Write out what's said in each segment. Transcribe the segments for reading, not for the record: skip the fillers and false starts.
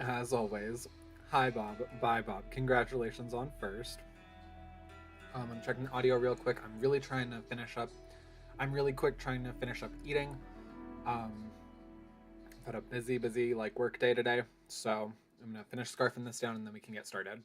As always, hi Bob, bye Bob. Congratulations on first. I'm checking audio real quick. I'm really trying to finish up. I'm really quick trying to finish up eating. Um, I've had a busy like work day today, so I'm gonna finish scarfing this down and then we can get started.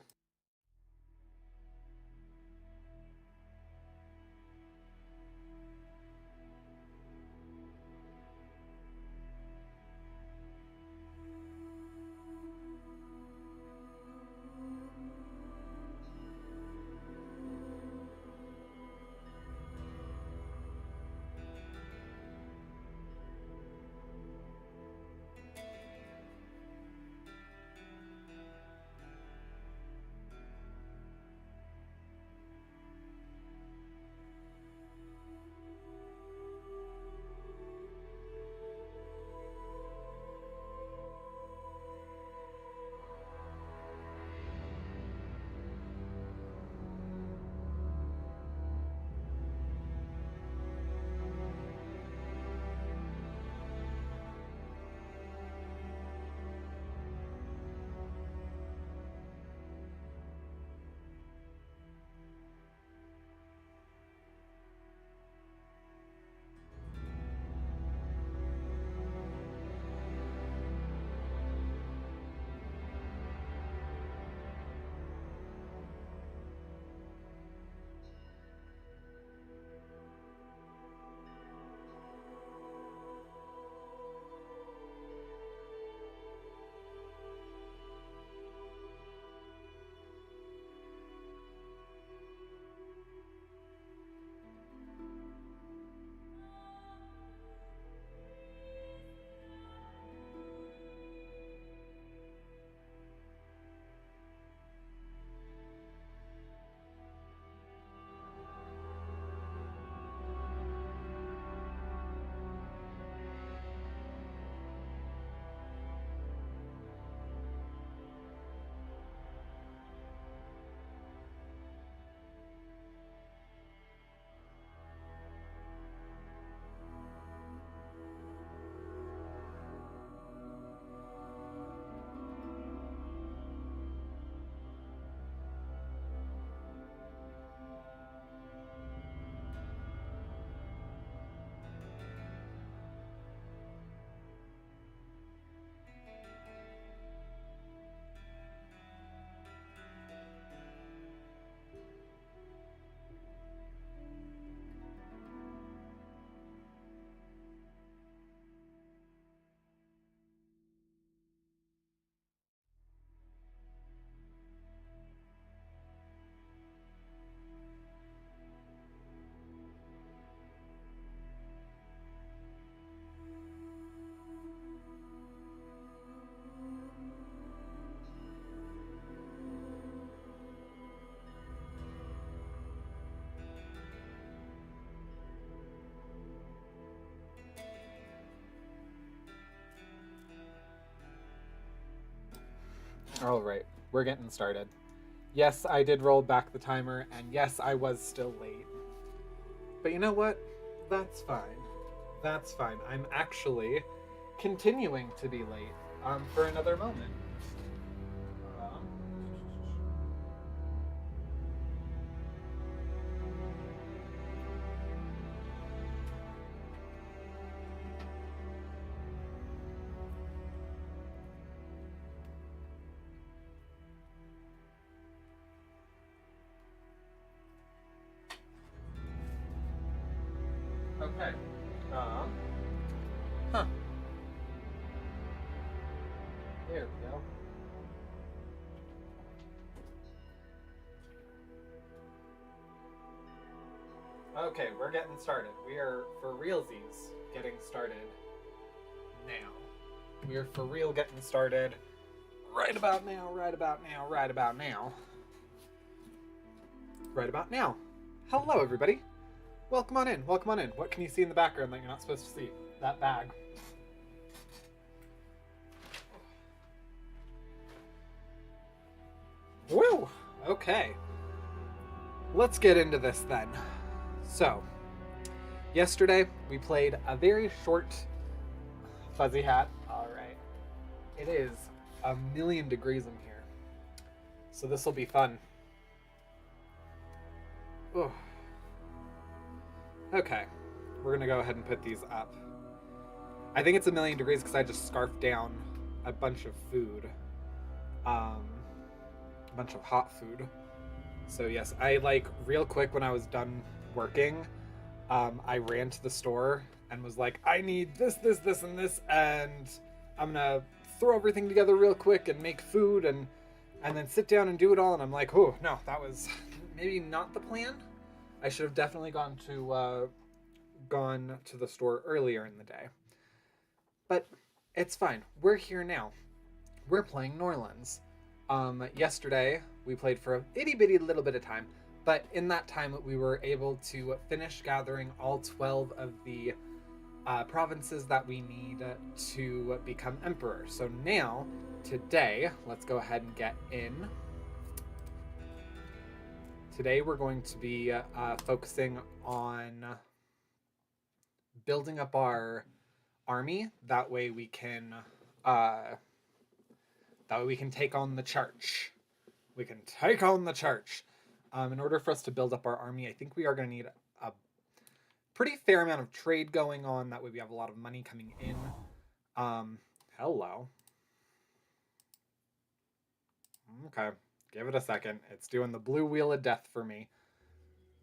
All right, we're getting started. Yes, I did roll back the timer, and yes, I was still late. But you know what? That's fine. That's fine. I'm actually continuing to be late for another moment. Um, okay. Um, huh. There we go. Okay, we're getting started. We are for realsies getting started now. We are for real getting started right about now, right about now, right about now. Right about now. Hello, everybody. Welcome on in, welcome on in. What can you see in the background that you're not supposed to see? That bag. Woo! Okay. Let's get into this then. So, yesterday we played a very short fuzzy hat. Alright. It is a million degrees in here. So this will be fun. Oh. Okay, we're gonna go ahead and put these up. I think it's a million degrees because I just scarfed down a bunch of food. A bunch of hot food. So yes, I like real quick when I was done working, I ran to the store and was like, I need this, this, this, and this, and I'm gonna throw everything together real quick and make food and then sit down and do it all. And I'm like, oh no, that was maybe not the plan. I should have definitely gone to the store earlier in the day. But it's fine. We're here now. We're playing Norlands. Yesterday we played for a itty bitty little bit of time, but in that time we were able to finish gathering all 12 of the provinces that we need to become emperor. So now, today, let's go ahead and get in. Today we're going to be focusing on building up our army. That way we can take on the church. We can take on the church. In order for us to build up our army, I think we are going to need a pretty fair amount of trade going on. That way we have a lot of money coming in. Hello. Okay, give it a second. It's doing the blue wheel of death for me.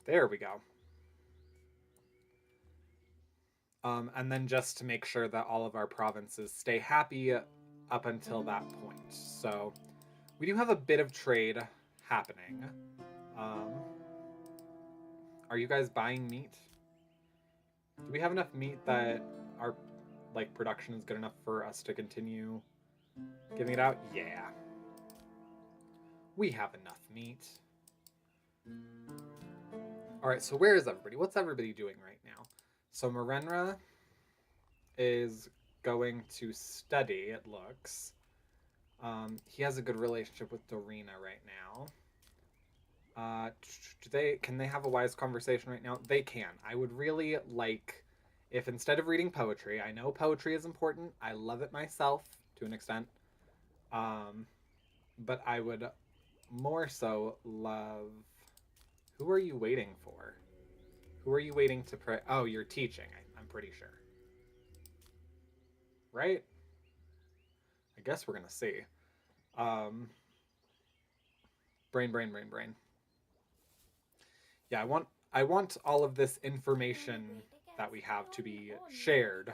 There we go. And then just to make sure that all of our provinces stay happy up until that point. So we do have a bit of trade happening. Are you guys buying meat? Do we have enough meat that our production is good enough for us to continue giving it out? Yeah. We have enough meat. Alright, so where is everybody? What's everybody doing right now? So Marenra is going to study, it looks. He has a good relationship with Dorina right now. Can they have a wise conversation right now? They can. I would really like if instead of reading poetry, I know poetry is important. I love it myself to an extent. But I would more so love. Who are you waiting for? Who are you waiting to pray? Oh, you're teaching. I'm pretty sure. Right? I guess we're gonna see. Brain. Yeah, I want all of this information that we have to be shared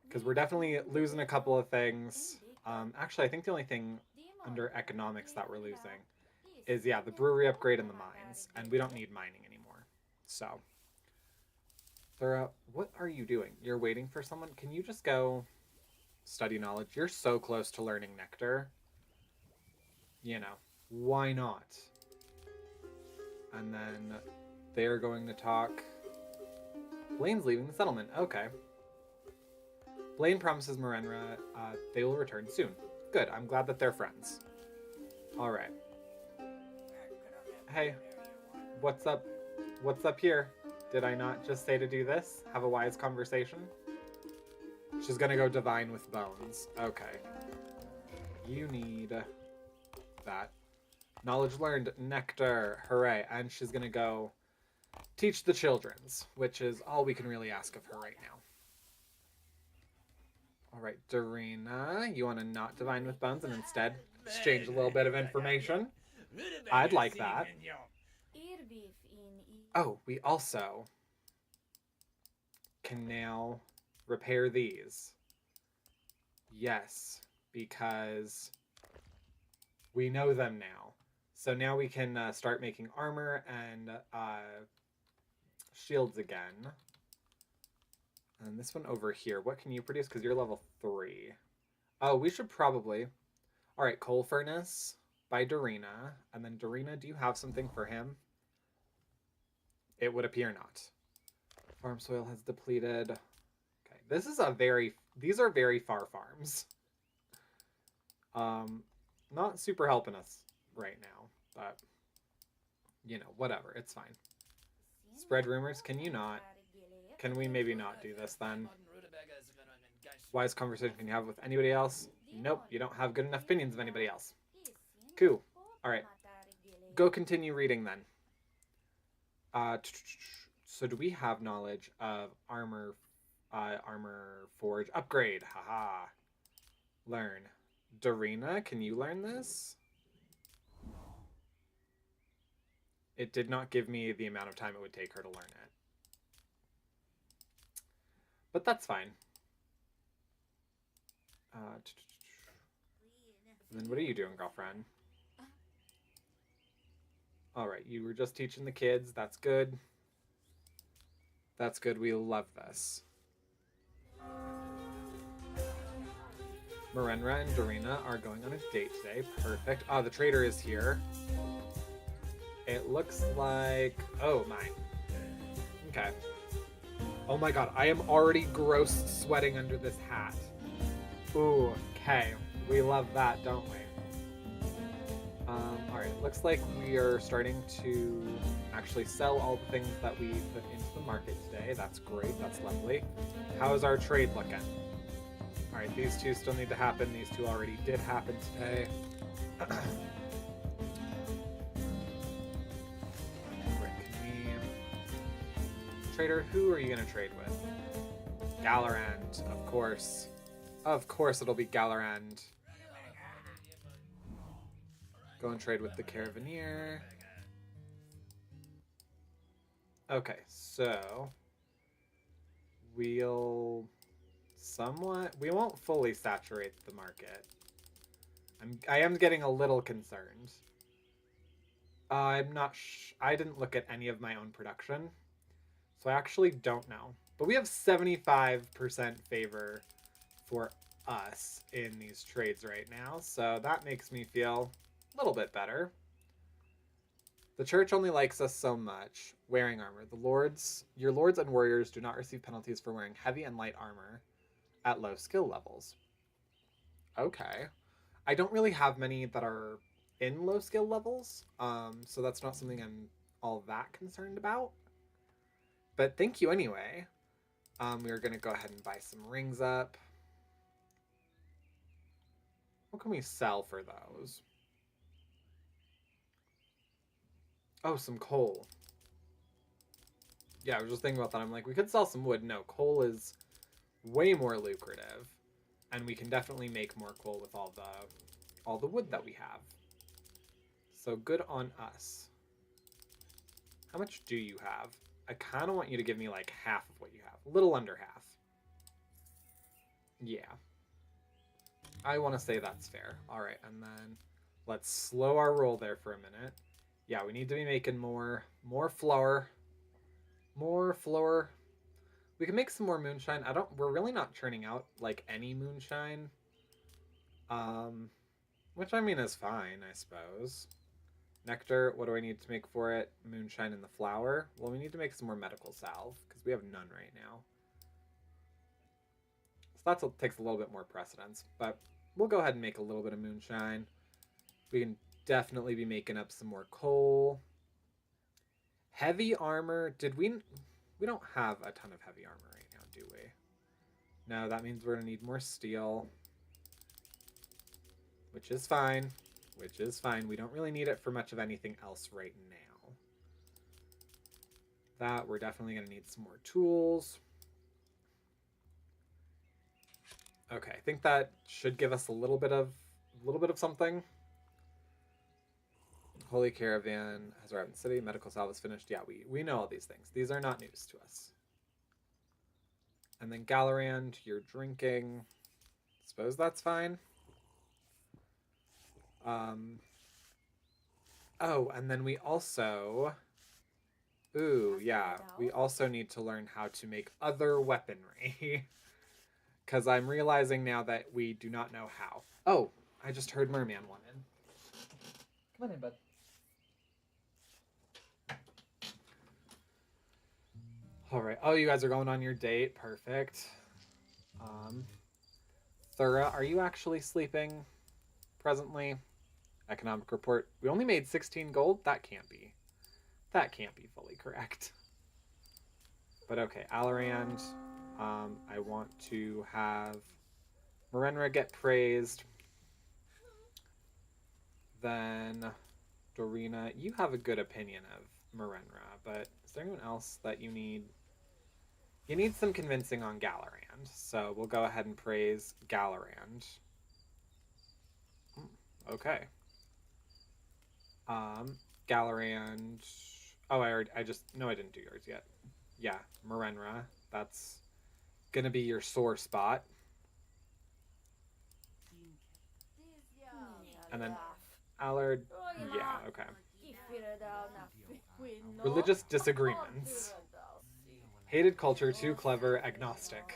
because we're definitely losing a couple of things. Actually, I think the only thing under economics that we're losing is the brewery upgrade and the mines, and we don't need mining anymore. So, Thura, what are you doing? You're waiting for someone? Can you just go study knowledge? You're so close to learning nectar. You know, why not? And then they're going to talk. Blaine's leaving the settlement. Okay. Blaine promises Marenra they will return soon. Good. I'm glad that they're friends. All right. Hey, what's up? What's up here? Did I not just say to do this? Have a wise conversation? She's gonna go divine with bones. Okay. You need that. Knowledge learned, nectar, hooray. And she's gonna go teach the children's, which is all we can really ask of her right now. All right, Dorina, you want to not divine with bones and instead exchange a little bit of information? I'd like that. Oh, we also can now repair these. Yes, because we know them now. So now we can start making armor and shields again. And this one over here, what can you produce? Because you're level 3. Oh, we should probably... Alright, coal furnace by Dorina. And then Dorina, do you have something for him? It would appear not. Farm soil has depleted. Okay, this is a very... These are very far farms. Not super helping us right now, but... You know, whatever, it's fine. Spread rumors, can you not? Can we maybe not do this then? Wise conversation can you have with anybody else? Nope, you don't have good enough opinions of anybody else. Cool. Alright. Go continue reading then. So do we have knowledge of armor forge upgrade? Haha. Learn. Darina, can you learn this? It did not give me the amount of time it would take her to learn it. But that's fine. And then what are you doing, girlfriend? Alright, you were just teaching the kids. That's good. That's good. We love this. Marenra and Dorina are going on a date today. Perfect. Oh, the trader is here. It looks like... Oh, my. Okay. Oh my god, I am already gross sweating under this hat. Ooh, okay. We love that, don't we? Alright, looks like we are starting to actually sell all the things that we put into the market today. That's great, that's lovely. How is our trade looking? Alright, these two still need to happen. These two already did happen today. Trader, who are you going to trade with? Galorand, of course. Of course it'll be Galorand. Go and trade with the Caravaneer. Okay, so... we'll... we won't fully saturate the market. I am getting a little concerned. I'm not I didn't look at any of my own production. So I actually don't know. But we have 75% favor for us in these trades right now. So that makes me feel a little bit better. The church only likes us so much. Wearing armor. Your lords and warriors do not receive penalties for wearing heavy and light armor at low skill levels. Okay. I don't really have many that are in low skill levels. So that's not something I'm all that concerned about. But thank you anyway. We're going to go ahead and buy some rings up. What can we sell for those? Oh, some coal. Yeah, I was just thinking about that. I'm like, we could sell some wood. No, coal is way more lucrative. And we can definitely make more coal with all the wood that we have. So good on us. How much do you have? I kind of want you to give me like half of what you have. A little under half. Yeah. I want to say that's fair. All right, and then let's slow our roll there for a minute. Yeah, we need to be making more flour. More flour. We can make some more moonshine. We're really not churning out like any moonshine. Which I mean is fine, I suppose. Nectar, what do I need to make for it? Moonshine and the flour. Well, we need to make some more medical salve, because we have none right now. So that takes a little bit more precedence, but we'll go ahead and make a little bit of moonshine. We can definitely be making up some more coal. Heavy armor. We don't have a ton of heavy armor right now, do we? No, that means we're going to need more steel. Which is fine. Which is fine. We don't really need it for much of anything else right now. That, we're definitely going to need some more tools. Okay, I think that should give us a little bit of something. Holy Caravan has arrived in the city. Medical salve is finished. Yeah, we know all these things. These are not news to us. And then Galorand, you're drinking. Suppose that's fine. Oh, and then we also... Ooh, yeah. We also need to learn how to make other weaponry. Because I'm realizing now that we do not know how. Oh, I just heard Merman went in. Come on in, bud. Alright. Oh, you guys are going on your date. Perfect. Thura, are you actually sleeping presently? Economic report. We only made 16 gold? That can't be. That can't be fully correct. But okay, Alorand. I want to have Marenra get praised. Then Dorina, you have a good opinion of Marenra, but is there anyone else that you need? You need some convincing on Galorand, so we'll go ahead and praise Galorand. Okay. Galorand. Oh, I just no, I didn't do yours yet. Yeah, Marenra. That's gonna be your sore spot. And then Allard. Yeah, okay. Religious disagreements. Hated culture, too clever, agnostic.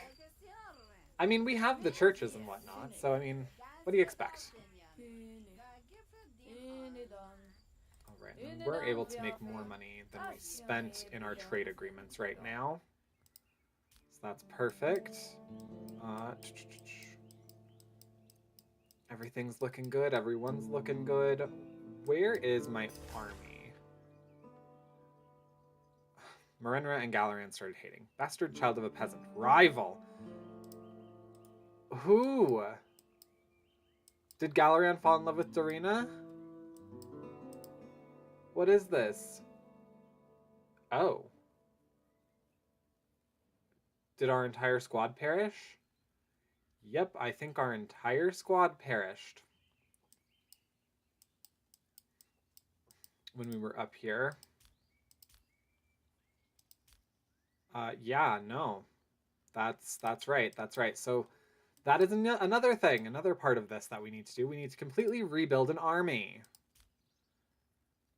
I mean, we have the churches and whatnot, so I mean, what do you expect? Alright, and we're able to make more money than we spent in our trade agreements right now. So that's perfect. Everything's looking good. Everyone's looking good. Where is my army? Marenra and Galorand started hating. Bastard child of a peasant. Rival. Who? Did Galorand fall in love with Dorina? What is this? Oh. Did our entire squad perish? Yep, I think our entire squad perished. When we were up here. Yeah, no. That's right. That's right. So that is another thing, another part of this that we need to do. We need to completely rebuild an army.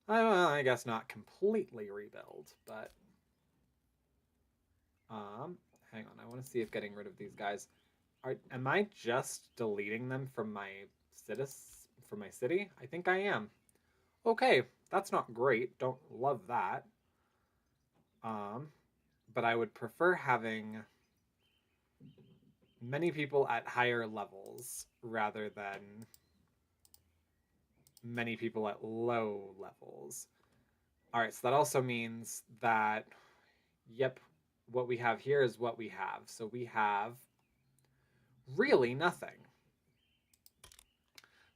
Well, I guess not completely rebuild, but hang on. I want to see if getting rid of these guys am I just deleting them from my city? I think I am. Okay, that's not great. Don't love that. But I would prefer having many people at higher levels rather than many people at low levels. All right, so that also means that, yep, what we have here is what we have. So we have really nothing.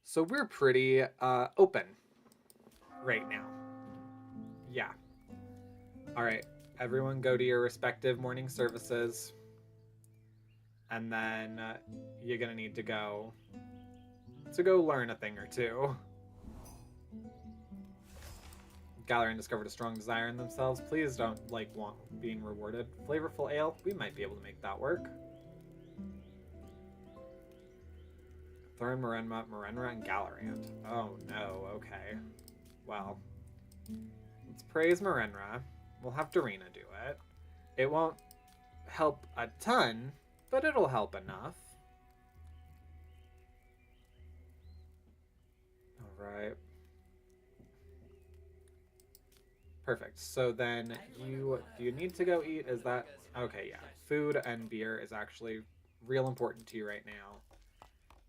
So we're pretty open right now. Yeah. All right, everyone go to your respective morning services. And then you're going to need to go learn a thing or two. Galorand discovered a strong desire in themselves. Please don't want being rewarded. Flavorful ale, we might be able to make that work. Thorin, Marenra, and Galorand. Oh no, okay. Well, let's praise Marenra. We'll have Dorina do it. It won't help a ton, but it'll help enough. Alright. Perfect. So then do you need to go eat? Is that okay? Yeah, food and beer is actually real important to you right now.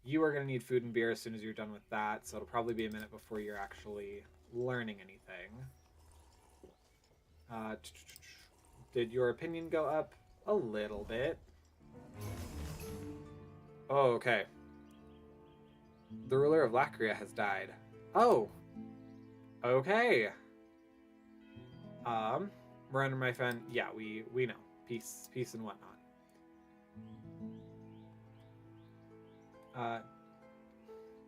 You are going to need food and beer as soon as you're done with that, so it'll probably be a minute before you're actually learning anything. Did your opinion go up? A little bit. Oh, okay. The ruler of Lacria has died. Oh. Okay. Miranda, my friend, yeah, we know. Peace and whatnot.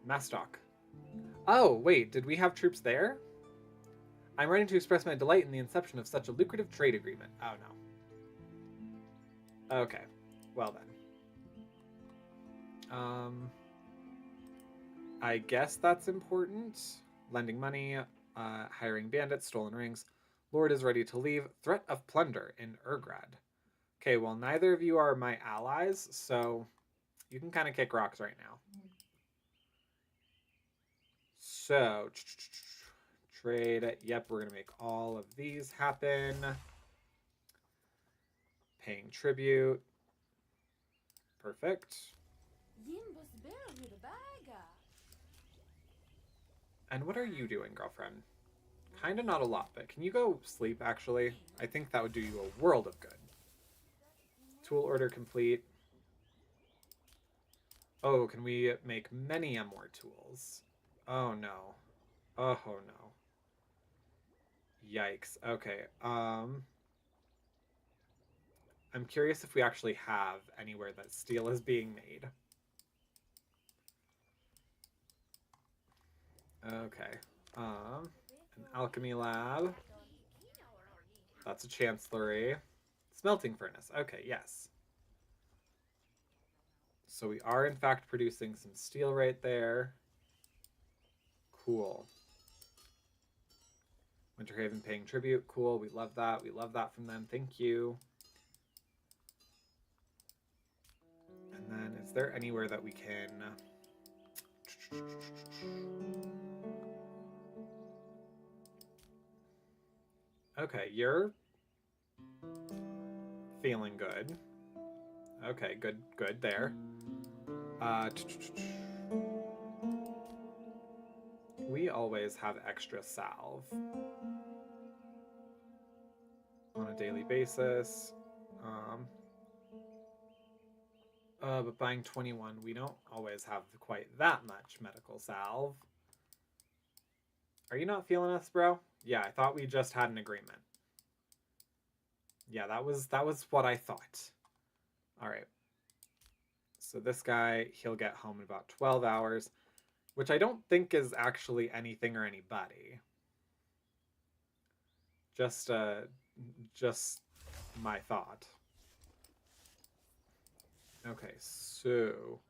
Mastock. Oh, wait, did we have troops there? I'm writing to express my delight in the inception of such a lucrative trade agreement. Oh, no. Okay. Well, then. I guess that's important. Lending money, hiring bandits, stolen rings. Lord is ready to leave. Threat of plunder in Urgrad. Okay, well, neither of you are my allies, so you can kind of kick rocks right now. So, trade. Yep, we're going to make all of these happen. Paying tribute. Perfect. And what are you doing, girlfriend? Kind of not a lot, but can you go sleep, actually? I think that would do you a world of good. Tool order complete. Oh, can we make many more tools? Oh no. Oh no. Yikes. Okay. I'm curious if we actually have anywhere that steel is being made. Okay. An alchemy lab. That's a chancellery. Smelting furnace. Okay, yes. So we are in fact producing some steel right there. Cool. Winterhaven paying tribute. Cool. We love that. We love that from them. Thank you. And then is there anywhere that we can... Okay, you're feeling good. Okay, good, good there. We always have extra salve on a daily basis. But buying 21, we don't always have quite that much medical salve. Are you not feeling us, bro? Yeah, I thought we just had an agreement. Yeah, that was what I thought. All right. So this guy, he'll get home in about 12 hours, which I don't think is actually anything or anybody. Just my thought. Okay, so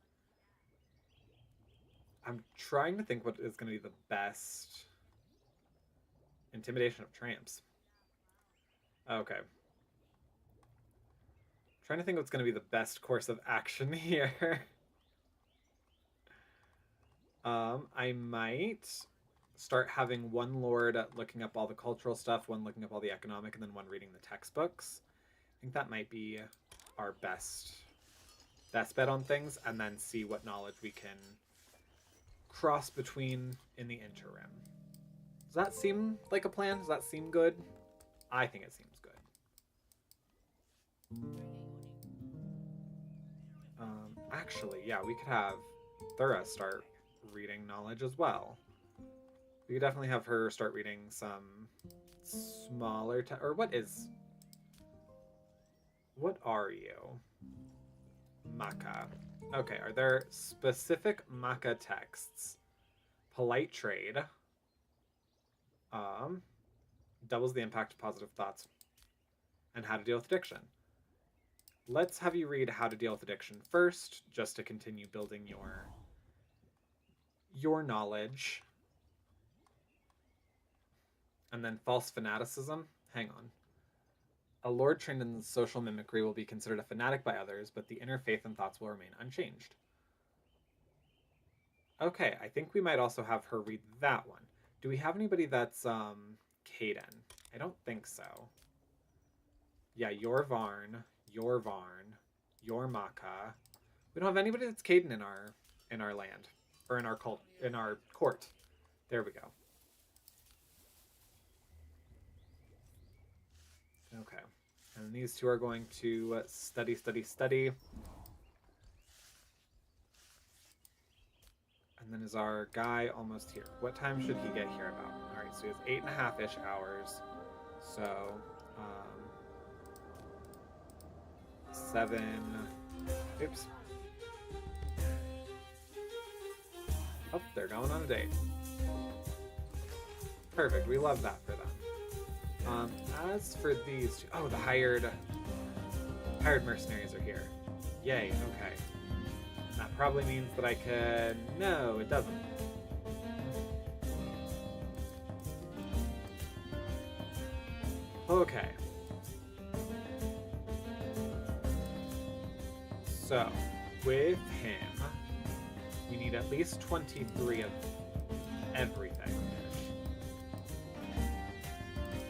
I'm trying to think what is going to be the best intimidation of tramps. Okay. Trying to think what's going to be the best course of action here. I might start having one lord looking up all the cultural stuff, one looking up all the economic, and then one reading the textbooks. I think that might be our best bet on things, and then see what knowledge we can cross between in the interim. Does that seem like a plan? Does that seem good? I think it seems good. Actually, yeah, we could have Thura start reading knowledge as well. We could definitely have her start reading some smaller or what are you? Maka. Okay, are there specific Maka texts? Polite trade. Doubles the impact of positive thoughts. And how to deal with addiction. Let's have you read how to deal with addiction first, just to continue building your knowledge. And then false fanaticism. Hang on. A lord trained in social mimicry will be considered a fanatic by others, but the inner faith and thoughts will remain unchanged. Okay, I think we might also have her read that one. Do we have anybody that's Caden? I don't think so. Yeah, your Varn, your Maka. We don't have anybody that's Caden in our land. Or in our court. There we go. Okay. And these two are going to study. And then is our guy almost here? What time should he get here about? All right, so he has 8.5-ish hours. So, 7. Oops. Oh, they're going on a date. Perfect. We love that for them. As for these two, oh, the hired mercenaries are here. Yay. Okay. That probably means that I can... No, it doesn't. Okay. So, with him, we need at least 23 of everything.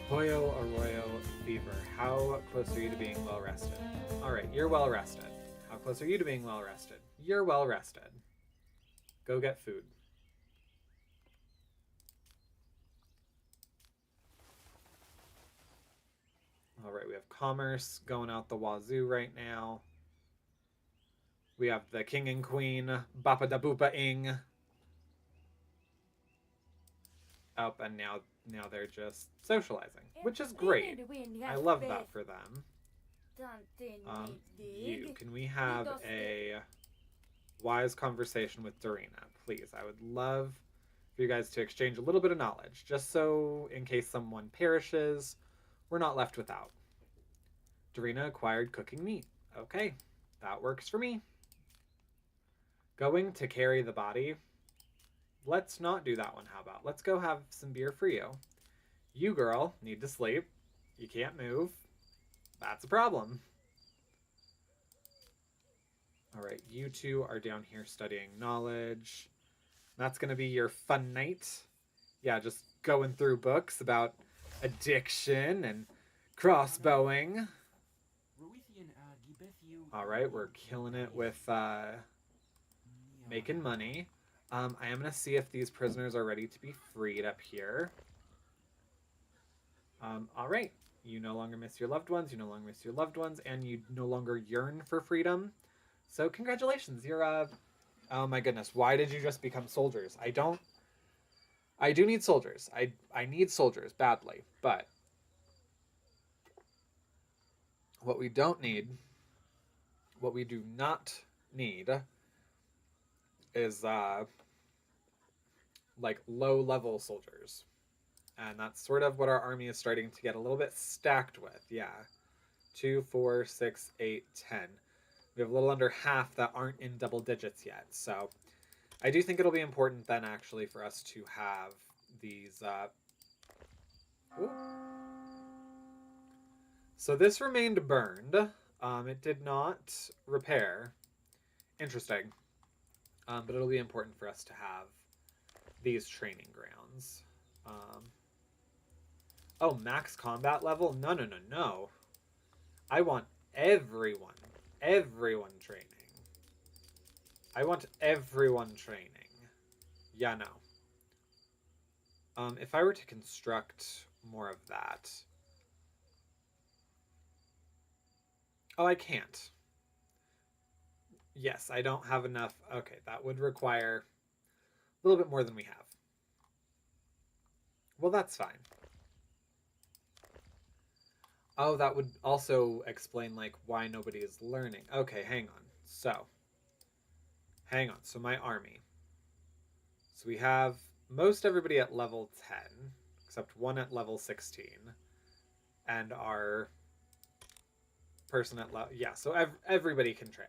Hoyo Arroyo Fever. How close are you to being well rested? Alright, you're well rested. How close are you to being well rested? You're well rested. Go get food. Alright, we have commerce going out the wazoo right now. We have the king and queen, Bappa da Boopa ing. Oh, and now they're just socializing, which is great. I love that for them. You, can we have a wise conversation with Dorina, please? I would love for you guys to exchange a little bit of knowledge, just so in case someone perishes, we're not left without. Dorina acquired cooking meat. Okay, that works for me. Going to carry the body. Let's not do that one. How about let's go have some beer for you. You, girl, need to sleep. You can't move. That's a problem. All right, you two are down here studying knowledge. That's going to be your fun night. Yeah, just going through books about addiction and crossbowing. All right, we're killing it with making money. I am going to see if these prisoners are ready to be freed up here. All right. You no longer miss your loved ones. You no longer miss your loved ones. And you no longer yearn for freedom. So congratulations. You're, oh my goodness. Why did you just become soldiers? I do need soldiers. I need soldiers badly. But what we don't need, what we do not need is, like low-level soldiers. And that's sort of what our army is starting to get a little bit stacked with. Yeah. 2, 4, 6, 8, 10. We have a little under half that aren't in double digits yet. So I do think it'll be important then actually for us to have these... So this remained burned. It did not repair. Interesting. But it'll be important for us to have these training grounds. Oh, max combat level? No, no, no, no. I want everyone training. I want everyone training. Yeah, no. If I were to construct more of that... Oh, I can't. Yes, I don't have enough. Okay, that would require a little bit more than we have. Well, that's fine. Oh, that would also explain, like, why nobody is learning. Okay, hang on. So, hang on. So my army. So we have most everybody at level 10, except one at level 16. And our person at level... Yeah, so everybody can train.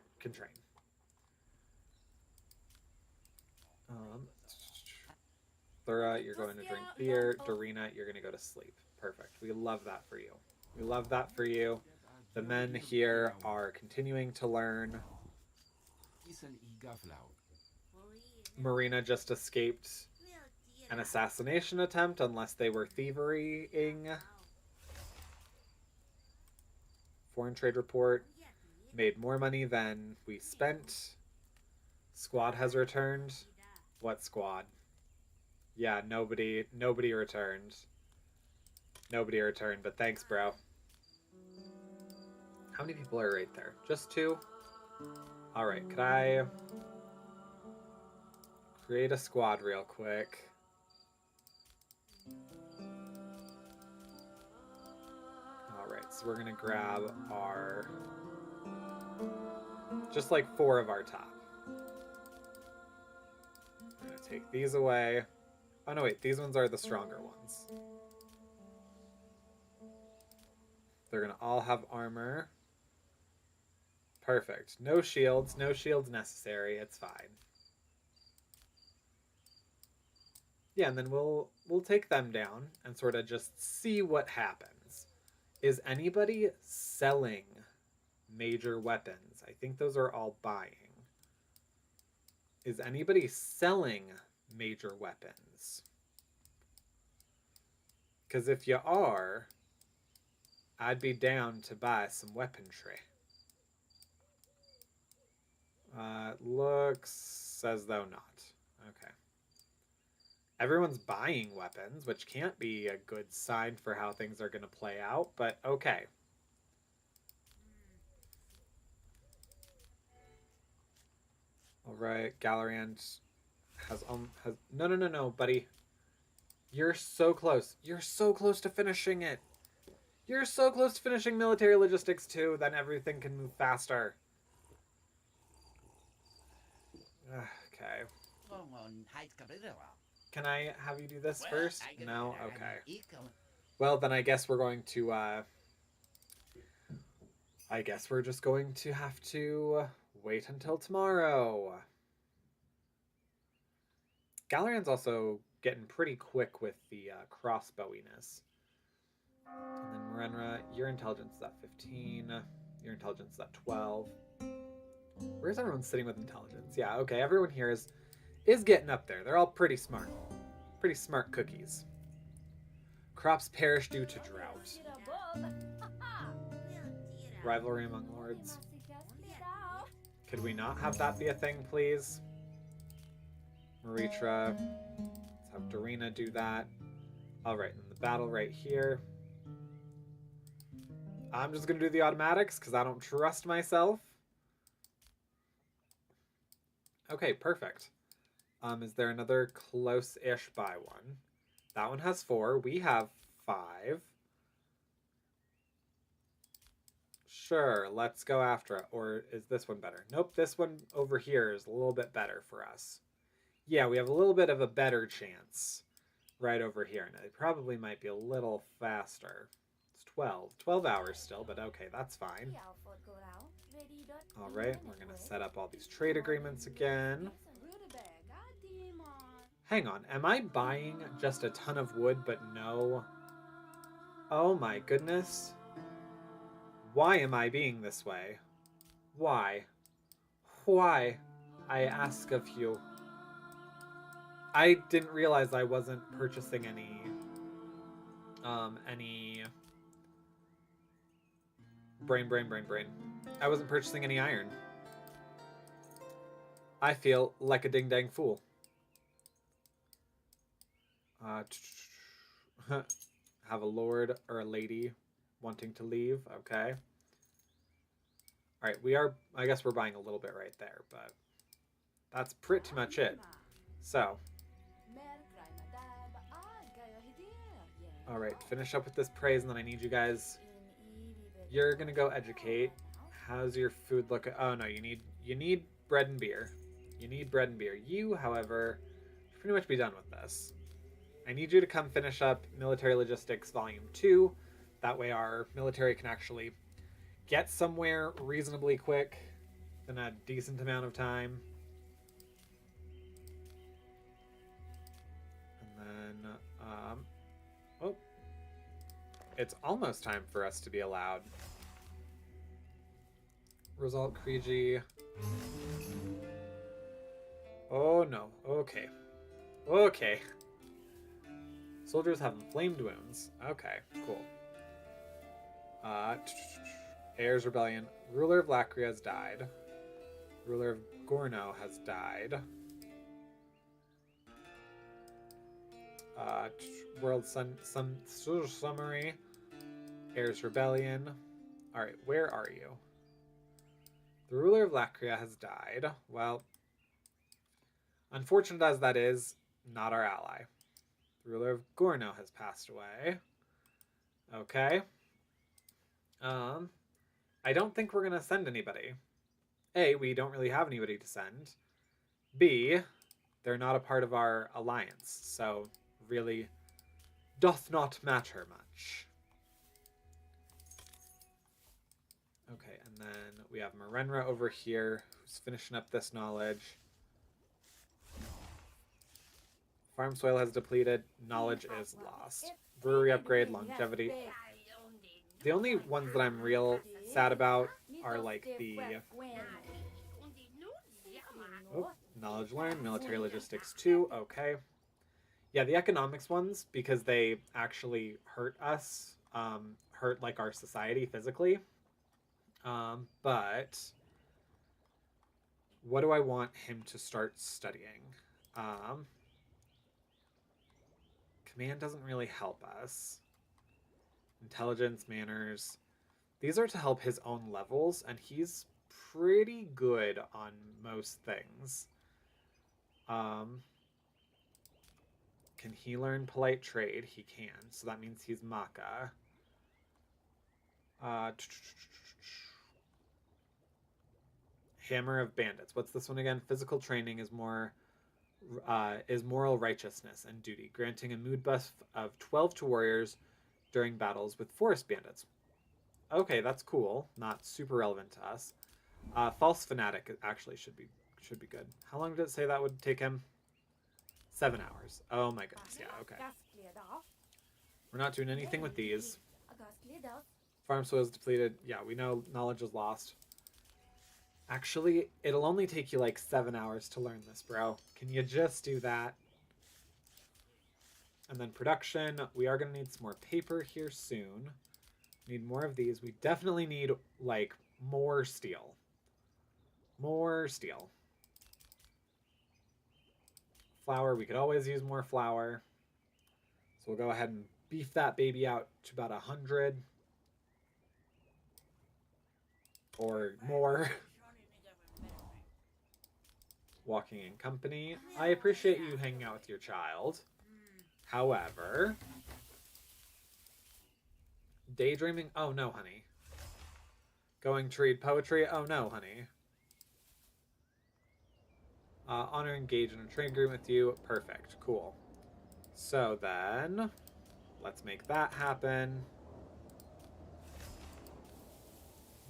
Thura, you're going to drink beer. Dorina, you're going to go to sleep. Perfect. We love that for you. We love that for you. The men here are continuing to learn. Marina just escaped an assassination attempt, unless they were thieverying. Foreign trade report. Made more money than we spent. Squad has returned. What squad? Yeah, nobody returned. Nobody returned, but thanks, bro. How many people are right there? Just 2? Alright, could I create a squad real quick? Alright, so we're gonna grab our... just like 4 of our top. We're gonna take these away. Oh no, wait, these ones are the stronger ones. They're gonna all have armor. Perfect. No shields necessary, it's fine. Yeah, and then we'll take them down and sort of just see what happens. Is anybody selling major weapons? I think those are all buying. Is anybody selling major weapons? Because if you are, I'd be down to buy some weaponry. Looks as though not. Okay. Everyone's buying weapons, which can't be a good sign for how things are going to play out, but okay. All right, Galarian has no, buddy. You're so close. You're so close to finishing it. You're so close to finishing military logistics too. Then everything can move faster. Okay. Can I have you do this first? No? Okay. Well, then I guess we're going to, I guess we're just going to have to wait until tomorrow. Galarian's also getting pretty quick with the crossbowiness. And then Marenra, your intelligence is at 15. Your intelligence is at 12. Where's everyone sitting with intelligence? Yeah, okay, everyone here is getting up there. They're all pretty smart. Pretty smart cookies. Crops perish due to drought. Rivalry among lords. Could we not have that be a thing, please? Maritra. Let's have Dorina do that. Alright, and the battle right here. I'm just going to do the automatics because I don't trust myself. Okay, perfect. Is there another close-ish by one? That one has 4. We have 5. Sure, let's go after it. Or is this one better? Nope, this one over here is a little bit better for us. Yeah, we have a little bit of a better chance right over here. And it probably might be a little faster. It's 12. 12 hours still, but okay, that's fine. Alright, we're going to set up all these trade agreements again. Hang on, am I buying just a ton of wood, but no? Oh my goodness. Why am I being this way? Why? Why? I ask of you. I didn't realize I wasn't purchasing any brain. I wasn't purchasing any iron. I feel like a ding-dang fool. Have a lord or a lady wanting to leave. Okay. Alright, we are... I guess we're buying a little bit right there, but... That's pretty much it. So... Alright, finish up with this praise, and then I need you guys... You're gonna go educate. How's your food look? Oh no, you need bread and beer. You need bread and beer. You, however, should pretty much be done with this. I need you to come finish up Military Logistics Volume 2. That way our military can actually get somewhere reasonably quick in a decent amount of time. And then, oh, it's almost time for us to be allowed. Result Kriji. Oh no, okay. Okay. Soldiers have inflamed wounds. Okay, cool. Heirs Rebellion. Ruler of Lacria has died. Ruler of Gorno has died. World Summary. Heirs Rebellion. Alright, where are you? The ruler of Lacria has died. Well, unfortunate as that is, not our ally. The ruler of Gorno has passed away. Okay. I don't think we're going to send anybody. A, we don't really have anybody to send. B, they're not a part of our alliance, so really doth not matter much. Okay, and then we have Marenra over here, who's finishing up this knowledge. Farm soil has depleted. Knowledge is lost. Brewery upgrade, longevity. The only ones that I'm real sad about are like the... Oh, knowledge learned, military logistics 2, okay. Yeah, the economics ones, because they actually hurt us, hurt like our society physically. But what do I want him to start studying? Command doesn't really help us. Intelligence, manners. These are to help his own levels, and he's pretty good on most things. Can he learn polite trade? He can. So that means he's Maka. Hammer of Bandits. What's this one again? Physical training is moral righteousness and duty, granting a mood buff of 12 to warriors during battles with forest bandits. Okay, that's cool. Not super relevant to us. False fanatic actually should be good. How long did it say that would take him? 7 hours. Oh my goodness. Yeah. Okay. We're not doing anything with these. Farm soil is depleted. Yeah, we know knowledge is lost. Actually, it'll only take you like 7 hours to learn this, bro. Can you just do that? And then production. We are going to need some more paper here soon. Need more of these. We definitely need, like, more steel. More steel. Flour. We could always use more flour. So we'll go ahead and beef that baby out to about 100. Or more. Walking in company. I appreciate you hanging out with your child. However, daydreaming? Oh no, honey. Going to read poetry? Oh no, honey. Honor, engage in a trade agreement with you. Perfect. Cool. So then, let's make that happen.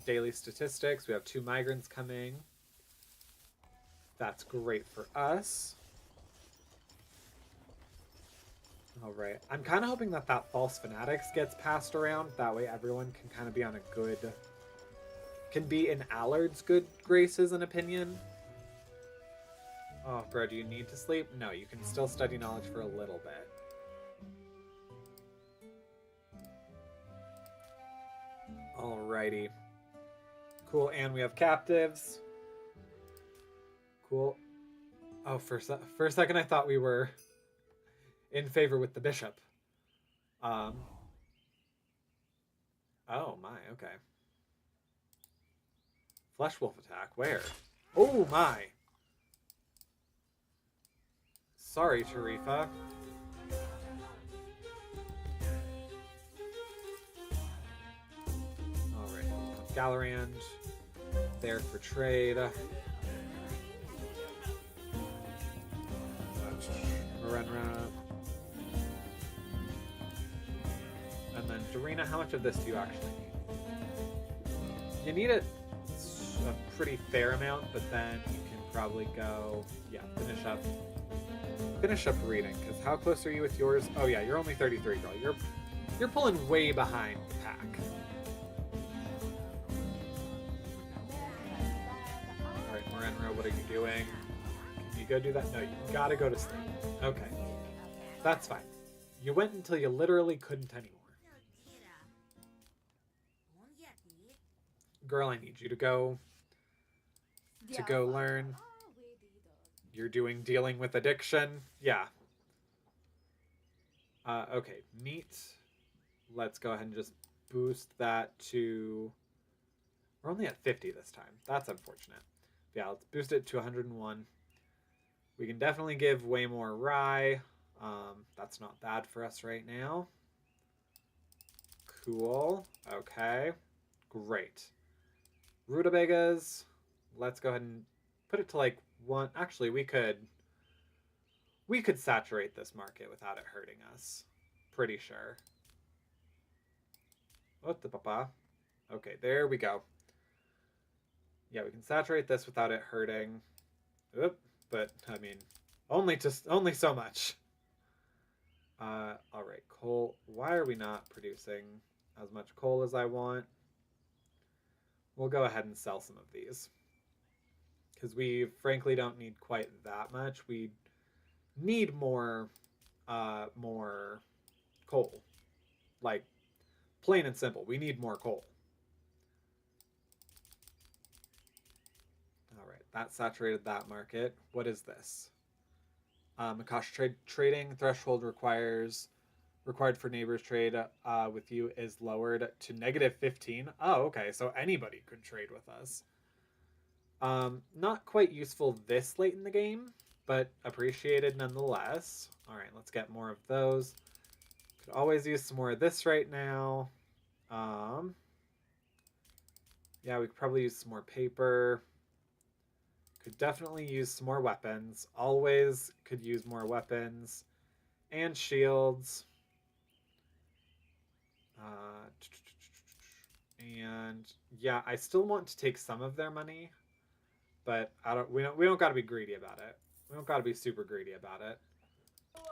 Daily statistics. We have 2 migrants coming. That's great for us. All right. I'm kind of hoping that false fanatics gets passed around. That way everyone can kind of be on a good... Can be in Allard's good graces and opinion. Oh, bro, do you need to sleep? No, you can still study knowledge for a little bit. Alrighty. Cool, and we have captives. Cool. Oh, for a second I thought we were in favor with the bishop. Oh my, okay. Flesh wolf attack, where? Oh my! Sorry, Tarifa. Alright, Galorand. There for trade. Marenra. And then Dorina, how much of this do you actually need? You need a pretty fair amount, but then you can probably go, yeah, finish up reading, because how close are you with yours? Oh yeah, you're only 33, girl. You're pulling way behind the pack. Alright, Marenra, what are you doing? Can you go do that? No, you gotta go to sleep. Okay. That's fine. You went until you literally couldn't anymore. Girl, I need you to go learn. You're dealing with addiction. Yeah. Okay, meat. Let's go ahead and just boost that to... We're only at 50 this time. That's unfortunate. Yeah, let's boost it to 101. We can definitely give way more rye. That's not bad for us right now. Cool. Okay. Great. Rutabagas. Let's go ahead and put it to like 1. Actually, we could saturate this market without it hurting us. Pretty sure. What the papa? Okay, there we go. Yeah, we can saturate this without it hurting. Oop, but I mean, only so much. All right, coal. Why are we not producing as much coal as I want? We'll go ahead and sell some of these, because we frankly don't need quite that much. We need more coal. Like, plain and simple, we need more coal. All right, that saturated that market. What is this? Akasha trading threshold required for neighbors trade with you is lowered to -15. Oh, okay, so anybody could trade with us. Not quite useful this late in the game, but appreciated nonetheless. All right, let's get more of those. Could always use some more of this right now. Yeah, we could probably use some more paper. Could definitely use some more weapons. Always could use more weapons. And shields. And yeah, I still want to take some of their money, but we don't got to be greedy about it. We don't got to be super greedy about it.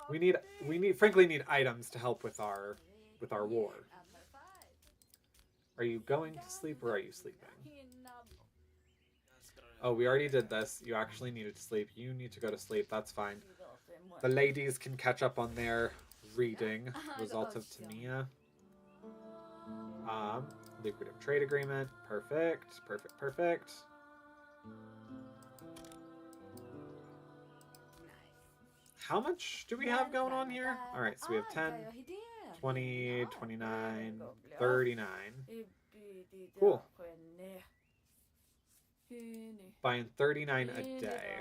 We frankly need items to help with our war. Are you going to sleep or are you sleeping? Oh, we already did this. You actually needed to sleep. You need to go to sleep. That's fine. The ladies can catch up on their reading. Result of Tania. Lucrative trade agreement. Perfect. Perfect. Perfect. How much do we have going on here? All right, so we have 10, 20, 29, 39. Cool. Buying 39 a day.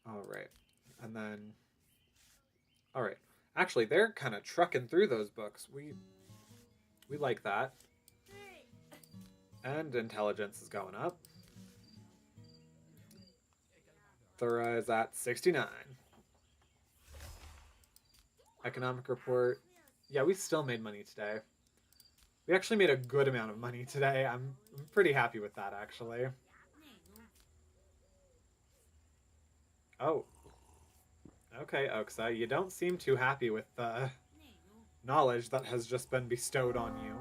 All right. And then, all right. Actually, they're kind of trucking through those books. We like that. And intelligence is going up. Thura is at 69. Economic report. Yeah, we still made money today. We actually made a good amount of money today. I'm pretty happy with that, actually. Oh. Okay, Oxa, you don't seem too happy with the knowledge that has just been bestowed on you.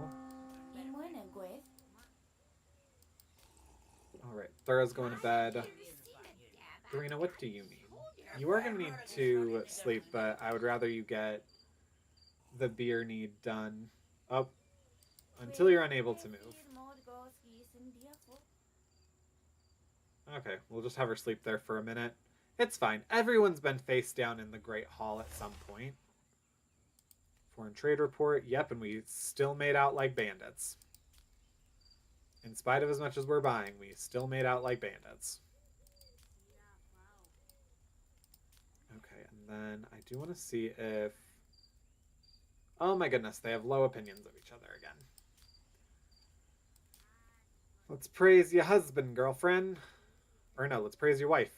Alright, Thura's going to bed. Dorina, what do you need? You are going to need to sleep, but I would rather you get the beer need done up until you're unable to move. Okay, we'll just have her sleep there for a minute. It's fine. Everyone's been face down in the Great Hall at some point. Foreign trade report. Yep, and we still made out like bandits. In spite of as much as we're buying, we still made out like bandits. Okay, and then I do want to see if... Oh my goodness, they have low opinions of each other again. Let's praise your husband, girlfriend. Or no, let's praise your wife.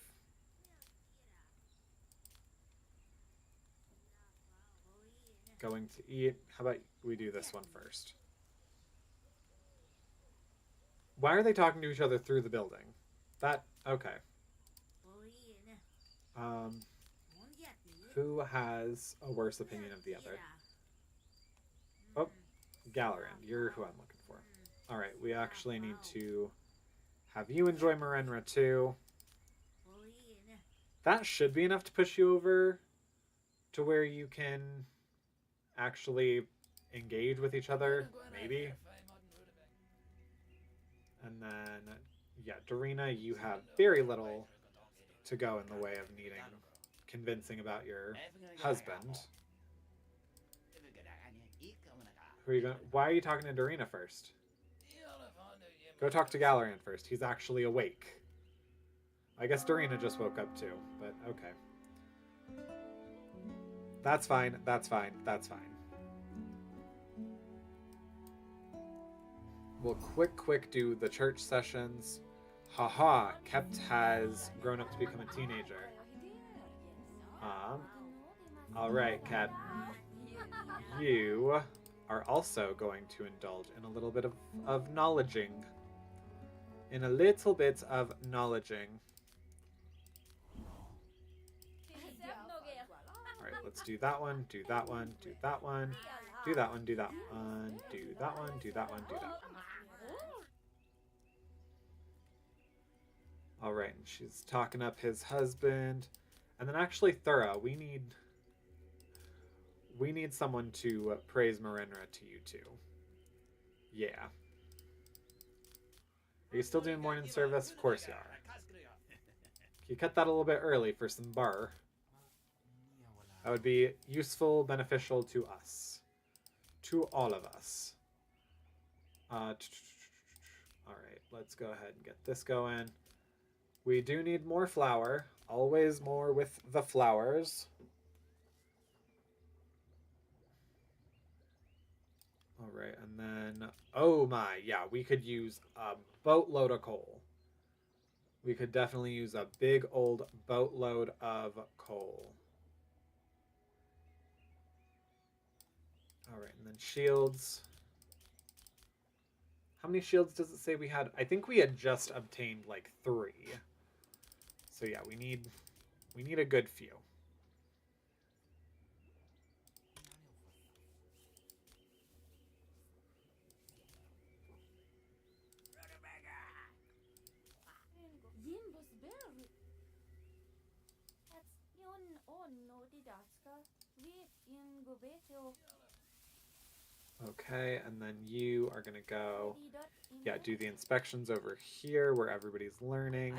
Going to eat. How about we do this one first? Why are they talking to each other through the building? That, okay. Who has a worse opinion of the other? Oh, Galarian, you're who I'm looking for. Alright, we actually need to have you enjoy Marenra too. That should be enough to push you over to where you can actually engage with each other, maybe. And then, yeah, Dorina, you have very little to go in the way of needing convincing about your husband. Who are you going? Why are you talking to Dorina first? Go talk to Galarian first. He's actually awake. I guess Dorina just woke up too, but okay. That's fine. That's fine. That's fine. We'll quick do the church sessions. Haha, Kept has grown up to become a teenager. Alright, Kept. You are also going to indulge in a little bit of knowledging. In a little bit of knowledging. Alright, let's do that one, do that one, do that one, do that one, do that one, do that one, do that one, do that one. Alright, and she's talking up his husband. And then actually Thura, we need someone to praise Marenra to you too. Yeah. Are you still doing morning service? Of course you are. Can you cut that a little bit early for some bar? That would be useful, beneficial to us. To all of us. All right, let's go ahead and get this going. We do need more flour. Always more with the flowers. All right, and then, oh my, yeah, we could use a boatload of coal. We could definitely use a big old boatload of coal. All right, and then shields. How many shields does it say we had? I think we had just obtained like 3. So yeah, we need a good few. Okay, and then you are gonna go, yeah, do the inspections over here where everybody's learning.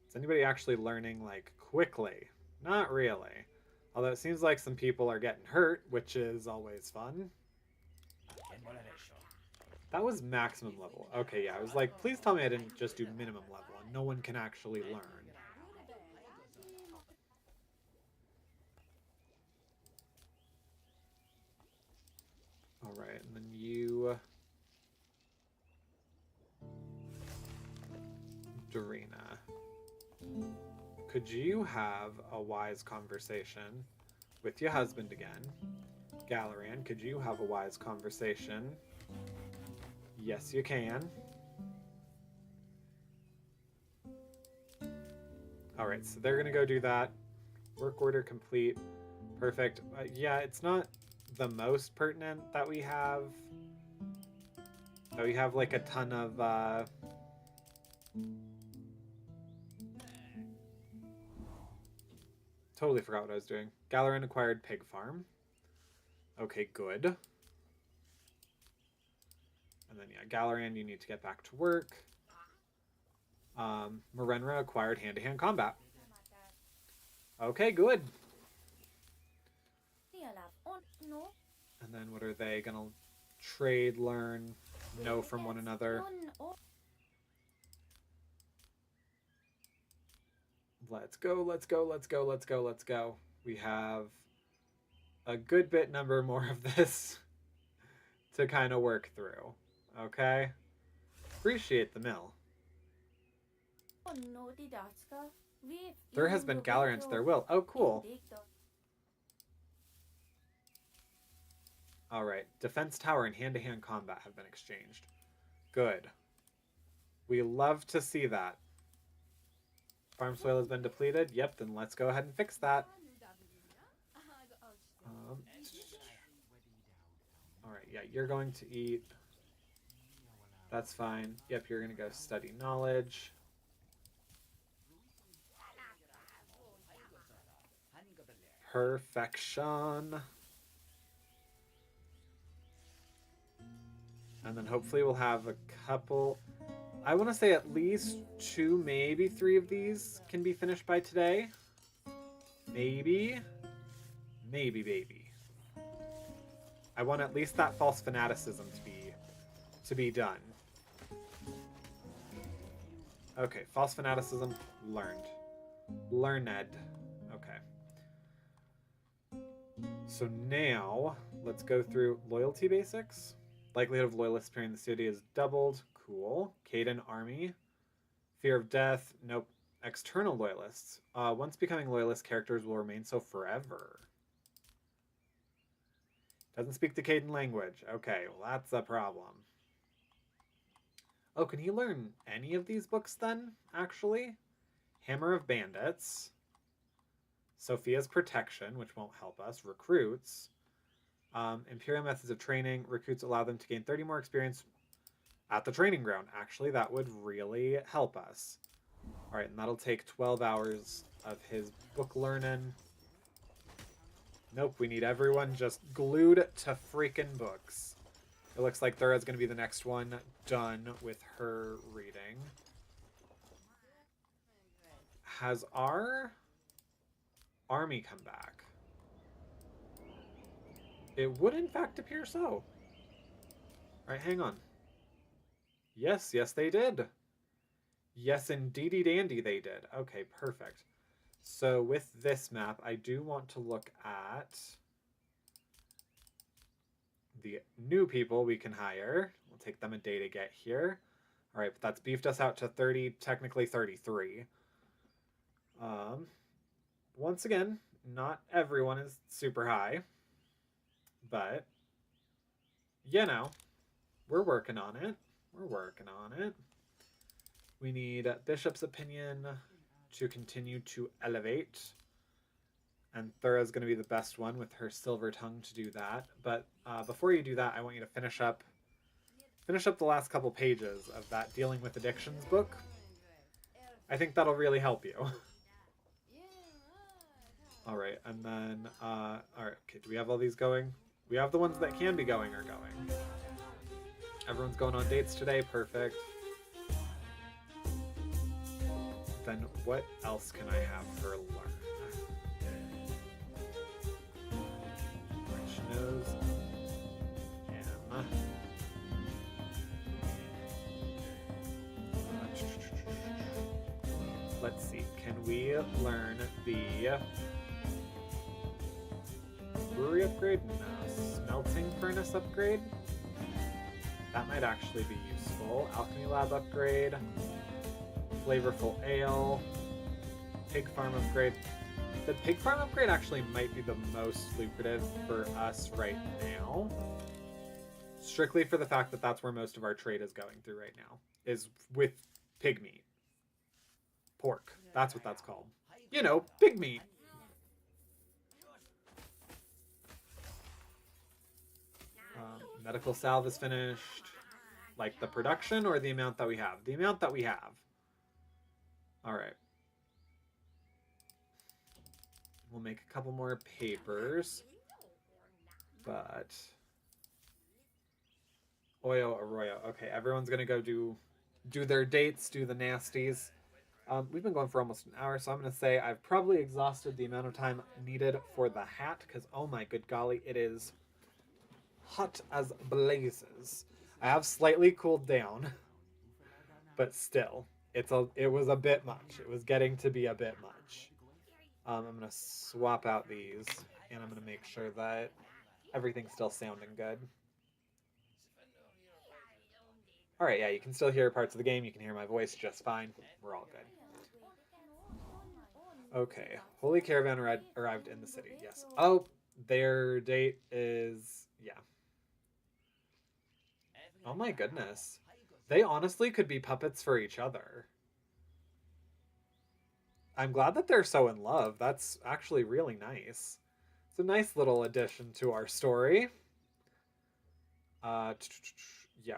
Is anybody actually learning like quickly? Not really. Although it seems like some people are getting hurt, which is always fun. That was maximum level. Okay, yeah, I was like, please tell me I didn't just do minimum level and no one can actually learn. All right, and then you, Dorina. Could you have a wise conversation with your husband again? Galaran, could you have a wise conversation? Yes, you can. All right, so they're gonna go do that. Work order complete. Perfect. Yeah, it's not the most pertinent that we have. That we have like a ton of totally forgot what I was doing. Galaran acquired pig farm. Okay, good. And then yeah, Galaran, you need to get back to work. Marenra acquired hand-to-hand combat. Okay, good. And then what are they gonna trade, learn, know from one another? Let's go, let's go, let's go, let's go, let's go. We have a good bit number more of this to kind of work through. Okay? Appreciate the mill. There has been Galarant to their will. Oh, cool. Alright, defense tower and hand-to-hand combat have been exchanged. Good. We love to see that. Farm soil has been depleted? Yep, then let's go ahead and fix that. Alright, yeah, you're going to eat. That's fine. Yep, you're going to go study knowledge. Perfection. And then hopefully we'll have a couple... I want to say at least 2, maybe 3 of these can be finished by today. Maybe. Maybe, baby. I want at least that false fanaticism to be done. Okay, false fanaticism learned. Learned. Okay. So now, let's go through loyalty basics. Likelihood of loyalists appearing in the city is doubled. Cool. Caden army. Fear of death. Nope. External loyalists. Once becoming loyalist, characters will remain so forever. Doesn't speak the Caden language. Okay, well that's a problem. Oh, can he learn any of these books then, actually? Hammer of Bandits. Sophia's Protection, which won't help us. Recruits. Imperial Methods of Training. Recruits allow them to gain 30 more experience at the training ground. Actually, that would really help us. Alright, and that'll take 12 hours of his book learning. Nope, we need everyone just glued to freaking books. It looks like Thura's going to be the next one done with her reading. Has our army come back? It would in fact appear so. Alright, hang on. Yes, yes, they did. Yes, indeedy dandy, they did. Okay, perfect. So with this map, I do want to look at the new people we can hire. We'll take them a day to get here. All right, but that's beefed us out to 30, technically 33. Once again, not everyone is super high, but you know, we're working on it. We're working on it. We need Bishop's opinion to continue to elevate. And Thura's going to be the best one with her silver tongue to do that. But before you do that, I want you to finish up the last couple pages of that Dealing with Addictions book. I think that'll really help you. All right, and then, all right, okay, do we have all these going? We have the ones that can be going are going. Everyone's going on dates today, perfect. Then what else can I have her learn? Which knows M. Let's see, can we learn the brewery upgrade? No. Smelting furnace upgrade? That might actually be useful. Alchemy lab upgrade. Flavorful ale. Pig farm upgrade. The pig farm upgrade actually might be the most lucrative for us right now. Strictly for the fact that that's where most of our trade is going through right now. Is with pig meat. Pork. That's what that's called. You know, pig meat. Medical salve is finished. Like the production or the amount that we have? The amount that we have. Alright. We'll make a couple more papers. But... Oyo Arroyo. Okay, everyone's gonna go do their dates, do the nasties. We've been going for almost an hour, so I'm going to say I've probably exhausted the amount of time needed for the hat, because oh my good golly, it is hot as blazes. I have slightly cooled down, but still, it was a bit much. It was getting to be a bit much. I'm going to swap out these, and I'm going to make sure that everything's still sounding good. Alright, yeah, you can still hear parts of the game. You can hear my voice just fine. We're all good. Okay, Holy Caravan arrived in the city, yes. Oh, their date is... yeah. Oh my goodness. They honestly could be puppets for each other. I'm glad that they're so in love. That's actually really nice. It's a nice little addition to our story. Yeah,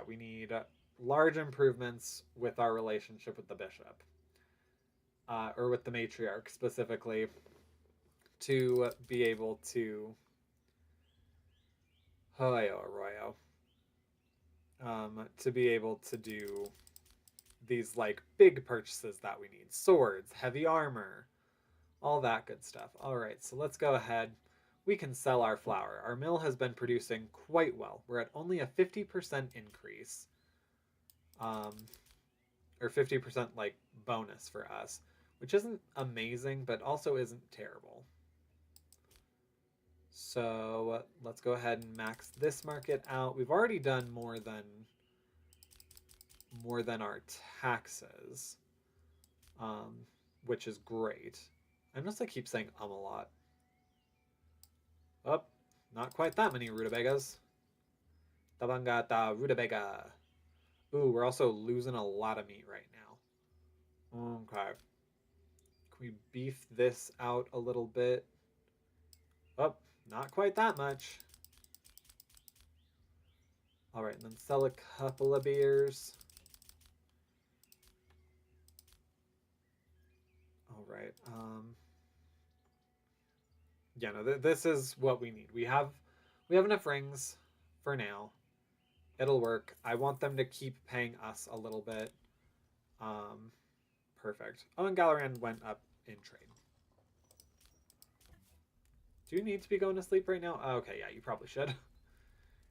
we need large improvements with our relationship with the bishop. Or with the matriarch specifically, to be able to Arroyo. To be able to do these like big purchases that we need. Swords, heavy armor, all that good stuff. Alright, so let's go ahead. We can sell our flour. Our mill has been producing quite well. We're at only a 50% increase. Or 50% like bonus for us. Which isn't amazing, but also isn't terrible. So let's go ahead and max this market out. We've already done more than our taxes, which is great. I notice I keep saying a lot. Oh, not quite that many rutabagas. Tabangata rutabaga. Ooh, we're also losing a lot of meat right now. Okay. Can we beef this out a little bit? Oh, not quite that much. Alright, and then sell a couple of beers. Alright, yeah, no, this is what we need. We have enough rings for now. It'll work. I want them to keep paying us a little bit. Perfect. Oh, and Galaran went up in trade. Do you need to be going to sleep right now? Oh, okay, yeah, you probably should.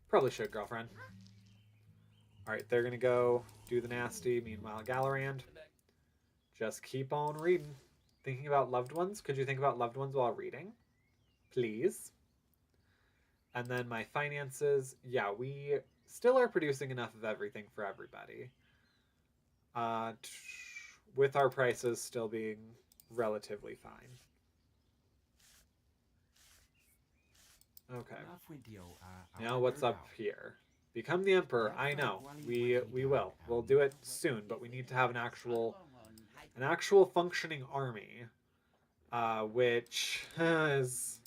Probably should, girlfriend. Alright, they're gonna go do the nasty. Meanwhile, Galorand, just keep on reading. Thinking about loved ones? Could you think about loved ones while reading? Please. And then my finances. Yeah, we still are producing enough of everything for everybody. With our prices still being relatively fine. Okay. Now what's up here? Become the emperor. I know. We will. We'll do it soon, but we need to have an actual functioning army, which is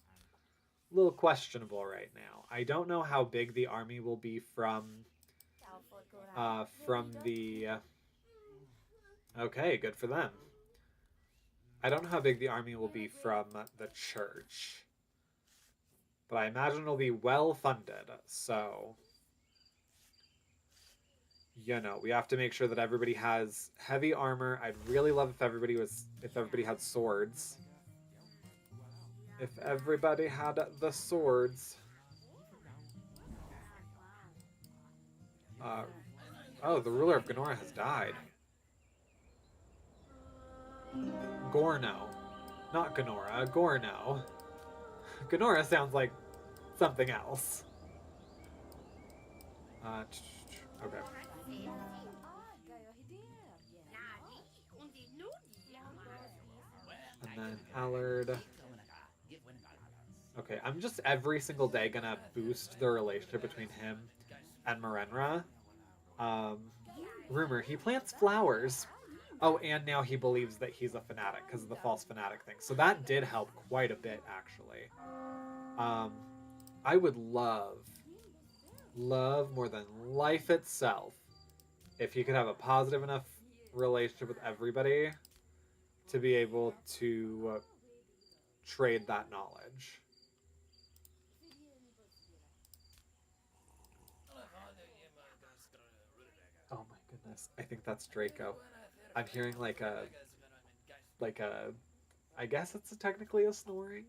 a little questionable right now. I don't know how big the army will be from the. Okay, good for them. I don't know how big the army will be from the church, but I imagine it'll be well funded. So, you know, we have to make sure that everybody has heavy armor. I'd really love if everybody had swords. If everybody had the swords. Oh, the ruler of Gnorra has died. Gorno. Not Gnorra, Gorno. Gnorra sounds like something else. Okay. And then Allard. Okay, I'm just every single day gonna boost the relationship between him and Marenra. Rumor, he plants flowers. Oh, and now he believes that he's a fanatic because of the false fanatic thing. So that did help quite a bit, actually. I would love more than life itself if he could have a positive enough relationship with everybody to be able to trade that knowledge. Oh my goodness. I think that's Draco. I'm hearing like a I guess it's technically a snoring.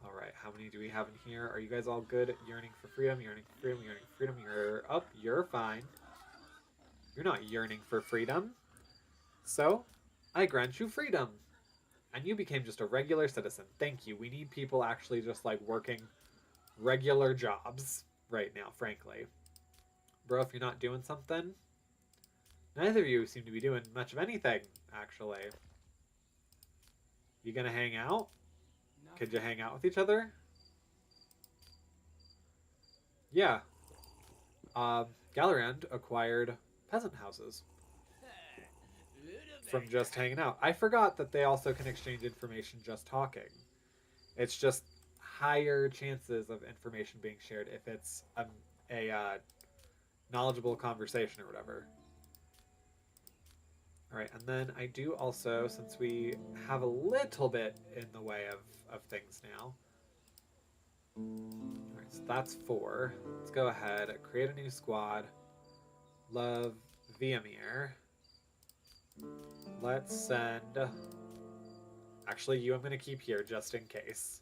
All right, how many do we have in here? Are you guys all good? Yearning for freedom, yearning for freedom, yearning for freedom. You're up. You're fine. You're not yearning for freedom. So, I grant you freedom. And you became just a regular citizen. Thank you. We need people actually just like working regular jobs right now, frankly. Bro, if you're not doing something, neither of you seem to be doing much of anything, actually. You gonna hang out? Could you hang out with each other? Yeah. Galorand acquired peasant houses from just hanging out. I forgot that they also can exchange information just talking. It's just higher chances of information being shared if it's a knowledgeable conversation or whatever. Alright, and then I do also, since we have a little bit in the way of things now. Alright, so that's 4. Let's go ahead, create a new squad. Love Viamir. Let's send... Actually, you I'm going to keep here just in case.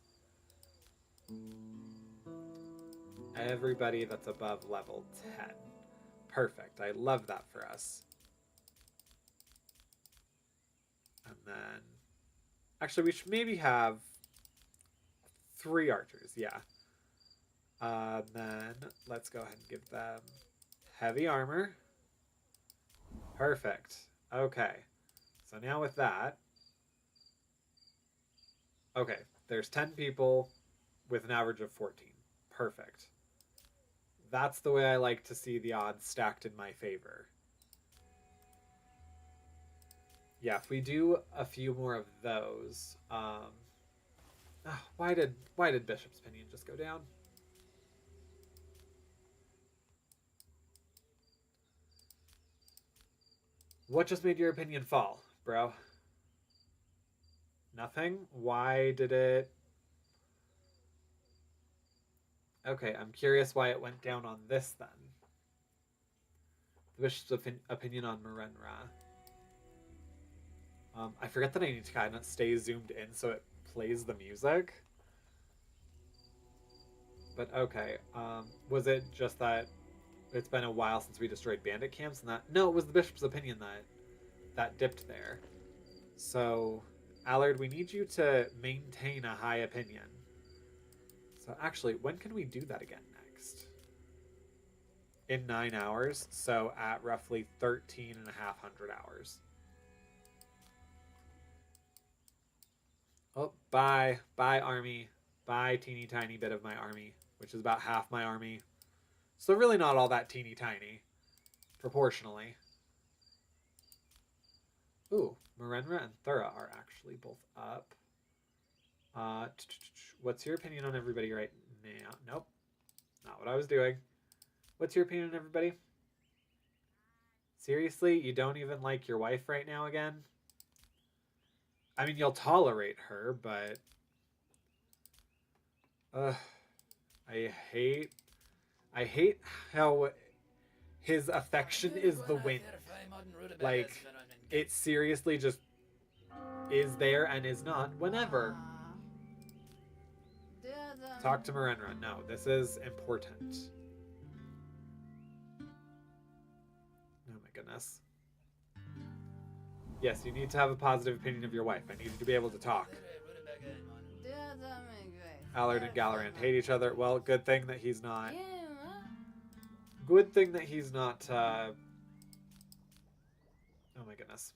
Everybody that's above level 10. Perfect. I love that for us. And then... Actually, we should maybe have 3 archers, yeah. Then let's go ahead and give them heavy armor. Perfect. Okay. So now with that... Okay, there's 10 people with an average of 14. Perfect. That's the way I like to see the odds stacked in my favor. Yeah, if we do a few more of those... why did Bishop's Pinion just go down? What just made your opinion fall, bro? Nothing? Why did it... Okay, I'm curious why it went down on this then. The Bishop's opinion on Marenra. I forget that I need to kind of stay zoomed in so it plays the music. But okay. Was it just that it's been a while since we destroyed bandit camps and that? No, it was the bishop's opinion that dipped there. So, Allard, we need you to maintain a high opinion. So actually, when can we do that again next? In 9 hours, so at roughly 13,500 hours. Oh, bye. Bye, army. Bye, teeny tiny bit of my army, which is about half my army. So really not all that teeny tiny, proportionally. Ooh, Marenra and Thura are actually both up. What's your opinion on everybody right now? Nope, not what I was doing. What's your opinion on everybody? Seriously, you don't even like your wife right now again? I mean, you'll tolerate her, but... I hate how his affection is the wind. Like, it seriously just is there and is not whenever. Talk to Marenra. No, this is important. Oh my goodness. Yes, you need to have a positive opinion of your wife. I need you to be able to talk. Allard and Galorant hate each other. Well, good thing that he's not... Good thing that he's not... Oh my goodness.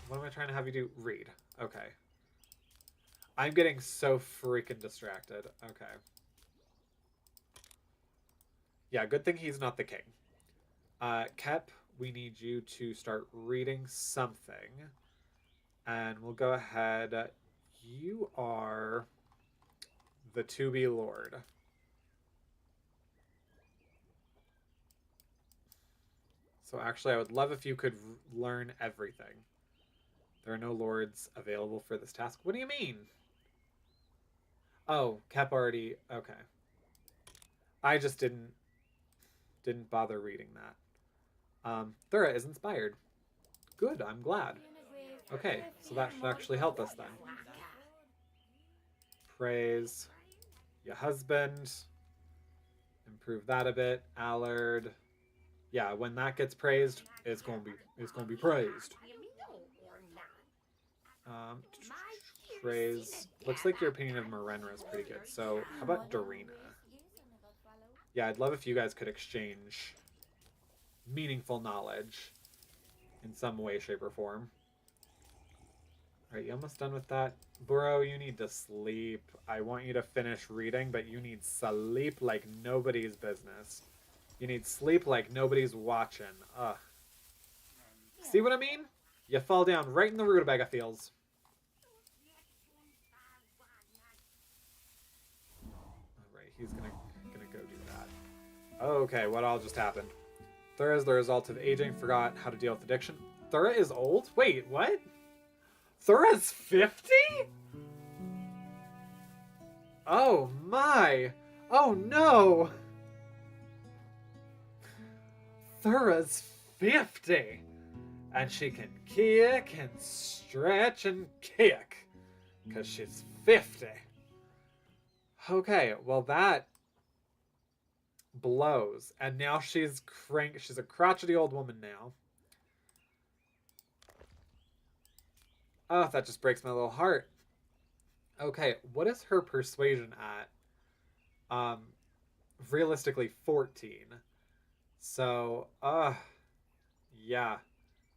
What am I trying to have you do? Read. Okay. I'm getting so freaking distracted. Okay. Yeah, good thing he's not the king. Kep, we need you to start reading something. And we'll go ahead. You are the to-be lord. So actually, I would love if you could learn everything. There are no lords available for this task. What do you mean? Oh, Kep already... Okay. I just didn't bother reading that. Thura is inspired. Good, I'm glad. Okay, so that should actually help us then. Praise your husband. Improve that a bit. Allard. Yeah, when that gets praised, it's gonna be praised. Praise. Looks like your opinion of Marenra is pretty good. So how about Darina? Yeah, I'd love if you guys could exchange meaningful knowledge in some way, shape, or form. Alright, you almost done with that? Bro, you need to sleep. I want you to finish reading, but you need sleep like nobody's business. You need sleep like nobody's watching. Ugh. See what I mean? You fall down right in the rutabaga fields. Alright, he's gonna go do that. Okay, what all just happened? Thura is the result of aging, forgot how to deal with addiction. Thura is old? Wait, what? Thura's 50? Oh my! Oh no! Thura's 50! And she can kick and stretch and kick. Because she's 50. Okay, well that blows. And now she's she's a crotchety old woman now. Oh, that just breaks my little heart. Okay, what is her persuasion at? Realistically 14. So, yeah.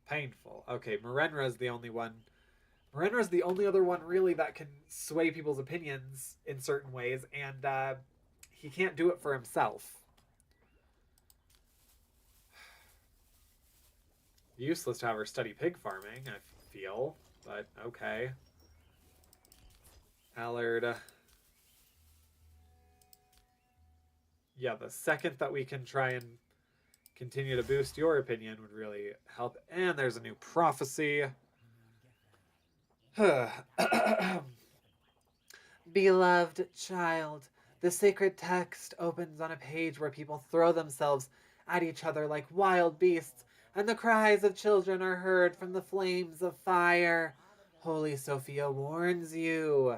Painful. Okay, Marenra's the only one. Marenra's the only other one really that can sway people's opinions in certain ways, and he can't do it for himself. Useless to have her study pig farming, I feel, but okay. Allard. Yeah, the second that we can try and continue to boost your opinion would really help. And there's a new prophecy. Beloved child, the sacred text opens on a page where people throw themselves at each other like wild beasts, and the cries of children are heard from the flames of fire. Holy Sophia warns you.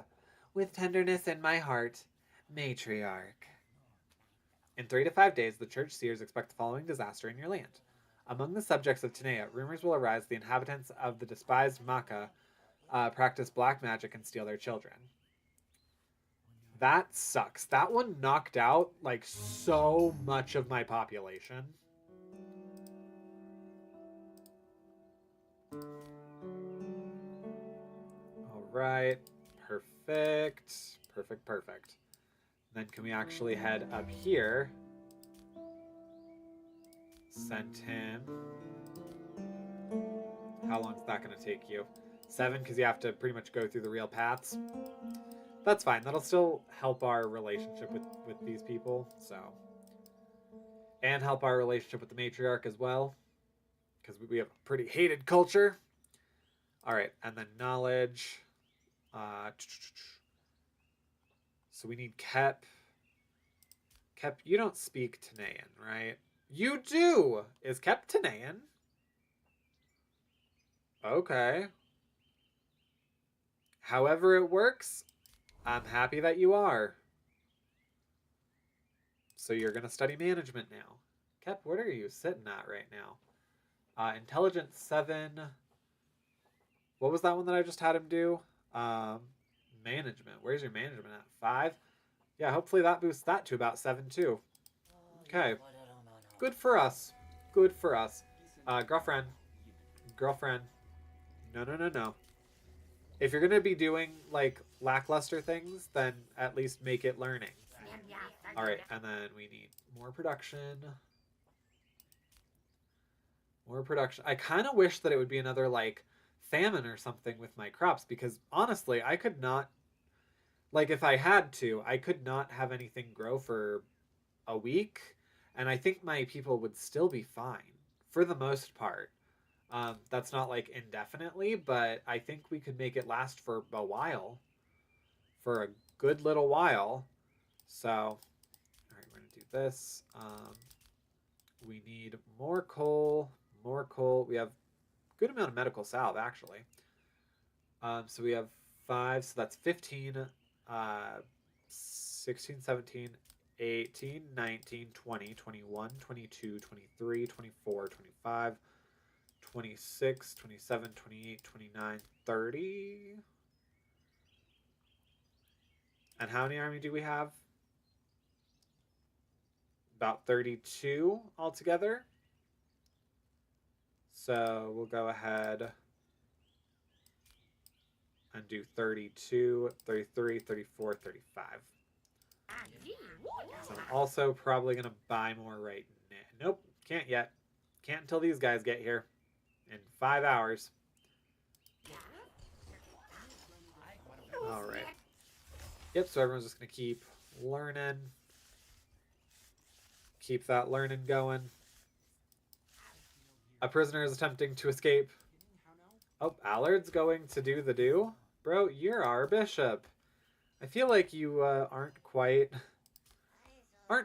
With tenderness in my heart, Matriarch. In 3 to 5 days, the church seers expect the following disaster in your land. Among the subjects of Tanea, rumors will arise the inhabitants of the despised Makkah practice black magic and steal their children. That sucks. That one knocked out, like, so much of my population. Alright. Perfect. Perfect, perfect. Then can we actually head up here? Send him. How long is that going to take you? 7, because you have to pretty much go through the real paths. That's fine. That'll still help our relationship with these people. So, and help our relationship with the matriarch as well, because we have a pretty hated culture. All right, and then knowledge. So we need Kep. Kep, you don't speak Tanaian, right? You do! Is Kep Tanaian? Okay. However it works, I'm happy that you are. So you're going to study management now. Kep, what are you sitting at right now? Intelligence 7. What was that one that I just had him do? Management. Where's your management at? 5? Yeah, hopefully that boosts that to about 7 too. Okay. Good for us. Good for us. Girlfriend. Girlfriend. No, no, no, no. If you're going to be doing, like, lackluster things, then at least make it learning. Alright, and then we need more production. More production. I kind of wish that it would be another, like, famine or something with my crops, because, honestly, I could not... Like, if I had to, I could not have anything grow for a week, and I think my people would still be fine, for the most part. That's not, like, indefinitely, but I think we could make it last for a while. For a good little while. So, alright, we're going to do this. We need more coal. More coal. We have a good amount of medical salve, actually. So we have 5, so that's 15, 16, 17, 18, 19, 20, 21, 22, 23, 24, 25, 26, 27, 28, 29, 30. And how many army do we have? About 32 altogether. So we'll go ahead and do 32, 33, 34, 35. So I'm also probably going to buy more right now. Nope, can't yet. Can't until these guys get here in 5 hours. Alright. Yep, so everyone's just going to keep learning. Keep that learning going. A prisoner is attempting to escape. Oh, Allard's going to do the do? Bro, you're our bishop. I feel like you aren't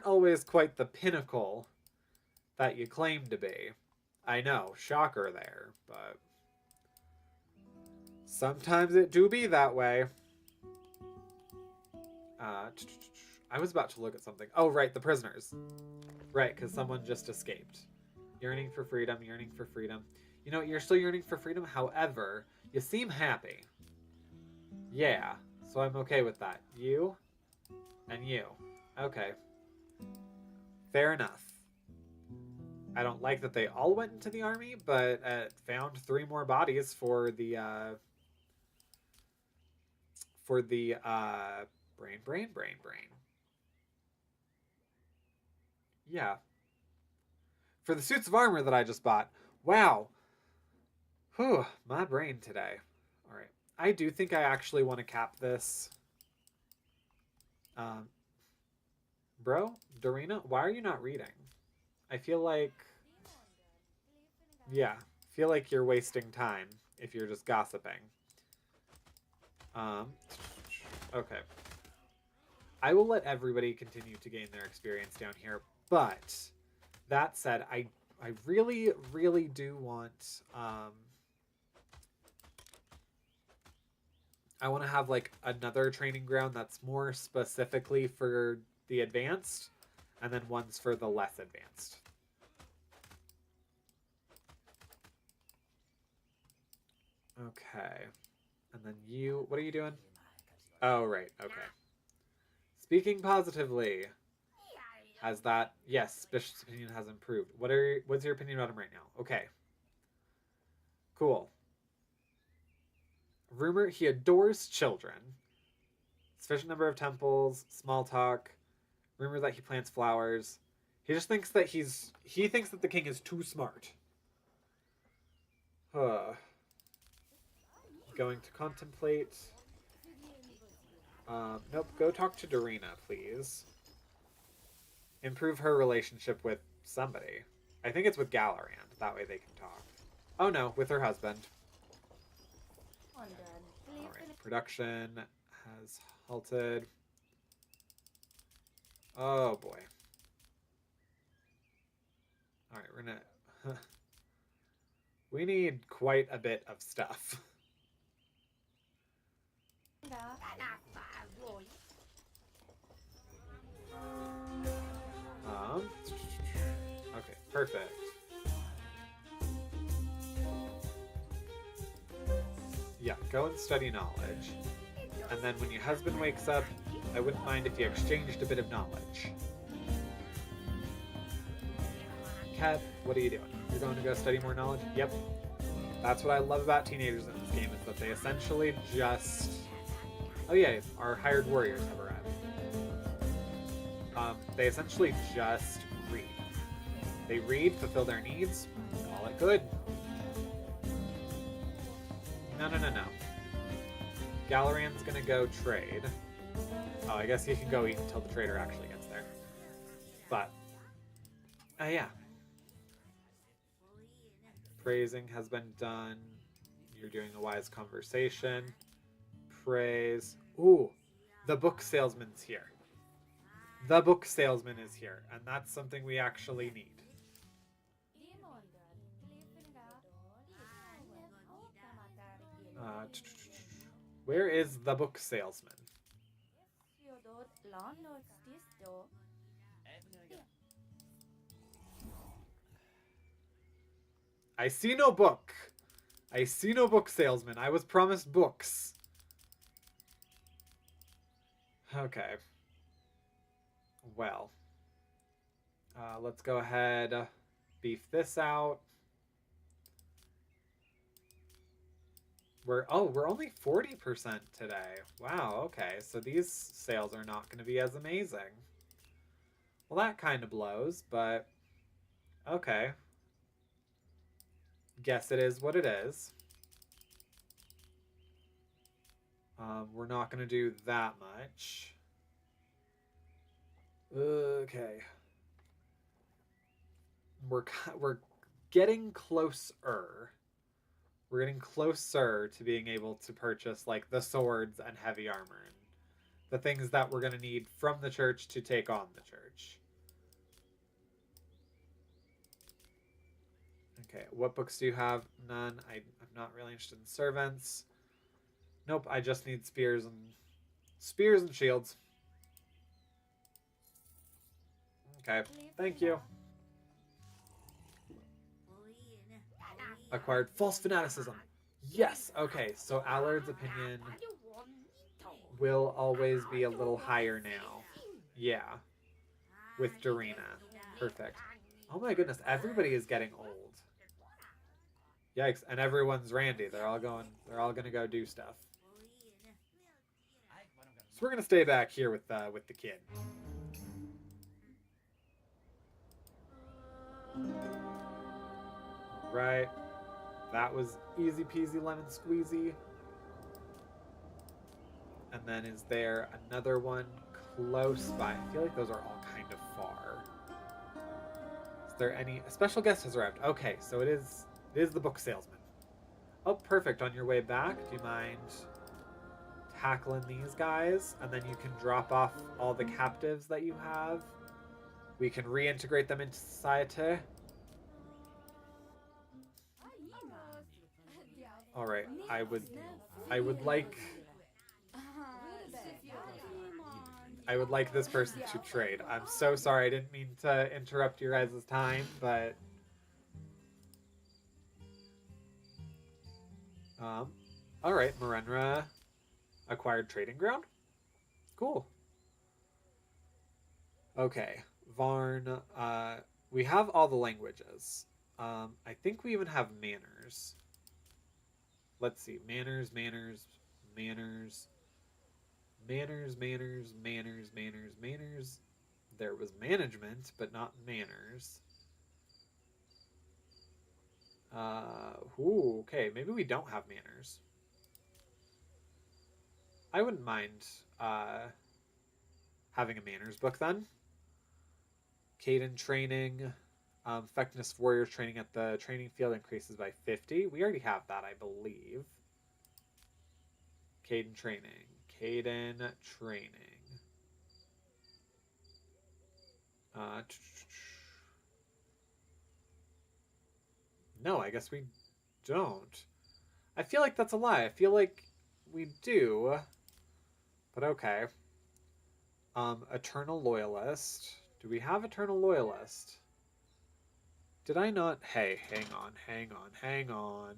always quite the pinnacle that you claim to be. I know, shocker there, but sometimes it do be that way. I was about to look at something. Oh, right, the prisoners. Right, because someone just escaped. Yearning for freedom, yearning for freedom. You know, you're still yearning for freedom, however, you seem happy. Yeah, so I'm okay with that. You and you. Okay. Fair enough. I don't like that they all went into the army, but found 3 more bodies for the brain. Yeah. For the suits of armor that I just bought. Wow. Whew, my brain today. All right. I do think I actually want to cap this. Bro, Dorina, why are you not reading? I feel like... Yeah, feel like you're wasting time if you're just gossiping. Okay. I will let everybody continue to gain their experience down here, but that said, I really, really do want... I want to have like another training ground that's more specifically for the advanced, and then ones for the less advanced. Okay. And then you, what are you doing? Oh, right. Okay. Speaking positively. Has that, yes, Bishop's opinion has improved. What's your opinion about him right now? Okay. Cool. Rumor he adores children. Sufficient number of temples, small talk, rumor that he plants flowers. He just thinks that he thinks that the king is too smart. Going to contemplate. Nope, go talk to Dorina, please. Improve her relationship with somebody. I think it's with Galarand. That way they can talk. Oh no, with her husband. Alright, production has halted. Oh boy. Alright, we're gonna... we need quite a bit of stuff. Okay, perfect. Yeah, go and study knowledge. And then when your husband wakes up, I wouldn't mind if you exchanged a bit of knowledge. Kat, what are you doing? You're going to go study more knowledge? Yep. That's what I love about teenagers in this game, is that they essentially just... Oh yeah, our hired warriors have arrived. They essentially just read. They read, fulfill their needs, call it good. No. Galarand's gonna go trade. Oh, I guess he can go eat until the trader actually gets there. But, yeah. Praising has been done. You're doing a wise conversation. Praise. Ooh, the book salesman's here. The book salesman is here, and that's something we actually need. Where is the book salesman? I see no book. I see no book salesman. I was promised books. Okay. Well. Let's go ahead, beef this out. We're only 40% today. Wow, okay. So these sales are not going to be as amazing. Well, that kind of blows, but okay. Guess it is what it is. We're not going to do that much. Okay. We're getting closer. We're getting closer to being able to purchase like the swords and heavy armor and the things that we're going to need from the church to take on the church. Okay, what books do you have? None. I'm not really interested in servants. Nope, I just need spears and shields. Okay, thank you. Acquired false fanaticism. Yes, okay, so Allard's opinion will always be a little higher now. Yeah. With Dorina. Perfect. Oh my goodness, everybody is getting old. Yikes, and everyone's Randy. They're all gonna go do stuff. So we're gonna stay back here with the kid. Right. That was easy peasy lemon squeezy. And then is there another one close by? I feel like those are all kind of far. Is there any... A special guest has arrived. Okay, so it is the book salesman. Oh, perfect. On your way back, do you mind tackling these guys? And then you can drop off all the captives that you have. We can reintegrate them into society. All right, I would like I would like this person to trade. I'm so sorry. I didn't mean to interrupt your guys' time, but all right, Marenra acquired trading ground. Cool. Okay, Varn. We have all the languages. I think we even have manners. Let's see, manners, manners, manners, manners, manners, manners, manners, manners. There was management, but not manners. Ooh, okay, maybe we don't have manners. I wouldn't mind having a manners book then. Caden training. Effectiveness of warriors training at the training field increases by 50. We already have that, I believe. Caden training. Caden training. No, I guess we don't. I feel like that's a lie. I feel like we do. But okay. Eternal Loyalist. Do we have Eternal Loyalist? Did I not? Hey, hang on, hang on, hang on.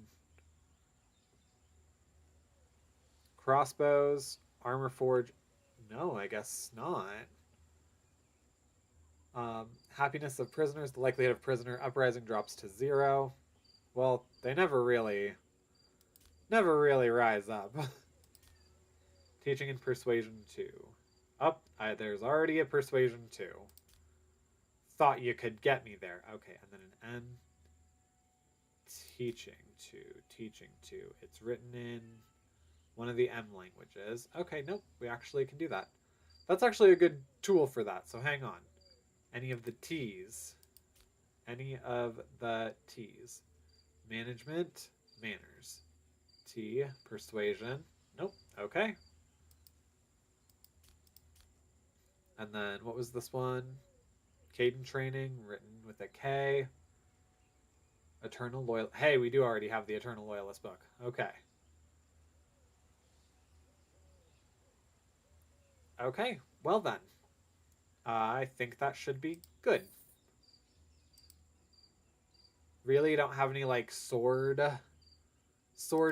Crossbows, Armor Forge. No, I guess not. Happiness of prisoners. The likelihood of prisoner uprising drops to 0. Well, they never really rise up. Teaching and persuasion 2. Up, there's already a persuasion 2. Thought you could get me there. Okay, and then an N. Teaching 2. Teaching 2. It's written in one of the M languages. Okay, nope, we actually can do that. That's actually a good tool for that, so hang on. Any of the T's. Any of the T's. Management, manners. T, persuasion. Nope, okay. And then what was this one? Caden training, written with a K. Eternal Loyal. Hey, we do already have the Eternal Loyalist book. Okay. Okay, well then. I think that should be good. Really don't have any like sword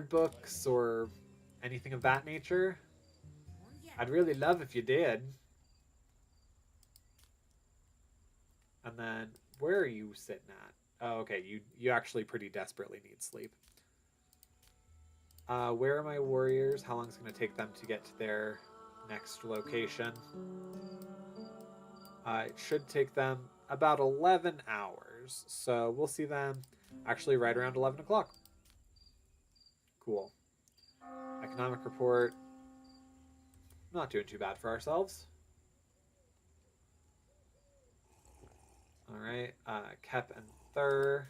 books or anything of that nature. I'd really love if you did. And then where are you sitting at? Oh, okay, you actually pretty desperately need sleep. Where are my warriors? How long is it going to take them to get to their next location? It should take them about 11 hours. So we'll see them actually right around 11 o'clock. Cool. Economic report. Not doing too bad for ourselves. Alright, Kep and Thur.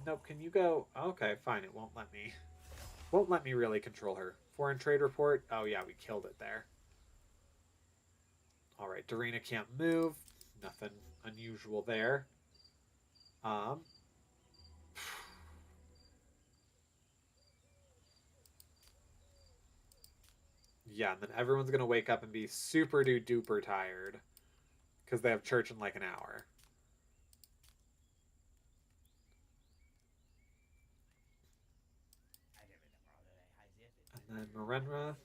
Nope, can you go? Okay, fine, it won't let me really control her. Foreign trade report. Oh yeah, we killed it there. Alright, Dorina can't move. Nothing unusual there. Yeah, and then everyone's gonna wake up and be super duper tired because they have church in like an hour. And then Marenra.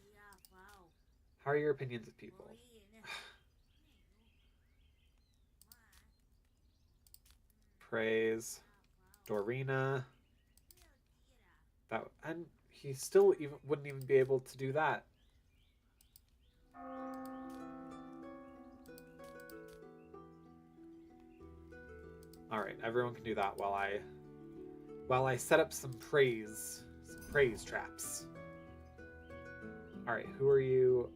How are your opinions of people? Praise. Dorina. And he still wouldn't even be able to do that. Alright, everyone can do that while I set up some praise traps. Alright, who are you?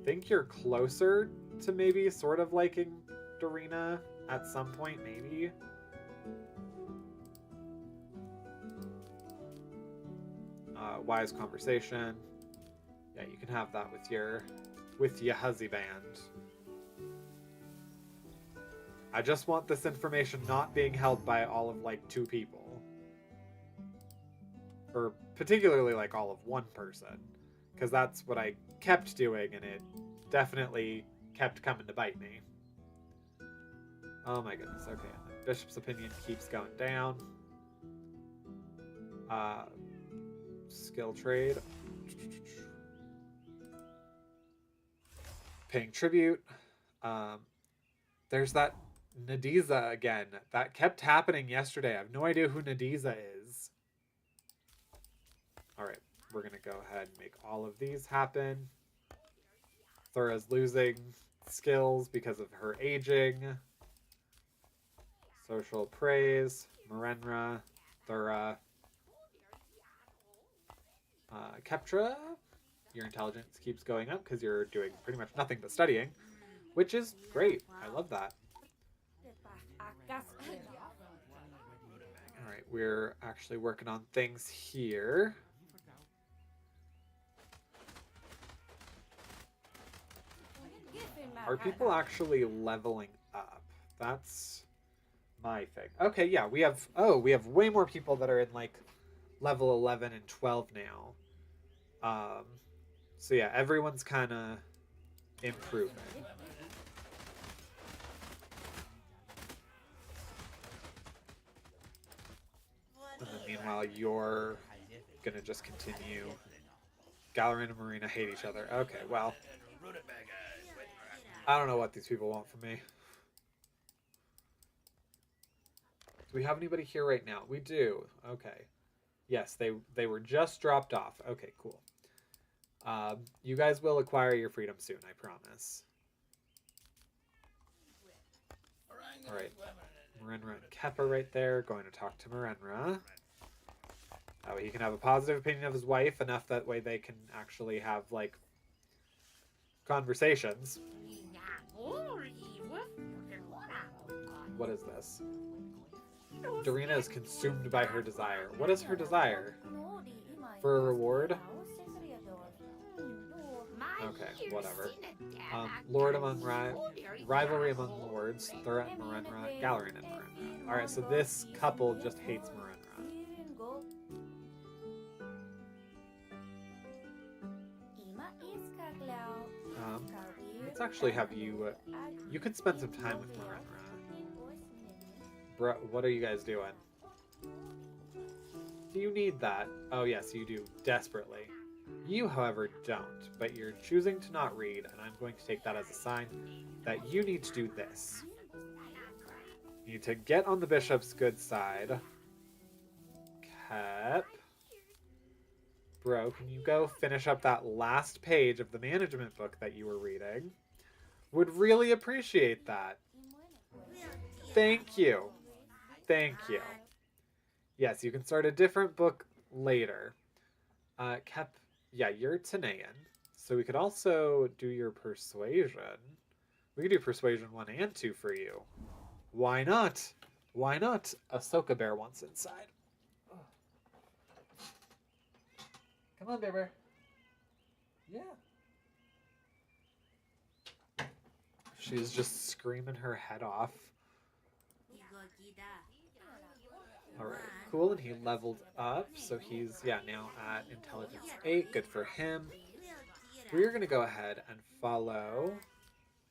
Think you're closer to maybe sort of liking Dorina at some point, maybe? Wise conversation. Yeah, you can have that with your huzzy band. I just want this information not being held by all of like 2 people. Or particularly like all of 1 person. because that's what I kept doing, and it definitely kept coming to bite me. Oh my goodness. Okay, and the bishop's opinion keeps going down. Skill trade. Paying tribute. There's that Nadiza again. That kept happening yesterday. I have no idea who Nadiza is. All right, we're going to go ahead and make all of these happen. Thura's losing skills because of her aging. Social praise. Marenra. Thura. Keptra. Your intelligence keeps going up because you're doing pretty much nothing but studying, which is great. I love that. All right, we're actually working on things here. Are people actually leveling up? That's my thing. Okay, yeah, we have way more people that are in like level 11 and 12 now. So yeah, everyone's kind of improving. And then meanwhile, you're gonna just continue. Galarin and Marina hate each other. Okay, well, I don't know what these people want from me. Do we have anybody here right now? We do. Okay. Yes, they were just dropped off. Okay, cool. You guys will acquire your freedom soon, I promise. All right. Marenra and Keppa right there. Going to talk to Marenra. That way he can have a positive opinion of his wife, enough that way they can actually have, like, conversations. What is this? Dorina is consumed by her desire. What is her desire? For a reward? Okay, whatever. Lord among rivalry among lords, Thura and Marenra, Galarin and Marenra. Alright, so this couple just hates Marenra. Let's actually have you... you could spend some time with Marenra. Bro, what are you guys doing? Do you need that? Oh yes, you do, desperately. You, however, don't, but you're choosing to not read, and I'm going to take that as a sign that you need to do this. You need to get on the bishop's good side. Kep. Bro, can you go finish up that last page of the management book that you were reading? Would really appreciate that. Thank you. Thank you. Yes, you can start a different book later. Kep, yeah, you're Tanayan. So we could also do your persuasion. We could do persuasion 1 and 2 for you. Why not? Why not? Ahsoka Bear wants inside. Come on, baby. Yeah. She's just screaming her head off. Alright, cool, and he leveled up, so he's, yeah, now at Intelligence 8, good for him. We're going to go ahead and follow,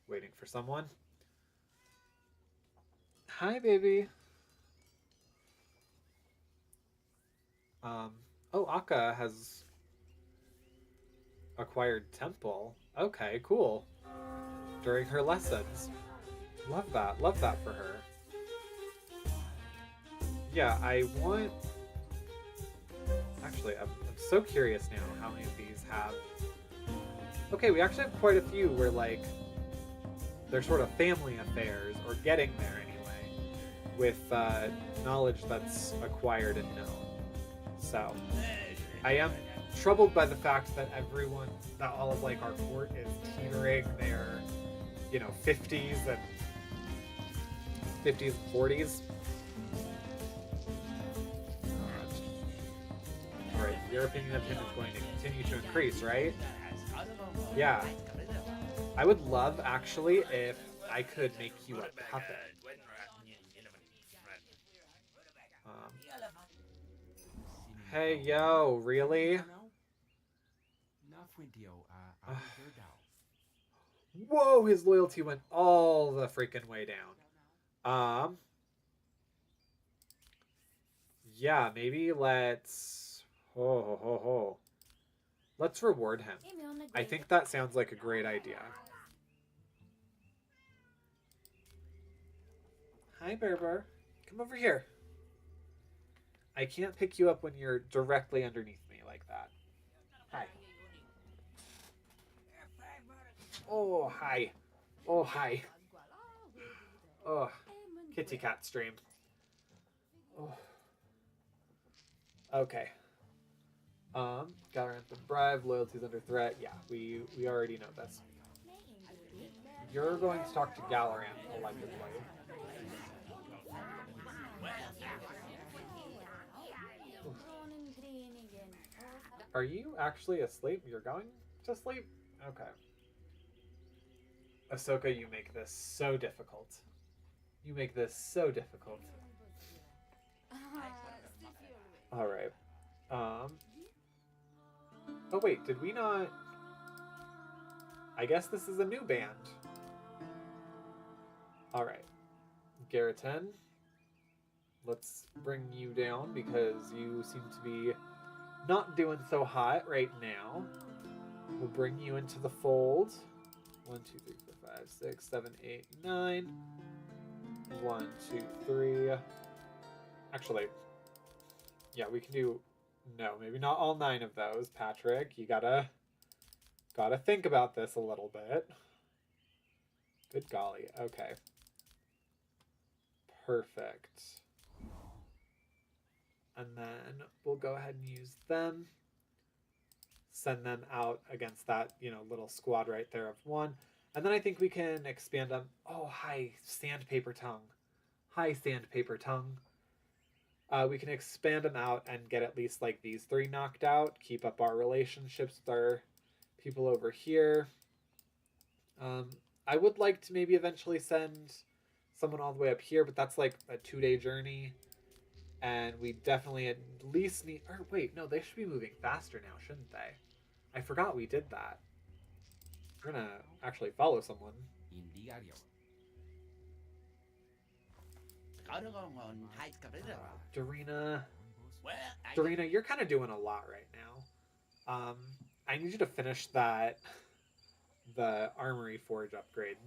waiting for someone. Hi, baby. Oh, Akka has acquired Temple. Okay, cool. During her lessons. Love that for her. Yeah, I want... Actually, I'm so curious now how many of these have... Okay, we actually have quite a few where, like, they're sort of family affairs, or getting there anyway, with knowledge that's acquired and known. So, I am troubled by the fact that that all of, like, our court is teetering their, 50s and 40s. Alright, your opinion of him is going to continue to increase, right? Yeah. I would love, actually, if I could make you a puppet. Hey, yo, really? Whoa, his loyalty went all the freaking way down. Yeah, maybe let's... Ho, ho, ho, ho. Let's reward him. I think that sounds like a great idea. Hi, Berber. Come over here. I can't pick you up when you're directly underneath me like that. Hi. Oh, hi. Oh, hi. Oh, kitty cat stream. Oh. Okay. Galorant's been bribed, loyalty's under threat. Yeah, we already know this. You're going to talk to Galorant, allegedly. Are you actually asleep? You're going to sleep? Okay. Ahsoka, you make this so difficult. You make this so difficult. Alright. Oh wait, did we not... I guess this is a new band. Alright. Garrison. Let's bring you down because you seem to be not doing so hot right now. We'll bring you into the fold. 1, 2, 3, 4, 5, 6, 7, 8, 9. 1, 2, 3. Actually, yeah, we can do... No, maybe not all 9 of those, Patrick. You gotta think about this a little bit. Good golly. Okay. Perfect. And then we'll go ahead and use them. Send them out against that, little squad right there of 1. And then I think we can expand them. Oh, hi, Sandpaper Tongue. Hi, Sandpaper Tongue. We can expand them out and get at least like these 3 knocked out. Keep up our relationships with our people over here. I would like to maybe eventually send someone all the way up here, but that's like a 2-day journey. And we definitely at least need... Or wait, no, they should be moving faster now, shouldn't they? I forgot we did that. We're gonna actually follow someone. Darina. Darina, you're kind of doing a lot right now. I need you to finish the Armory Forge upgrade.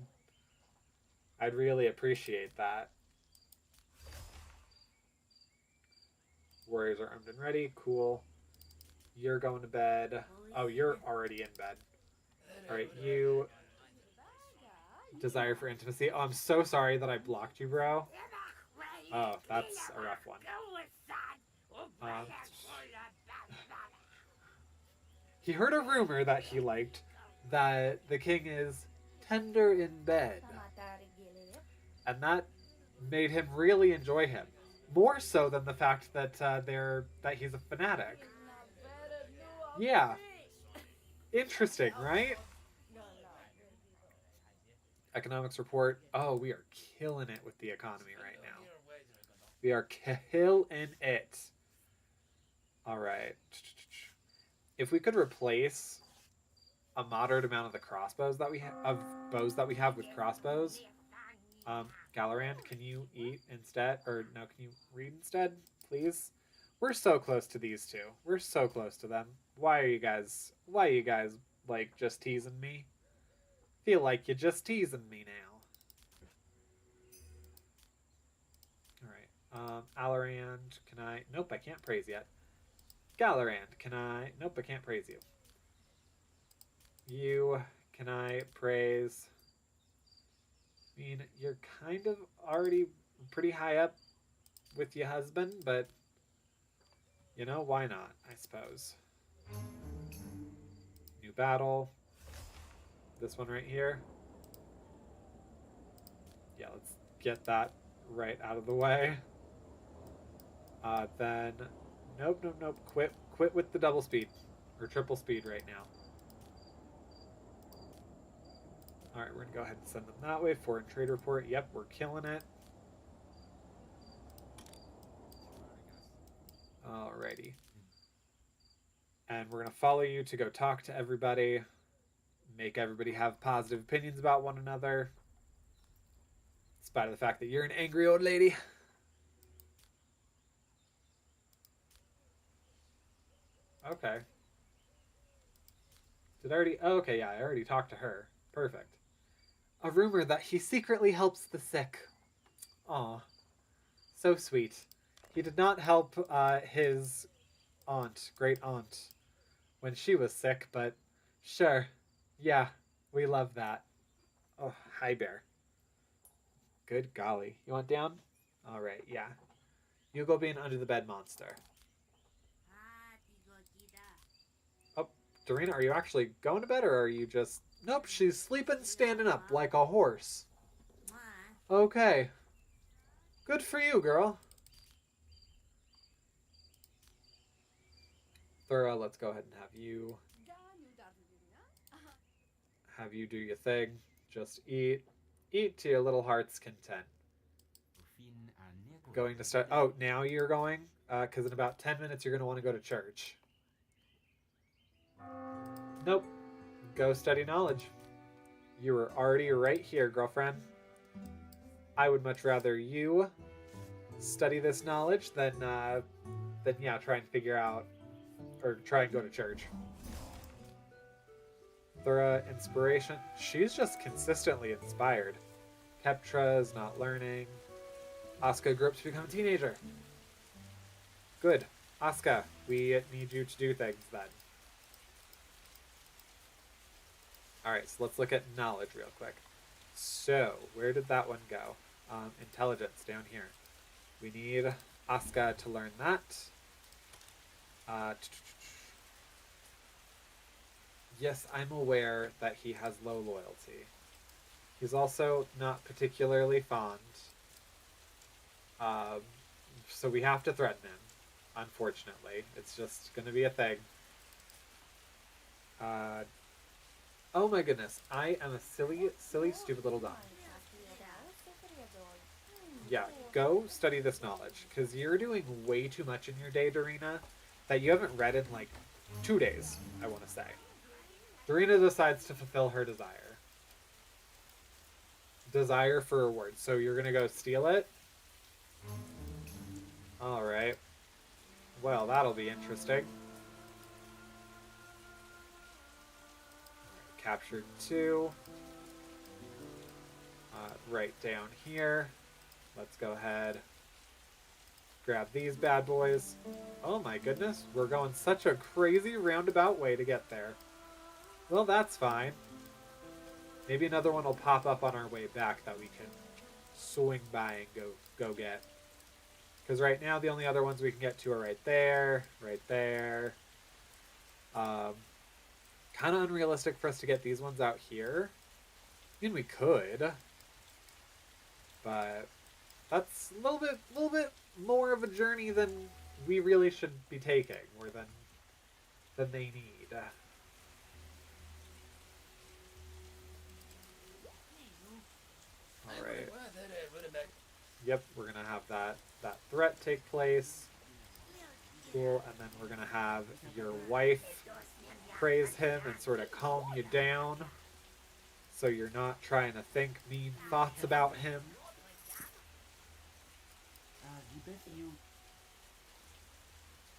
I'd really appreciate that. Warriors are armed and ready. Cool. You're going to bed. Oh, you're already in bed. Alright, you... Desire for intimacy. Oh, I'm so sorry that I blocked you, bro. Oh, that's a rough one. He heard a rumor that he liked that the king is tender in bed. And that made him really enjoy him. More so than the fact that that he's a fanatic. Yeah. Interesting, right? Economics report. Oh, we are killing it with the economy right now. We are killing it. All right. If we could replace a moderate amount of the crossbows that we have with crossbows. Galorant, can you eat instead? Or no, can you read instead, please? We're so close to these two. We're so close to them. Why are you guys like just teasing me? Feel like you're just teasing me now. Alright. Alorand, can I... Nope, I can't praise yet. Galorand, can I... Nope, I can't praise you. You, can I praise... I mean, you're kind of already pretty high up with your husband, but... You know, why not, I suppose. New battle. This one right here. Yeah, let's get that right out of the way. Then... Nope. Quit with the double speed. Or triple speed right now. Alright, we're going to go ahead and send them that way. Foreign trade report. Yep, we're killing it. Alrighty. And we're going to follow you to go talk to everybody, make everybody have positive opinions about one another, in spite of the fact that you're an angry old lady. Okay. Did I already... Oh, okay, yeah, I already talked to her. Perfect. A rumor that he secretly helps the sick. Aw. So sweet. He did not help his great aunt, when she was sick, but sure. Yeah, we love that. Oh, hi, Bear. Good golly. You want down? Alright, yeah. You go be an under the bed monster. Oh, Dorina, are you actually going to bed or are you just... Nope, she's sleeping standing up like a horse. Okay. Good for you, girl. Thura, let's go ahead and have you do your thing. Just eat. Eat to your little heart's content. Going to start... Oh, now you're going? Because in about 10 minutes you're going to want to go to church. Nope. Go study knowledge. You were already right here, girlfriend. I would much rather you study this knowledge than yeah, try and figure out or try and go to church. Thura, inspiration. She's just consistently inspired. Keptra's not learning. Asuka grew up to become a teenager. Good. Asuka, we need you to do things then. Alright, so let's look at knowledge real quick. So, where did that one go? Intelligence, down here. We need Asuka to learn that. Yes, I'm aware that he has low loyalty. He's also not particularly fond. So we have to threaten him, unfortunately. It's just going to be a thing. Oh my goodness, I am a silly, stupid little dumb. Yeah, go study this knowledge, because you're doing way too much in your day, Dorina, that you haven't read in like 2 days, I want to say. Dorina decides to fulfill her desire. Desire for reward. So you're going to go steal it? Alright. Well, that'll be interesting. Captured 2. Right down here. Let's go ahead. Grab these bad boys. Oh my goodness, we're going such a crazy roundabout way to get there. Well, that's fine. Maybe another one will pop up on our way back that we can swing by and go get. Because right now the only other ones we can get to are right there, right there. Kind of unrealistic for us to get these ones out here. I mean, we could, but that's a little bit more of a journey than we really should be taking, or than they need. All right. Yep, we're gonna have that threat take place. Cool, and then we're gonna have your wife praise him and sort of calm you down, so you're not trying to think mean thoughts about him.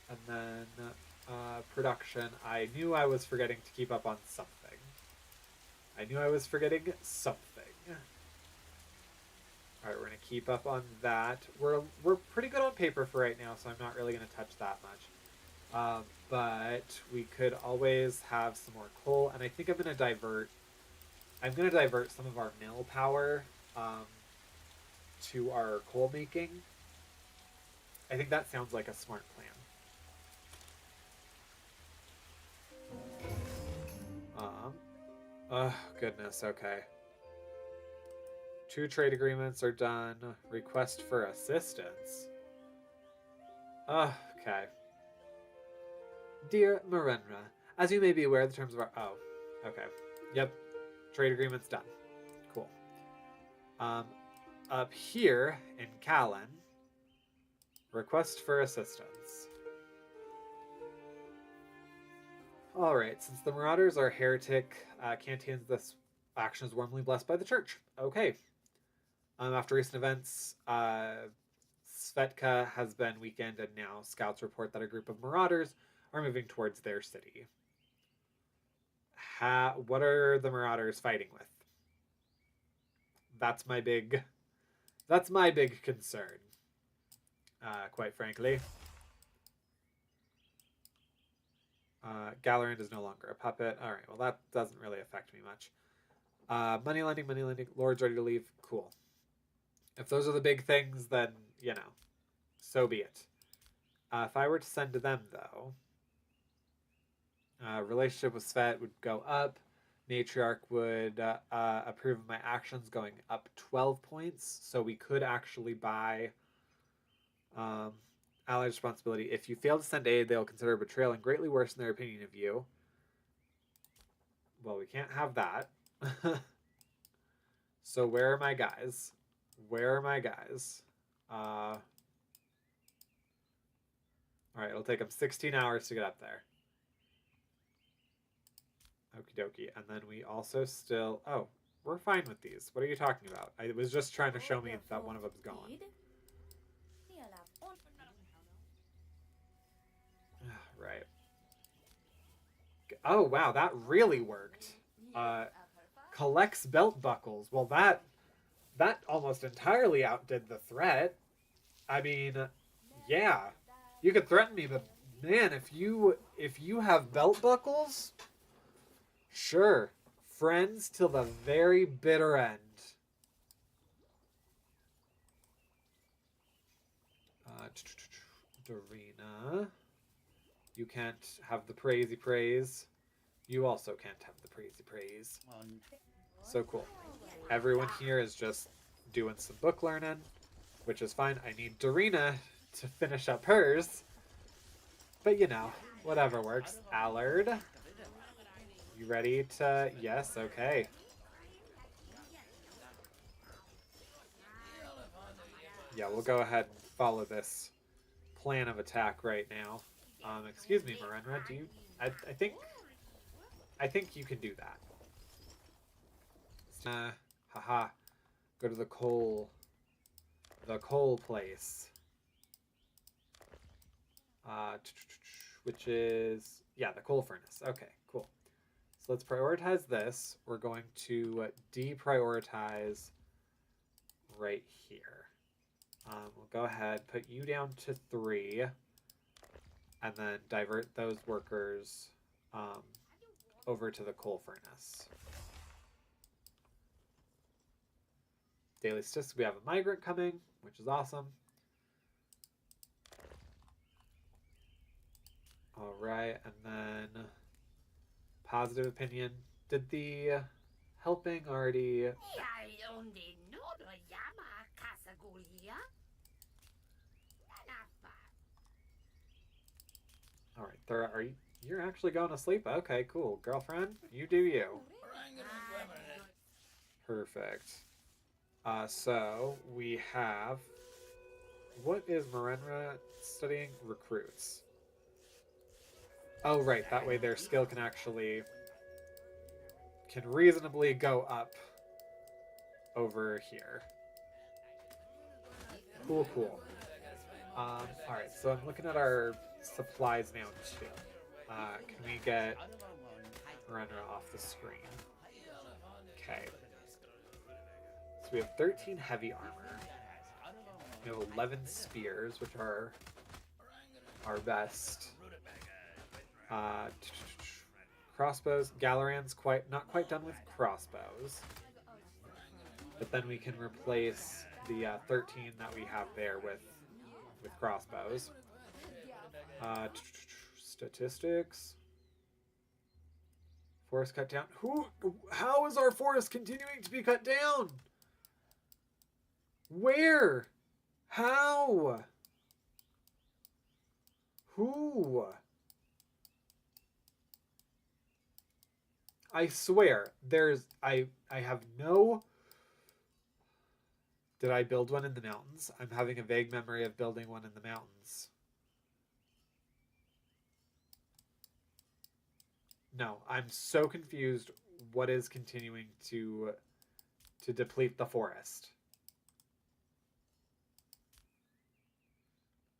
And then production. I knew I was forgetting to keep up on something. Alright, we're going to keep up on that. We're pretty good on paper for right now, so I'm not really going to touch that much. But we could always have some more coal, and I think I'm going to divert some of our mill power to our coal making. I think that sounds like a smart plan. Oh, goodness, okay. 2 trade agreements are done. Request for assistance. Okay. Dear Marenra, as you may be aware, the terms of our... Oh, okay. Yep. Trade agreement's done. Cool. Up here in Callan, request for assistance. All right, since the Marauders are heretic canteens, this action is warmly blessed by the church. Okay. After recent events, Svetka has been weakened, and now scouts report that a group of Marauders are moving towards their city. What are the Marauders fighting with? That's my big concern. Quite frankly. Galorand is no longer a puppet. All right, well that doesn't really affect me much. Money lending, Lord's ready to leave. Cool. If those are the big things, then, you know, so be it. If I were to send to them, though, relationship with Svet would go up. Matriarch would approve of my actions going up 12 points. So we could actually buy allied responsibility. If you fail to send aid, they'll consider betrayal and greatly worsen their opinion of you. Well, we can't have that. So where are my guys? Where are my guys? All right, it'll take them 16 hours to get up there. Okie dokie. And then we also still... Oh, we're fine with these. What are you talking about? I was just trying to show me that one of them's gone. Right. Oh, wow, that really worked. Collects belt buckles. Well, that almost entirely outdid the threat. I mean, yeah. You could threaten me, but man, if you have belt buckles, sure. Friends till the very bitter end. Dorina. You can't have the praisey praise. You also can't have the praisey praise. So cool. Everyone here is just doing some book learning, which is fine. I need Dorina to finish up hers. But you know, whatever works. Allard. You ready to... Yes, okay. Yeah, we'll go ahead and follow this plan of attack right now. Excuse me, Marenra, do you... I think you can do that. Haha. Go to the coal place. Which is... Yeah, the coal furnace. Okay, cool. So let's prioritize this. We're going to deprioritize right here. We'll go ahead, put you down to 3, and then divert those workers over to the coal furnace. Daily statistics, we have a migrant coming, which is awesome. All right, and then positive opinion. Did the helping already... All right, there are you. You're actually going to sleep? Okay, cool. Girlfriend, you do you. Perfect. So we have... What is Marenra studying? Recruits. Oh, right. That way their skill can actually... can reasonably go up over here. Cool, cool. Alright, so I'm looking at our supplies now, too. Can we get Marenra off the screen? Okay. So we have 13 heavy armor. We have 11 spears, which are our best. Crossbows. Galorand's not quite done with crossbows. But then we can replace the 13 that we have there with crossbows. Statistics. Forest cut down. How is our forest continuing to be cut down? Where? How? Who? I swear, I have no... Did I build one in the mountains? I'm having a vague memory of building one in the mountains. No, I'm so confused. What is continuing to deplete the forest?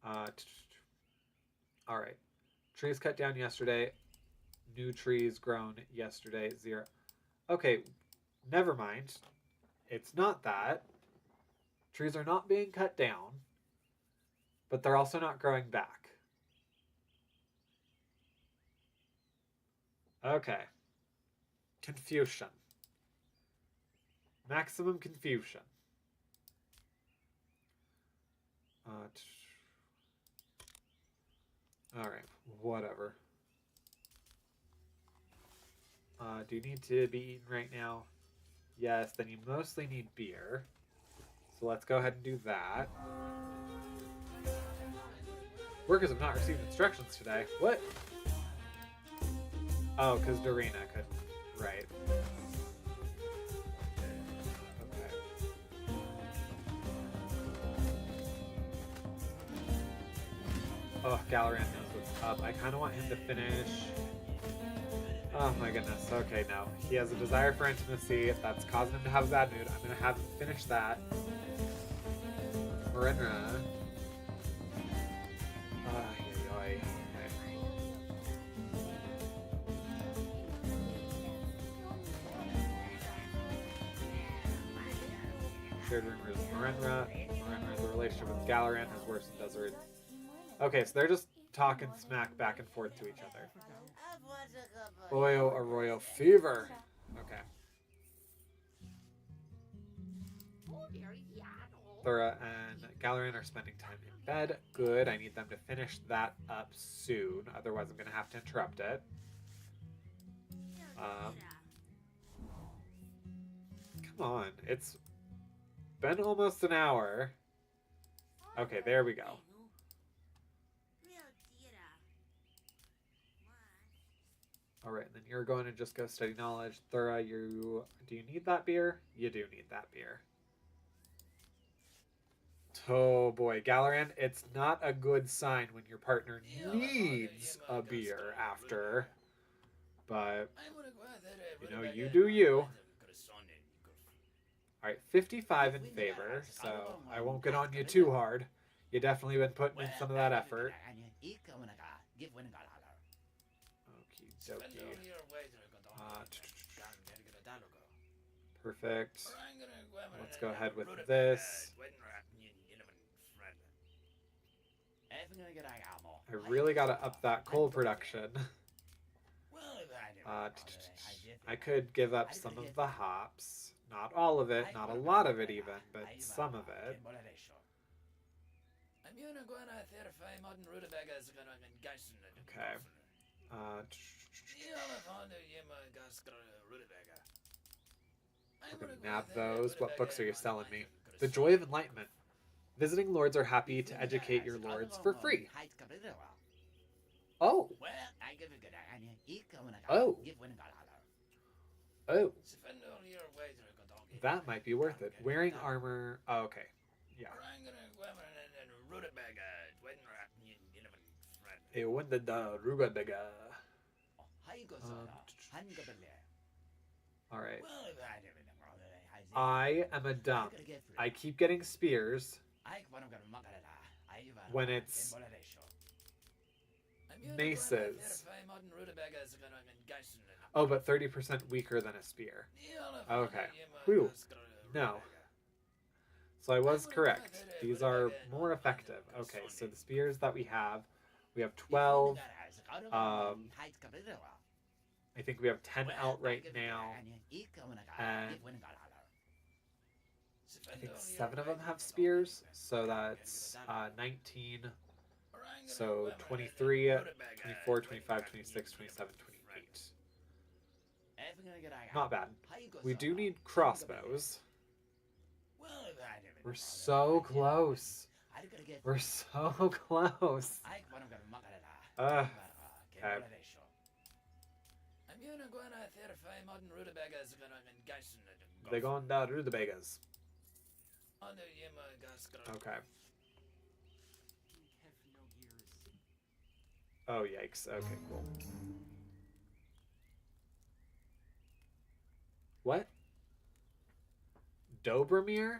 Uh, all right. Trees cut down yesterday. New trees grown yesterday. 0. Okay, never mind. It's not that. Trees are not being cut down, but they're also not growing back. Okay. Confusion. Maximum confusion. Uh, all right, whatever. Do you need to be eaten right now? Yes, then you mostly need beer. So let's go ahead and do that. Workers have not received instructions today. What? Oh, because Dorina could. Right. Okay. Oh, Galaran knows what's up. I kind of want him to finish. Oh my goodness. Okay, no. He has a desire for intimacy. That's causing him to have a bad mood. I'm going to have him finish that. Marinra. Okay. Shared rumors of Marinra. Marinra's relationship with Galaran has worsened as a. Okay, so they're just talking smack back and forth to each other. Oyo Arroyo Fever. Okay. Thura and Galaran are spending time in bed. Good. I need them to finish that up soon. Otherwise, I'm going to have to interrupt it. Come on. It's been almost an hour. Okay, there we go. All right, and then you're going to just go study knowledge. Thura, do you need that beer? You do need that beer. Oh boy, Galaran, it's not a good sign when your partner needs a beer after. But, you do you. Alright, 55 in favor, so I won't get on you too hard. You definitely been putting in some of that effort. Okie dokie. Perfect. Let's go ahead with this. I really gotta up that coal production. I could give up some of the hops. Not all of it, not a lot of it even, but some of it. Okay. We're gonna nab those. What books are you selling me? The Joy of Enlightenment. Visiting lords are happy to educate your lords for free. Oh. Oh. Oh. That might be worth it. Wearing armor. Oh, okay. Yeah. Ewendada Rugabega. Alright. I am a dumb. I keep getting spears when it's maces. Oh, but 30% weaker than a spear. Okay. Whew. No. So I was correct. These are more effective. Okay, so the spears that we have 12. I think we have 10 out right now. And I think 7 of them have spears. So that's 19. So 23, 24, 25, 26, 27, 28. Not bad. We do need crossbows. We're so close. We're so close. Okay. They going down rutabagas. Okay. Oh, yikes. Okay, cool. What? Dobromir?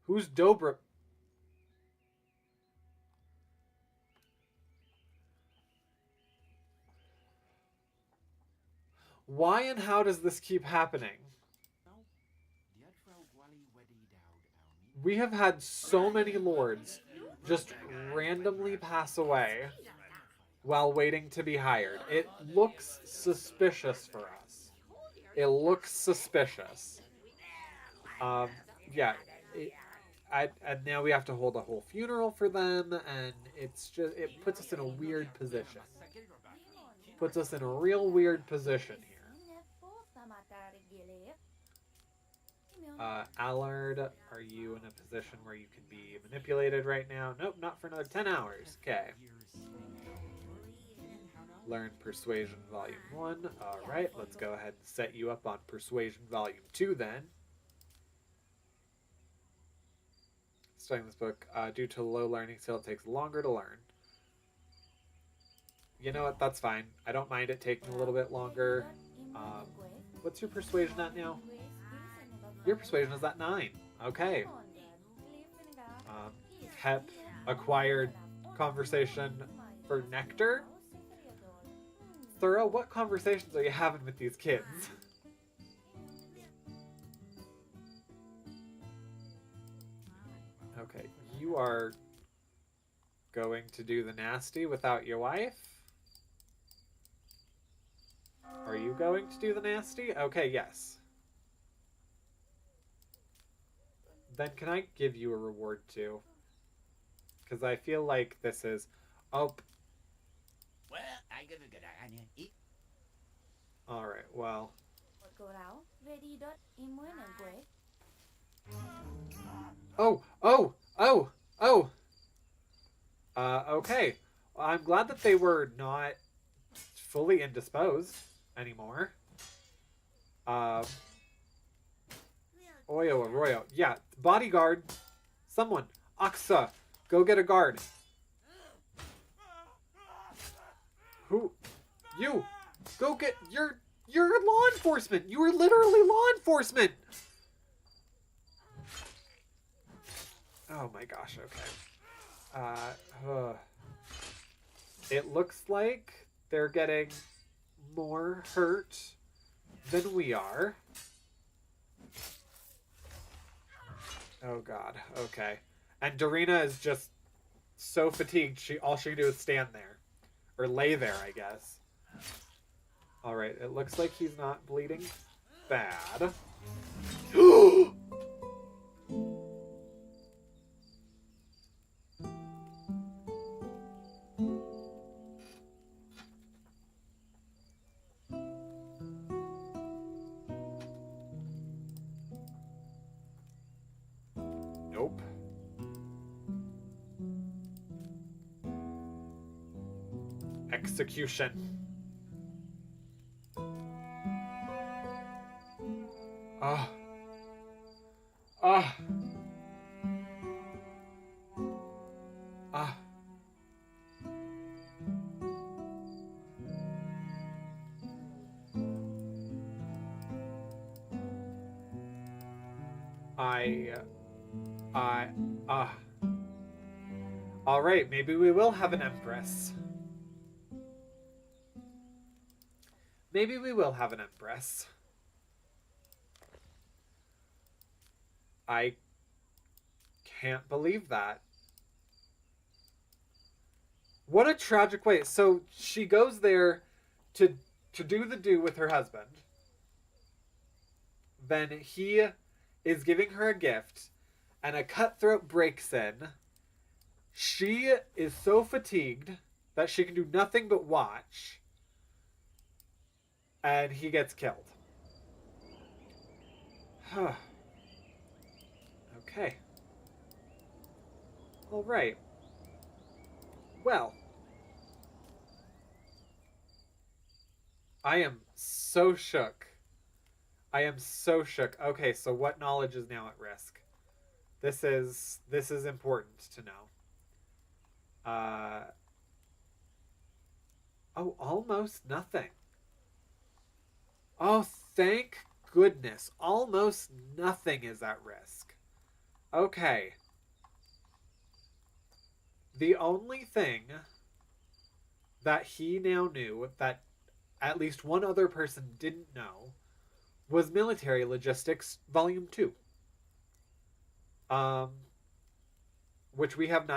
Who's Dobro? Why and how does this keep happening? We have had so many lords just randomly pass away while waiting to be hired. It looks suspicious for us. It looks suspicious. Um, yeah. It, and now we have to hold a whole funeral for them, and it puts us in a weird position. Puts us in a real weird position here. Allard, are you in a position where you can be manipulated right now? Nope, not for another 10 hours. Okay. Learn Persuasion Volume 1. Alright, let's go ahead and set you up on Persuasion Volume 2 then. Studying this book, due to low learning skill, it takes longer to learn. You know what? That's fine. I don't mind it taking a little bit longer. What's your persuasion at now? Your persuasion is at 9. Okay. Hep acquired conversation for Nectar. Thorough, what conversations are you having with these kids? Okay, you are going to do the nasty without your wife? Are you going to do the nasty? Okay, yes. Then can I give you a reward too? Because I feel like this is... Oh. Alright, well. Oh, oh, oh, oh! Okay. Well, I'm glad that they were not fully indisposed anymore. Oyo Arroyo. Yeah, bodyguard. Someone. Aksa. Go get a guard. Who? You. Go get... You're law enforcement. You are literally law enforcement. Oh my gosh, okay. It looks like they're getting more hurt than we are. Oh god, okay. And Dorina is just so fatigued, all she can do is stand there. Or lay there, I guess. Alright, it looks like he's not bleeding bad. Nope. Execution. Ah. Ah. Ah. Alright, maybe we will have an empress. Maybe we will have an empress. I can't believe that. What a tragic way. So she goes there to do the do with her husband. Then he is giving her a gift, and a cutthroat breaks in. She is so fatigued that she can do nothing but watch. And he gets killed. Okay. Alright. Well. I am so shook. I am so shook. Okay, so what knowledge is now at risk? This is important to know. Oh, almost nothing. Oh, thank goodness. Almost nothing is at risk. Okay. The only thing that he now knew that at least one other person didn't know was Military Logistics Volume 2. Um, which we have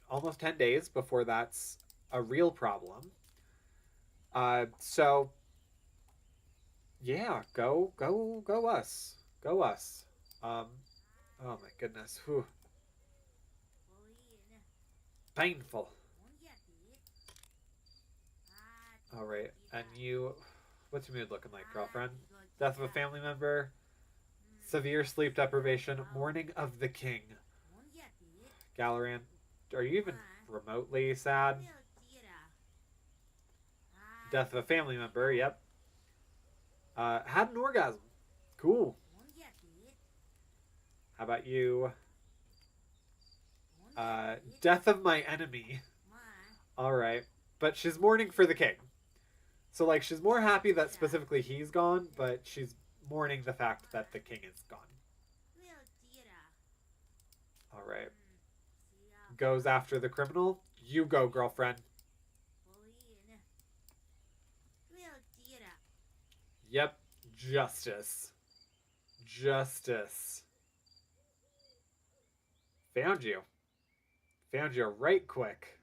almost 10 days before that's a real problem. So yeah, go us. Go us. Um, oh my goodness. Whew. Painful. Alright, and what's your mood looking like, girlfriend? Death of a family member, severe sleep deprivation, mourning of the king. Galaran, are you even remotely sad? Death of a family member, yep. Had an orgasm. Cool. How about you? Death of my enemy. Alright. But she's mourning for the king. So, like, she's more happy that specifically he's gone, but she's mourning the fact that the king is gone. Alright. Goes after the criminal. You go, girlfriend. Yep. Justice. Justice. Found you. Found you right quick.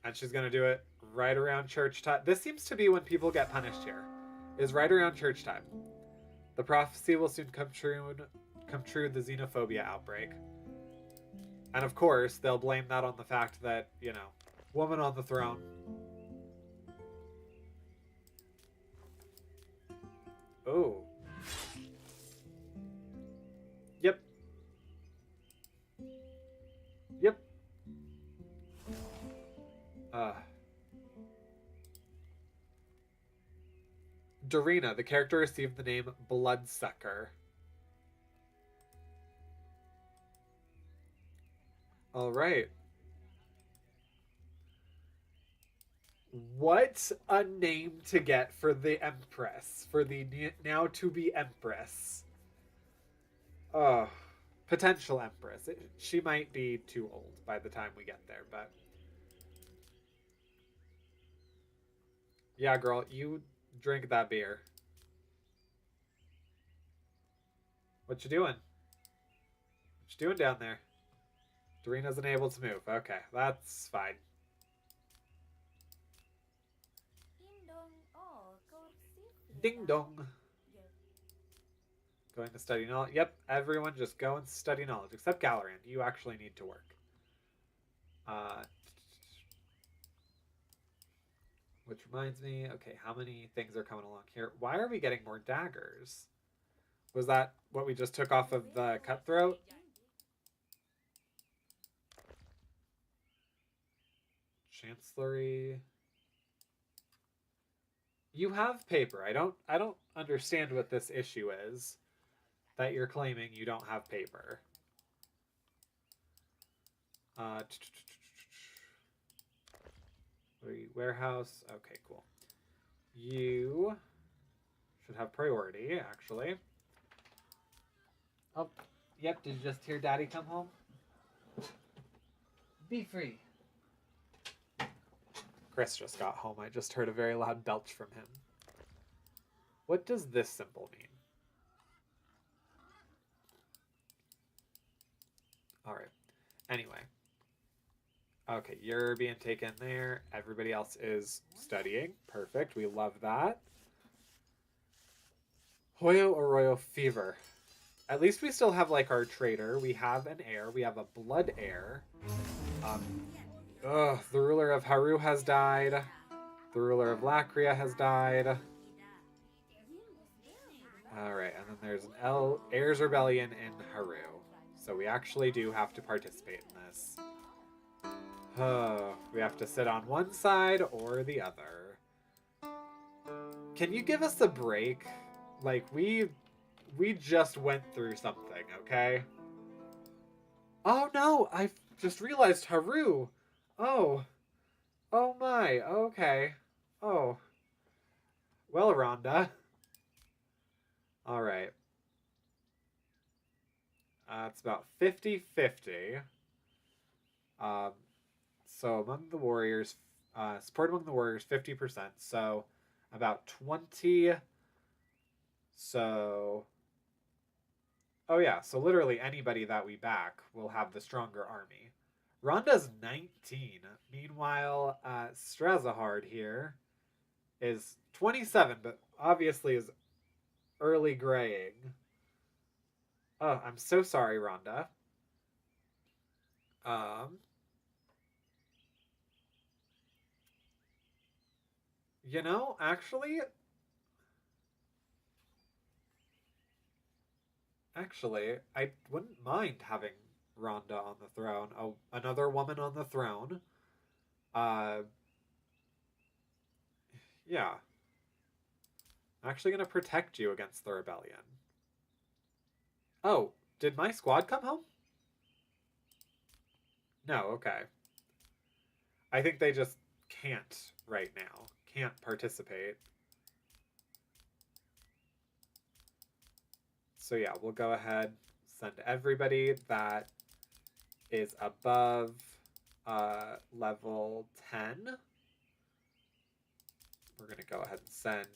And she's going to do it right around church time. This seems to be when people get punished here. Is right around church time. The prophecy will soon come true, the xenophobia outbreak. And of course, they'll blame that on the fact that, woman on the throne. Oh. Yep. Yep. Dorina, the character received the name Bloodsucker. Alright. What a name to get for the Empress. For the now to be Empress. Oh. Potential Empress. She might be too old by the time we get there, but... Yeah, girl, you drink that beer. What you doing? What you doing down there? Dorina's unable to move. Okay, that's fine. Ding dong. Going to study knowledge. Yep, everyone just go and study knowledge. Except Galaran. You actually need to work. Which reminds me, okay, how many things are coming along here? Why are we getting more daggers? Was that what we just took off of the cutthroat? Chancellery. You have paper. I don't understand what this issue is that you're claiming you don't have paper. Warehouse. Okay, cool. You should have priority, actually. Oh, yep. Did you just hear Daddy come home? Be free. Chris just got home. I just heard a very loud belch from him. What does this symbol mean? Alright. Anyway. Okay, you're being taken there. Everybody else is studying. Perfect. We love that. Hoyo Arroyo Fever. At least we still have, like, our trader. We have an heir. We have a blood heir. The ruler of Haru has died. The ruler of Lacria has died. Alright, and then there's an Heirs Rebellion in Haru. So we actually do have to participate in this. We have to sit on one side or the other. Can you give us a break? Like, we just went through something, okay? Oh no, I just realized Haru. Oh. Oh my, okay. Oh, well, Rhonda. All right. It's about 50-50. Um, so among the warriors, support among the warriors, 50%. So about 20. So, oh yeah, so literally anybody that we back will have the stronger army. Rhonda's 19. Meanwhile, Strazahard here is 27, but obviously is early graying. Oh, I'm so sorry, Rhonda. Um, you know, actually, I wouldn't mind having Rhonda on the throne. Oh, another woman on the throne. Uh, yeah. I'm actually gonna protect you against the rebellion. Oh, did my squad come home? No, okay. I think they just can't right now. Can't participate. So yeah, we'll go ahead, send everybody that is above level 10. We're going to go ahead and send...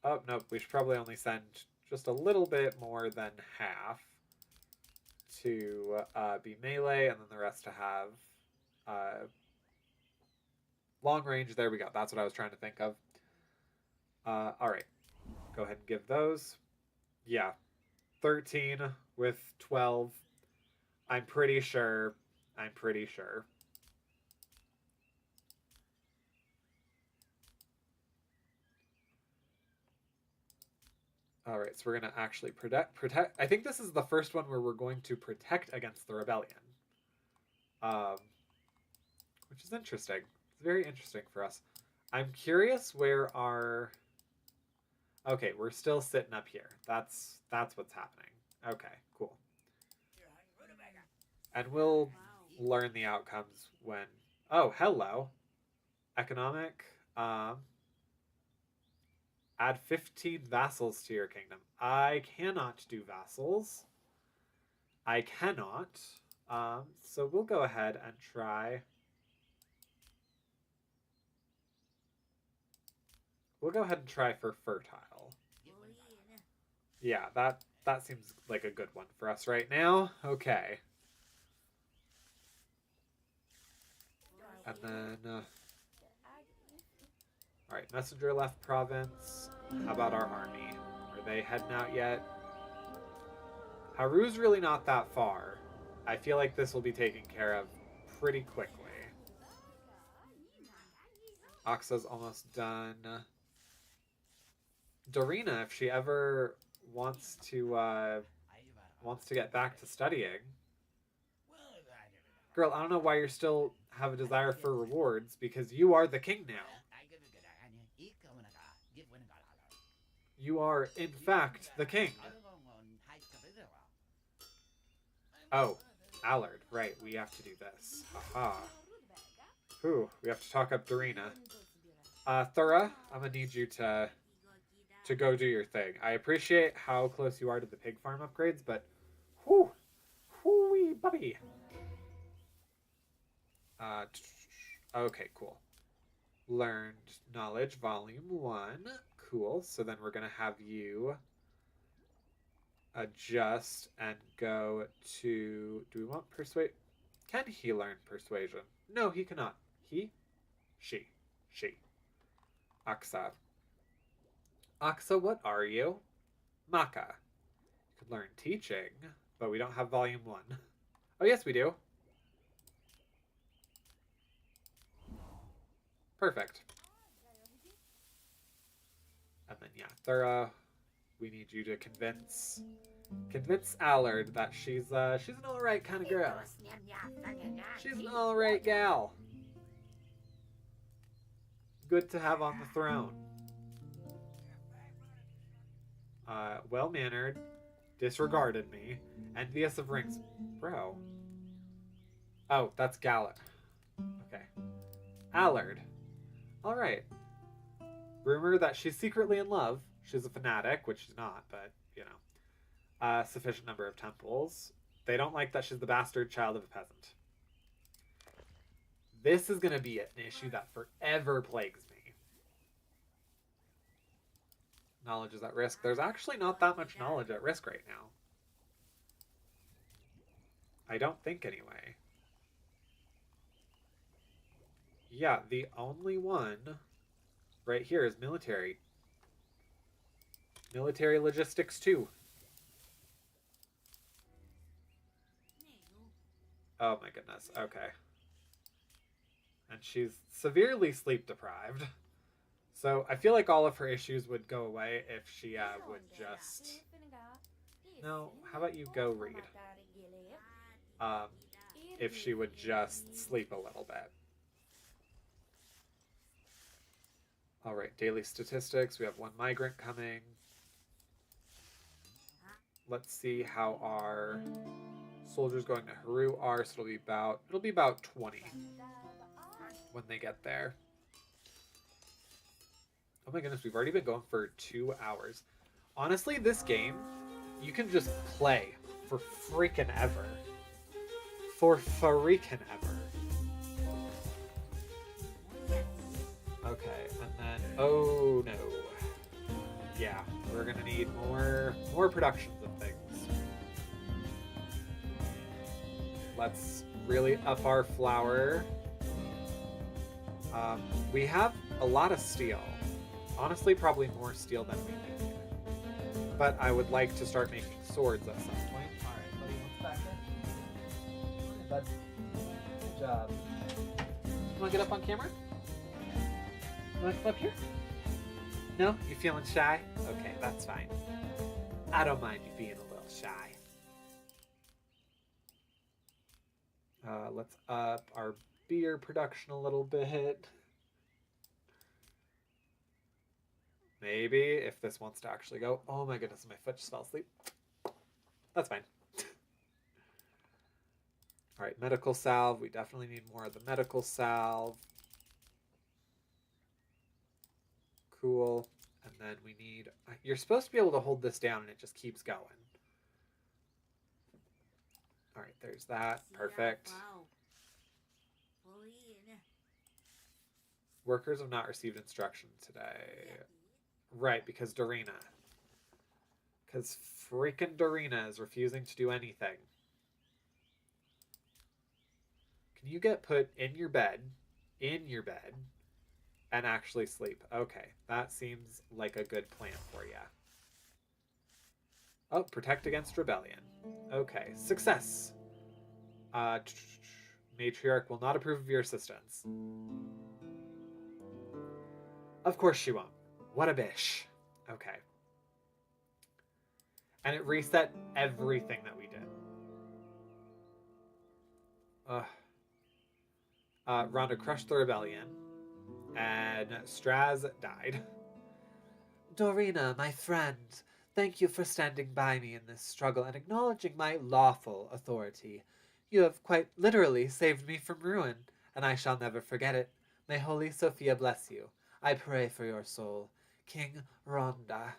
Oh, nope, we should probably only send just a little bit more than half to be melee, and then the rest to have long range. There we go. That's what I was trying to think of. All right. Go ahead and give those. Yeah. 13 with 12. I'm pretty sure. I'm pretty sure. All right, so we're going to actually protect. I think this is the first one where we're going to protect against the rebellion, um, which is interesting. It's very interesting for us. I'm curious where our. Okay, we're still sitting up here. That's what's happening. Okay, cool. And we'll learn the outcomes when. Oh, hello. Economic. Add 15 vassals to your kingdom. I cannot do vassals. I cannot. So we'll go ahead and try. We'll go ahead and try for fertile. Yeah, that seems like a good one for us right now. Okay. And then, all right, messenger left province. How about our army? Are they heading out yet? Haru's really not that far. I feel like this will be taken care of pretty quickly. Aksa's almost done. Dorina, if she ever wants to get back to studying. Girl, I don't know why you're still have a desire for rewards because you are the king now. You are, in fact, the king. Oh, Allard, right, we have to do this. Aha. Whew, we have to talk up Dorina. Thura, I'm gonna need you to go do your thing. I appreciate how close you are to the pig farm upgrades, but whew, whoo-wee, bubby. Okay, cool. Learned knowledge, volume 1. Cool. So then we're gonna have you adjust and go to. Do we want persuade? Can he learn persuasion? No, he cannot. He, she. Aksa. Aksa, what are you? Maka. You could learn teaching, but we don't have volume 1. Oh, yes, we do. Perfect. And then, yeah, Thura, we need you to convince Allard that she's an alright kind of girl. She's an alright gal. Good to have on the throne. Well-mannered, disregarded me, envious of rings. Bro. Oh, that's Gallic. Okay. Allard. All right. Rumor that she's secretly in love. She's a fanatic, which she's not, but, you know. Sufficient number of temples. They don't like that she's the bastard child of a peasant. This is going to be an issue that forever plagues me. Knowledge is at risk. There's actually not that much knowledge at risk right now. I don't think, anyway. Yeah, the only one right here is military. Military logistics, too. Oh my goodness, okay. And she's severely sleep deprived. So I feel like all of her issues would go away if she would just... No, how about you go read? If she would just sleep a little bit. Alright, daily statistics. We have one migrant coming. Let's see how our soldiers going to Haru are. So it'll be about 20 when they get there. Oh my goodness, we've already been going for 2 hours. Honestly, this game, you can just play for freaking ever. For freaking ever. Okay, and then, oh no. Yeah, we're gonna need more productions of things. Let's really up our flour. We have a lot of steel. Honestly, probably more steel than we need. But I would like to start making swords at some point. Alright, buddy, what's back in? Bud. Good job. You wanna get up on camera? You wanna come up here? No? You feeling shy? Okay, that's fine. I don't mind you being a little shy. Let's up our beer production a little bit. Maybe, if this wants to actually go. Oh my goodness, my foot just fell asleep. That's fine. Alright, medical salve. We definitely need more of the medical salve. Cool. And then we need... You're supposed to be able to hold this down and it just keeps going. Alright, there's that. Perfect. Workers have not received instruction today. Right, because Dorina. Because freaking Dorina is refusing to do anything. Can you get put in your bed, and actually sleep? Okay, that seems like a good plan for you. Oh, protect against rebellion. Okay, success. Matriarch will not approve of your assistance. Of course she won't. What a bish. Okay. And it reset everything that we did. Rhonda crushed the rebellion. And Straz died. Dorina, my friend, thank you for standing by me in this struggle and acknowledging my lawful authority. You have quite literally saved me from ruin, and I shall never forget it. May Holy Sophia bless you. I pray for your soul. King Rhonda.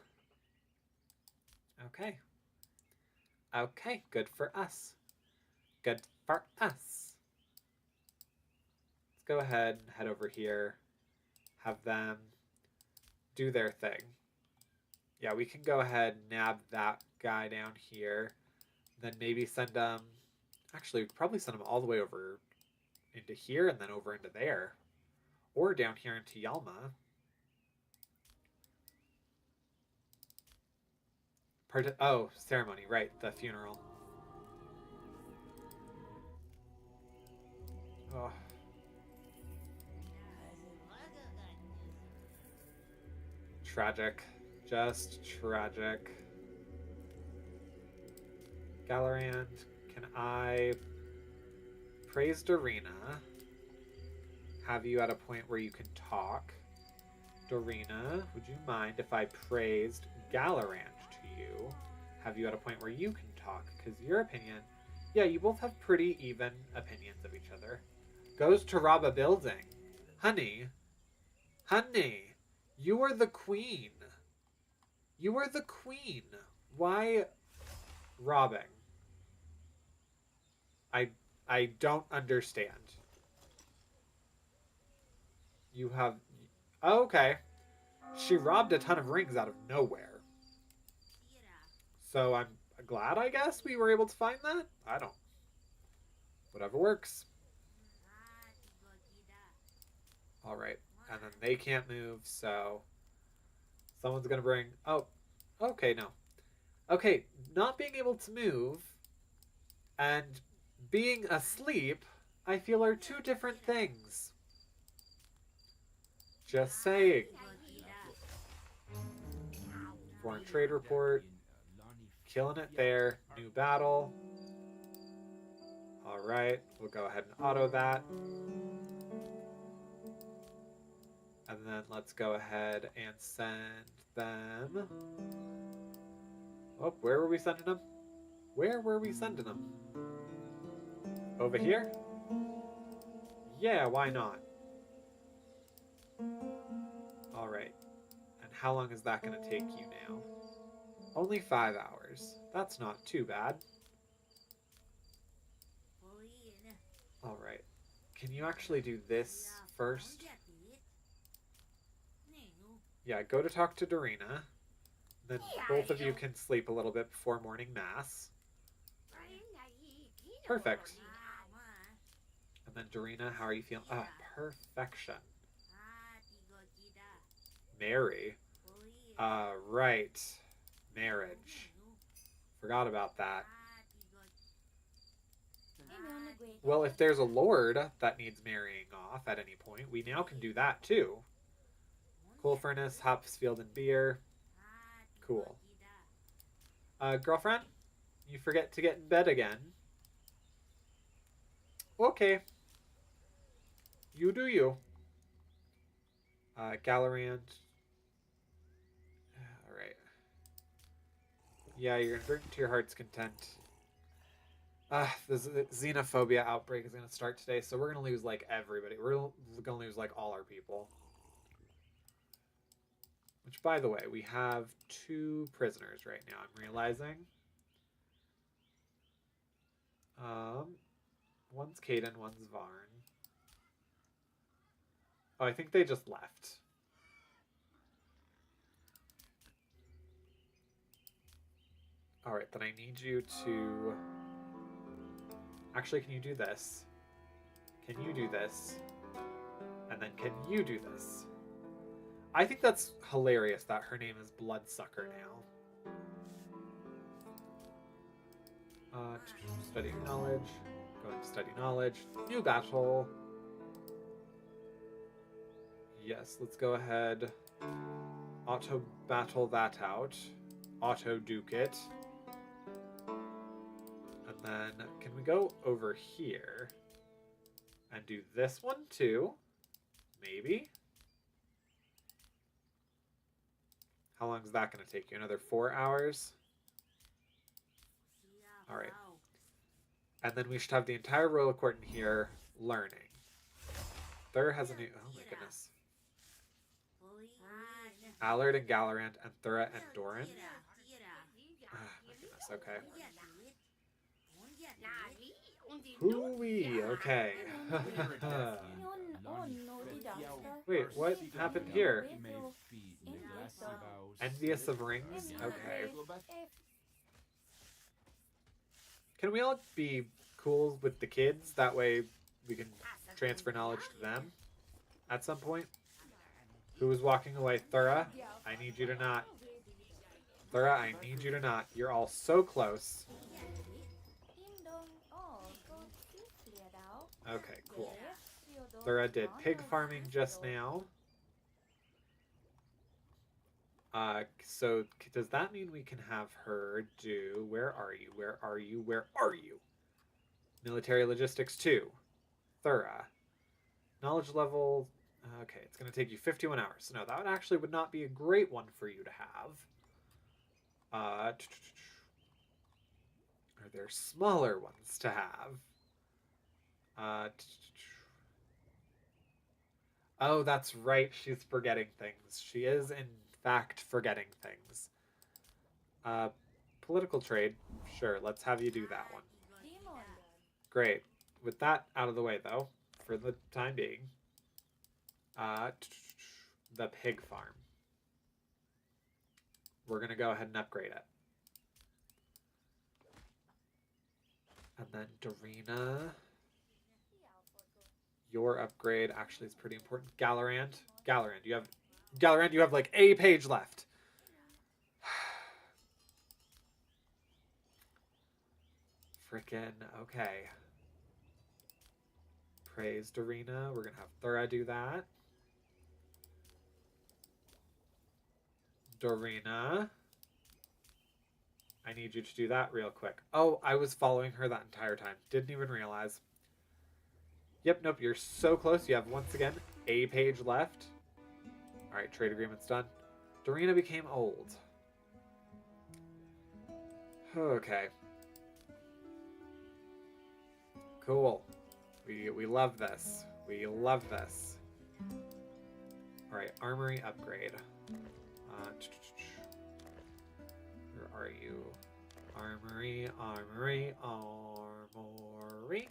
Okay. Okay, good for us. Good for us. Let's go ahead and head over here. Have them do their thing. Yeah, we can go ahead and nab that guy down here. Then maybe send them... Actually, we could probably send them all the way over into here and then over into there. Or down here into Yalma. Oh, ceremony, right, the funeral. Oh. Tragic. Just tragic. Galorand, can I praise Dorina? Have you at a point where you can talk? Dorina, would you mind if I praised Galorand to you? Have you at a point where you can talk? Because your opinion... Yeah, you both have pretty even opinions of each other. Goes to rob a building. Honey. Honey. You are the queen. You are the queen. Why robbing? I don't understand. You have... Oh, okay. She robbed a ton of rings out of nowhere. So I'm glad, I guess, we were able to find that. I don't... Whatever works. Alright. And then they can't move, so... Someone's gonna bring... Oh. Okay, no. Okay, not being able to move and being asleep, I feel, are two different things. Just saying. Foreign trade report. Killing it there. New battle. Alright, we'll go ahead and auto that. And then let's go ahead and send them... Oh, where were we sending them? Where were we sending them? Over here? Yeah, why not? Alright. And how long is that going to take you now? Only 5 hours. That's not too bad. Alright. Can you actually do this first? Yeah, go to talk to Dorina. Then both of you can sleep a little bit before morning mass. Perfect. And then Dorina, how are you feeling? Ah, perfection. Mary. Right. Marriage. Forgot about that. Well, if there's a lord that needs marrying off at any point, we now can do that too. Coal furnace, hops, field, and beer. Cool. Girlfriend? You forget to get in bed again. Okay. You do you. Gallerand. Alright. Yeah, you're gonna drink to your heart's content. The xenophobia outbreak is gonna start today, so we're gonna lose, like, everybody. We're gonna lose, like, all our people. Which, by the way, we have 2 prisoners right now, I'm realizing. One's Caden, one's Varn. Oh, I think they just left. Alright, then I need you to... Actually, can you do this? Can you do this? And then can you do this? I think that's hilarious that her name is Bloodsucker now. Study knowledge. Going to study knowledge. New battle. Yes, let's go ahead. Auto battle that out. Auto duke it. And then can we go over here and do this one too? Maybe. How long is that going to take you? Another 4 hours? Alright. And then we should have the entire royal court in here learning. Thur has a new... Oh my goodness. Allard and Gallerand and Thura and Doran. Ah, my goodness, okay. Hoo-wee, okay. Wait, what happened here? Envious of rings? Okay. Can we all be cool with the kids? That way we can transfer knowledge to them at some point. Who is walking away? Thura, I need you to not. Thura, I need you to not. You're all so close. Okay, cool. Thura did pig farming just now. So does that mean we can have her do... Where are you? Where are you? Where are you? Military logistics 2. Thura. Knowledge level... Okay, it's going to take you 51 hours. So no, that actually would not be a great one for you to have. Are there smaller ones to have? Oh, that's right. She's forgetting things. She is, in fact, forgetting things. Uh, political trade. Sure, let's have you do that one. Great. With that out of the way, though, for the time being, uh, the pig farm. We're going to go ahead and upgrade it. And then Dorina, your upgrade actually is pretty important. Galorand, you have like a page left. Frickin' okay. Praise Dorina. We're gonna have Thura do that. Dorina, I need you to do that real quick. Oh, I was following her that entire time. Didn't even realize. Yep, nope, you're so close. You have, once again, a page left. Alright, trade agreement's done. Dorina became old. Okay. Cool. We love this. We love this. Alright, armory upgrade. Where are you? Armory, armory, armory.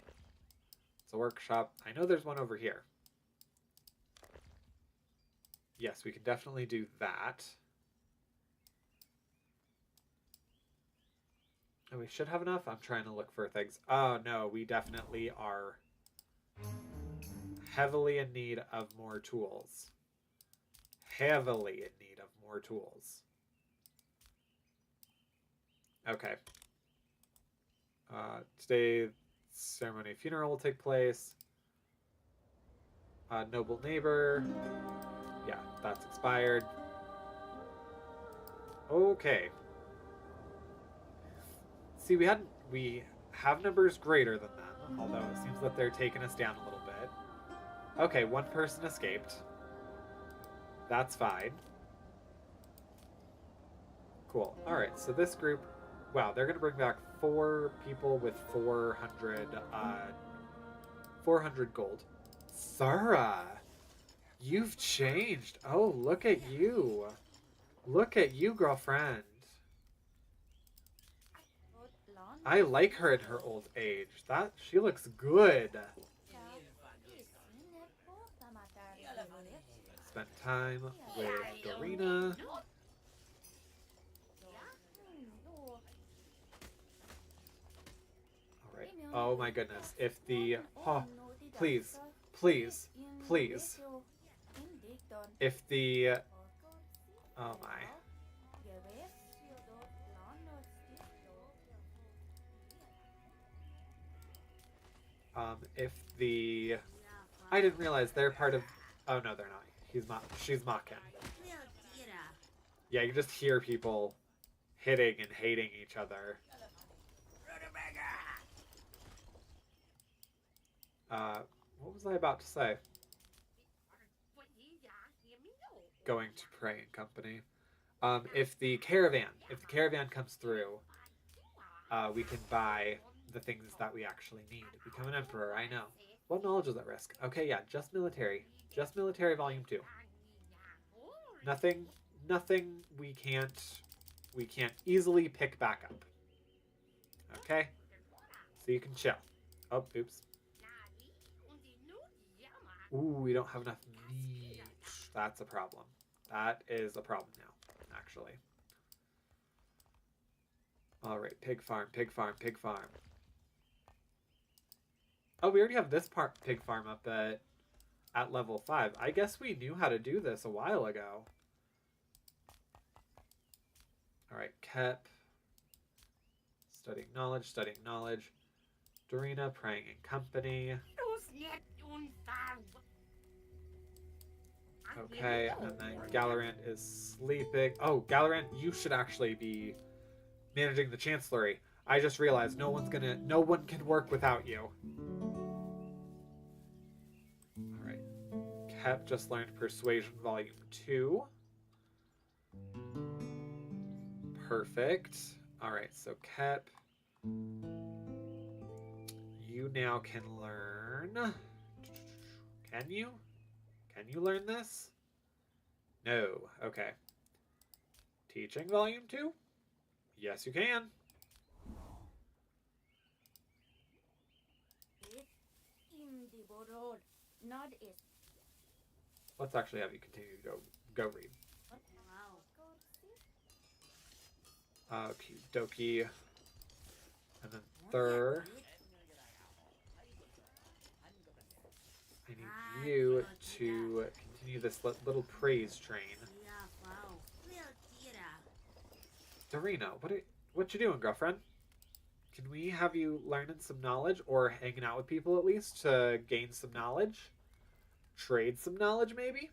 It's a workshop. I know there's one over here. Yes, we can definitely do that. And we should have enough. I'm trying to look for things. Oh, no, we definitely are heavily in need of more tools. Heavily in need of more tools. Okay. Today, ceremony funeral will take place. Noble neighbor. Yeah, that's expired. Okay. See, we have numbers greater than them, although it seems that they're taking us down a little bit. Okay, one person escaped. That's fine. Cool. Alright, so this group, wow, they're going to bring back 4 people with 400 gold. Thura, you've changed. Oh, look at you. Look at you, girlfriend. I like her in her old age. She looks good. Spent time with Dorina. Alright. Oh my goodness. If the... Oh, please. Please. Please. If the... Oh my. If the... I didn't realize they're part of... Oh no, they're not. She's mocking. Yeah, you just hear people hitting and hating each other. What was I about to say? Going to pray in company. If the caravan comes through, we can buy the things that we actually need. Become an emperor, I know. What knowledge is at risk? Okay, yeah, just military. Just military volume 2. Nothing we can't easily pick back up. Okay? So you can chill. Oh, oops. Ooh, we don't have enough meat. That's a problem. That is a problem now, actually. Alright, pig farm, pig farm, pig farm. Oh, we already have this pig farm up at level 5. I guess we knew how to do this a while ago. Alright, Kep. Studying knowledge, studying knowledge. Dorina, praying in company. Okay, and then Galorant is sleeping. Oh, Galorant, you should actually be managing the Chancellery. I just realized no one can work without you. Alright. Kep just learned Persuasion Volume 2. Perfect. Alright, so Kep, you now can learn... Can you? Can you learn this? No. Okay. Teaching volume 2? Yes, you can. Let's actually have you continue to go read. Okie dokie. And then third, I need you to continue this little praise train. Dorina, what you doing, girlfriend? Can we have you learning some knowledge or hanging out with people at least to gain some knowledge? Trade some knowledge, maybe?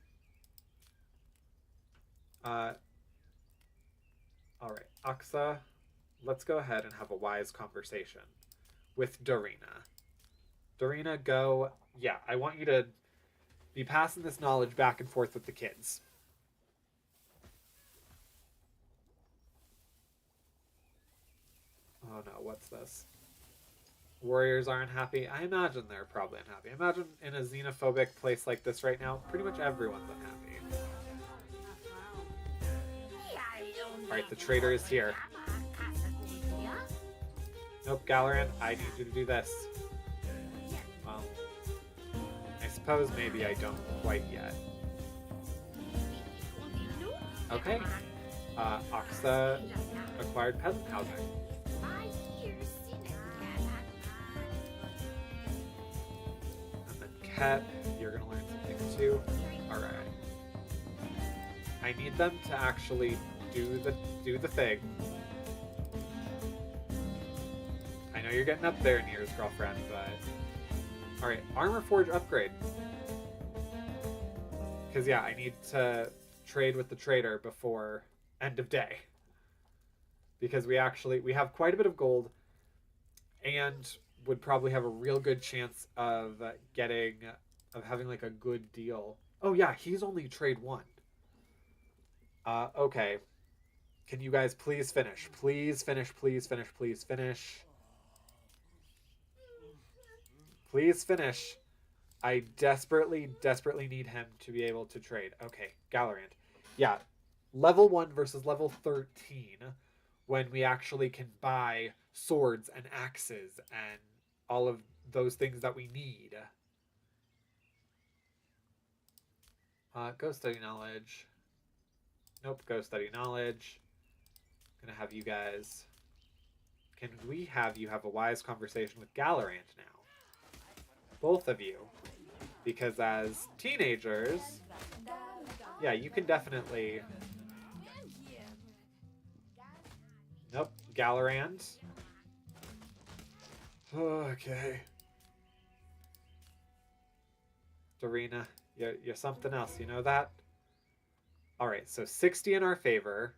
All right, Aksa, let's go ahead and have a wise conversation with Dorina. Dorina, go. Yeah, I want you to be passing this knowledge back and forth with the kids. Oh no, what's this? Warriors aren't happy. I imagine they're probably unhappy. Imagine in a xenophobic place like this right now, pretty much everyone's unhappy. Alright, the traitor is here. Nope, Galaran, I need you to do this. Well, I suppose maybe I don't quite yet. Okay. Aksa acquired peasant housing. And then Ket, you're gonna learn something too. Alright. I need them to actually do the thing. I know you're getting up there in years, girlfriend, but alright, Armor Forge upgrade. Because yeah, I need to trade with the trader before end of day. Because we have quite a bit of gold and would probably have a real good chance of having like a good deal. Oh yeah, he's only trade 1. Okay. Can you guys please finish? Please finish, please finish, please finish. Please finish. I desperately, desperately need him to be able to trade. Okay, Galarand. Yeah, level 1 versus level 13 when we actually can buy swords and axes and all of those things that we need. Go study knowledge. Nope, go study knowledge. Gonna have you guys... Can we have you have a wise conversation with Galarant now? Both of you. Because as teenagers... Yeah, you can definitely... Nope, Galarand. Okay. Dorina, you're something else, you know that? Alright, so 60 in our favor.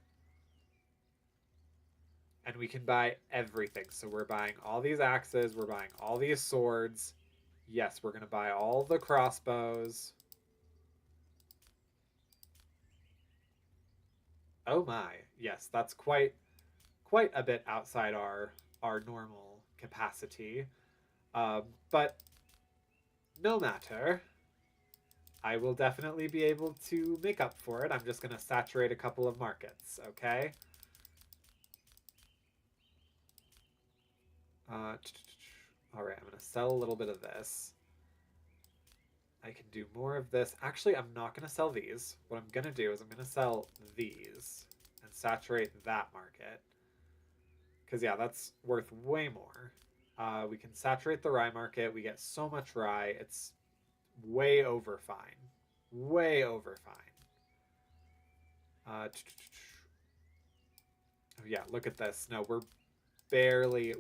And we can buy everything. So we're buying all these axes, we're buying all these swords. Yes, we're going to buy all the crossbows. Oh my. Yes, that's quite a bit outside our normal capacity. But no matter. I will definitely be able to make up for it. I'm just going to saturate a couple of markets, okay? Alright, I'm going to sell a little bit of this. I can do more of this. Actually, I'm not going to sell these. What I'm going to do is I'm going to sell these and saturate that market. Because, yeah, that's worth way more. We can saturate the rye market. We get so much rye. It's way over fine. Way over fine. Oh, yeah, look at this. No, we're barely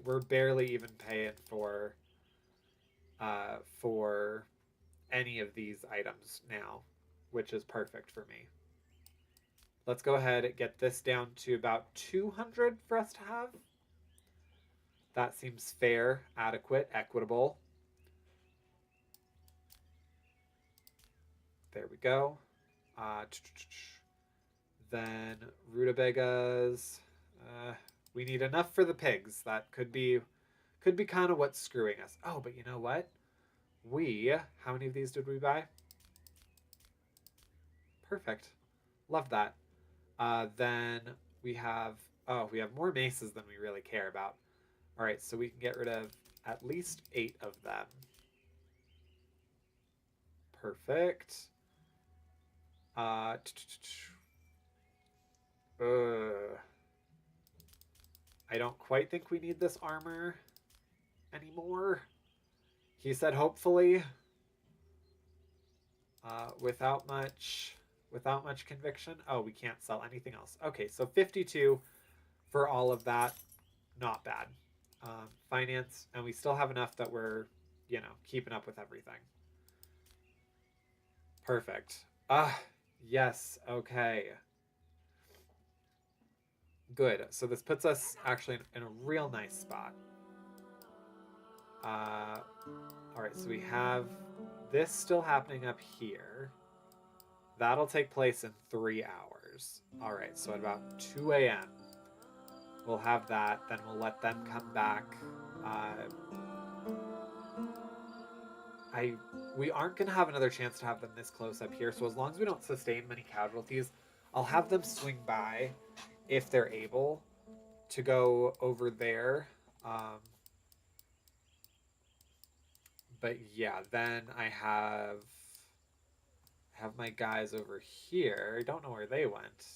even paying for any of these items now, which is perfect for me. Let's go ahead and get this down to about 200 for us to have. That seems fair, adequate, equitable. There we go. Then rutabagas. We need enough for the pigs. That could be kind of what's screwing us. Oh, but you know what? How many of these did we buy? Perfect. Love that. Then we have, oh, we have more maces than we really care about. All right, so we can get rid of at least 8 of them. Perfect. Uh, I don't quite think we need this armor anymore. He said hopefully. Without much conviction. Oh, we can't sell anything else. Okay, so 52 for all of that. Not bad. Finance, and we still have enough that we're, keeping up with everything. Perfect. Yes. Okay. Good. So this puts us actually in a real nice spot. All right, so we have this still happening up here. That'll take place in 3 hours. All right, so at about 2 a.m., we'll have that. Then we'll let them come back. We aren't going to have another chance to have them this close up here, so as long as we don't sustain many casualties, I'll have them swing by if they're able to go over there. But yeah, then I have my guys over here. I don't know where they went.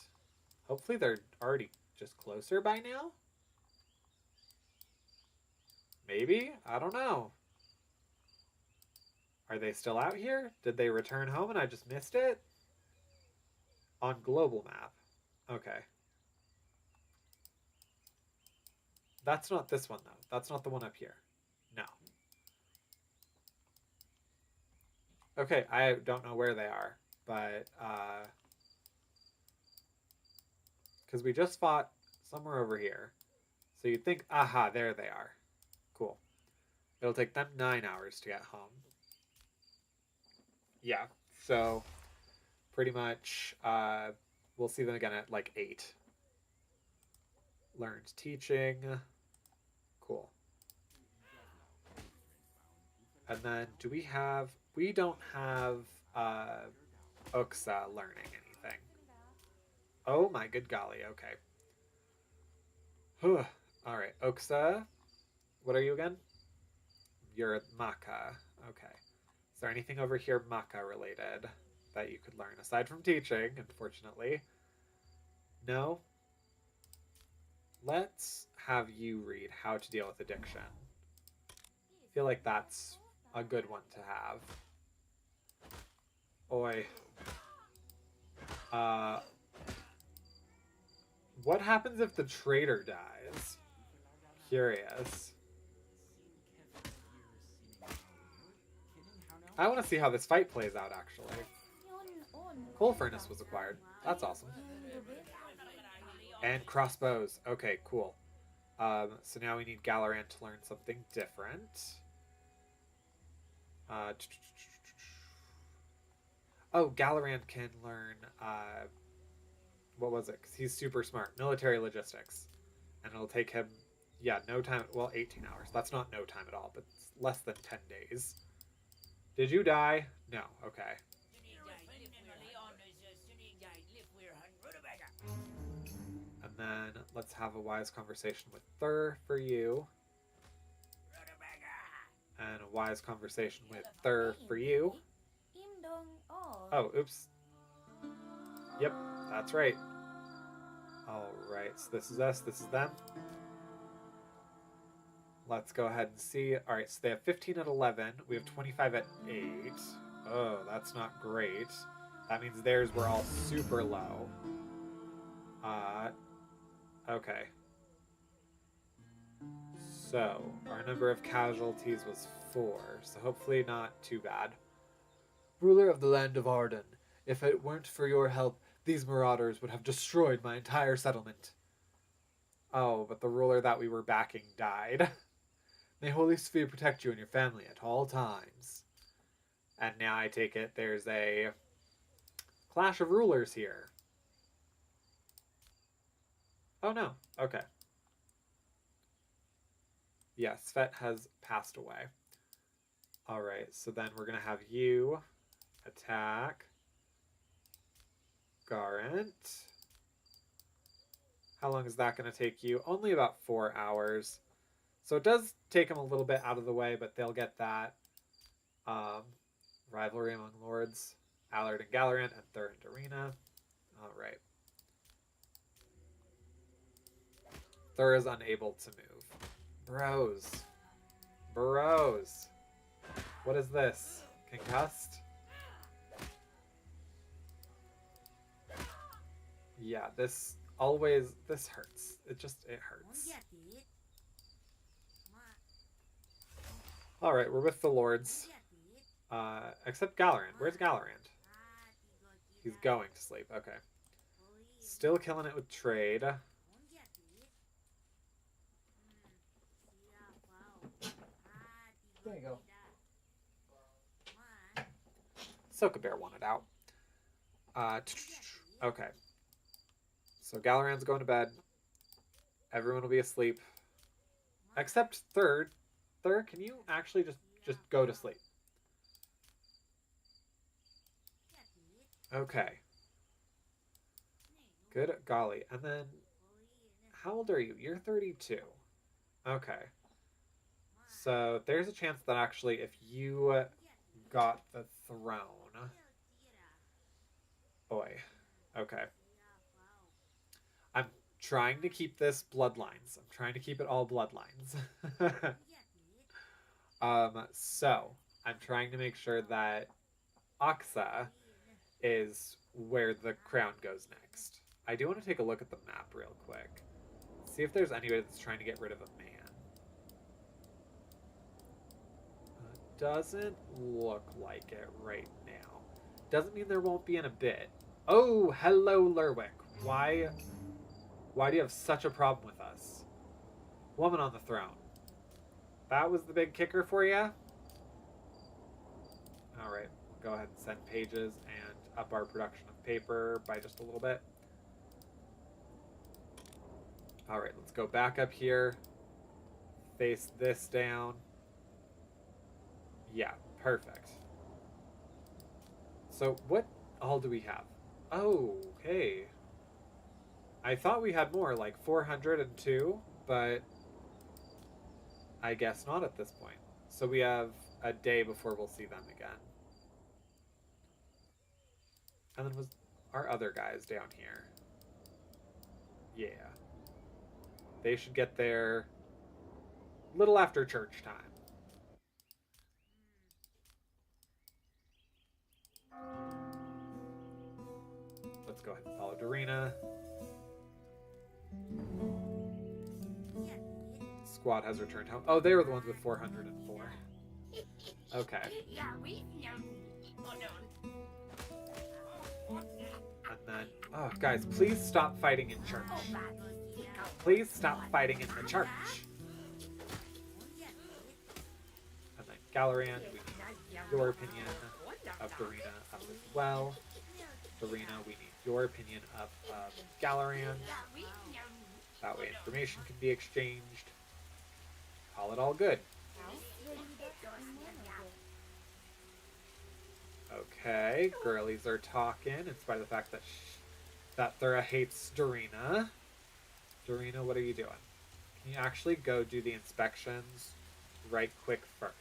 Hopefully they're already just closer by now. Maybe? I don't know. Are they still out here? Did they return home and I just missed it? On global map. Okay. That's not this one, though. That's not the one up here. No. Okay, I don't know where they are, but because we just fought somewhere over here. So you'd think, aha, there they are. Cool. It'll take them 9 hours to get home. Yeah, so pretty much we'll see them again at like 8. Learned teaching. Cool. And then do we have... We don't have Uxa learning anything. Oh my good golly, okay. Whew. All right, Uxa. What are you again? You're Maka. Okay. Is there anything over here Maka related that you could learn aside from teaching, unfortunately? No? Let's have you read How to Deal with Addiction. I feel like that's a good one to have. Oi. What happens if the traitor dies? Curious. I want to see how this fight plays out, actually. Coal furnace was acquired. That's awesome. And crossbows. Okay, cool. So now we need Galaran to learn something different. Oh, Galaran can learn... what was it? Because he's super smart. Military logistics. And it'll take him... Yeah, no time... Well, 18 hours. That's not no time at all, but it's less than 10 days. Did you die? No. Okay. And then let's have a wise conversation with Thur for you. And a wise conversation with Thur for you. Oh, oops. Yep, that's right. Alright, so this is us, this is them. Let's go ahead and see. Alright, so they have 15 at 11. We have 25 at 8. Oh, that's not great. That means theirs were all super low. Okay. So, our number of casualties was 4, so hopefully not too bad. Ruler of the land of Arden, if it weren't for your help, these marauders would have destroyed my entire settlement. Oh, but the ruler that we were backing died. May Holy Sphere protect you and your family at all times. And now I take it there's a clash of rulers here. Oh no, okay. Yes, Svet has passed away. Alright, so then we're going to have you attack Garant. How long is that going to take you? Only about 4 hours. So it does take them a little bit out of the way, but they'll get that. Rivalry among lords. Allard and Gallarant and Thur and Darina. Alright. Thur is unable to move. Bros. Bros. What is this? Concussed? Yeah, this hurts. It hurts. Alright, we're with the lords. Except Gallarant. Where's Gallarant? He's going to sleep. Okay. Still killing it with trade. There you go. Soka Bear wanted out. Okay. So Gallarant's going to bed. Everyone will be asleep. Except Thur. Thur, can you actually just go to sleep? Okay. Good golly. And then, how old are you? You're 32. Okay. So there's a chance that actually if you got the throne... Boy. Okay. I'm trying to keep this bloodlines. I'm trying to keep it all bloodlines. So I'm trying to make sure that Aksa is where the crown goes next. I do want to take a look at the map real quick. See if there's anybody that's trying to get rid of a man. Doesn't look like it right now. Doesn't mean there won't be in a bit. Oh, hello, Lerwick. Why do you have such a problem with us? Woman on the throne. That was the big kicker for you? Alright, we'll go ahead and send pages and up our production of paper by just a little bit. Alright, let's go back up here. Face this down. Yeah, perfect. So what all do we have? Oh, okay. I thought we had more, like 402, but I guess not at this point. So we have a day before we'll see them again. And then was our other guys down here. Yeah. They should get there a little after church time. Let's go ahead and follow Darina. Squad has returned home. Oh, they were the ones with 404. Okay. And then, oh, guys, please stop fighting in church. Please stop fighting in the church. And then Gallarant, we need your opinion of Darina as well. Darina, we need your opinion of Gallarant. That way information can be exchanged. Call it all good. Okay, girlies are talking in spite of the fact that Thura hates Darina. Darina, what are you doing? Can you actually go do the inspections right quick first?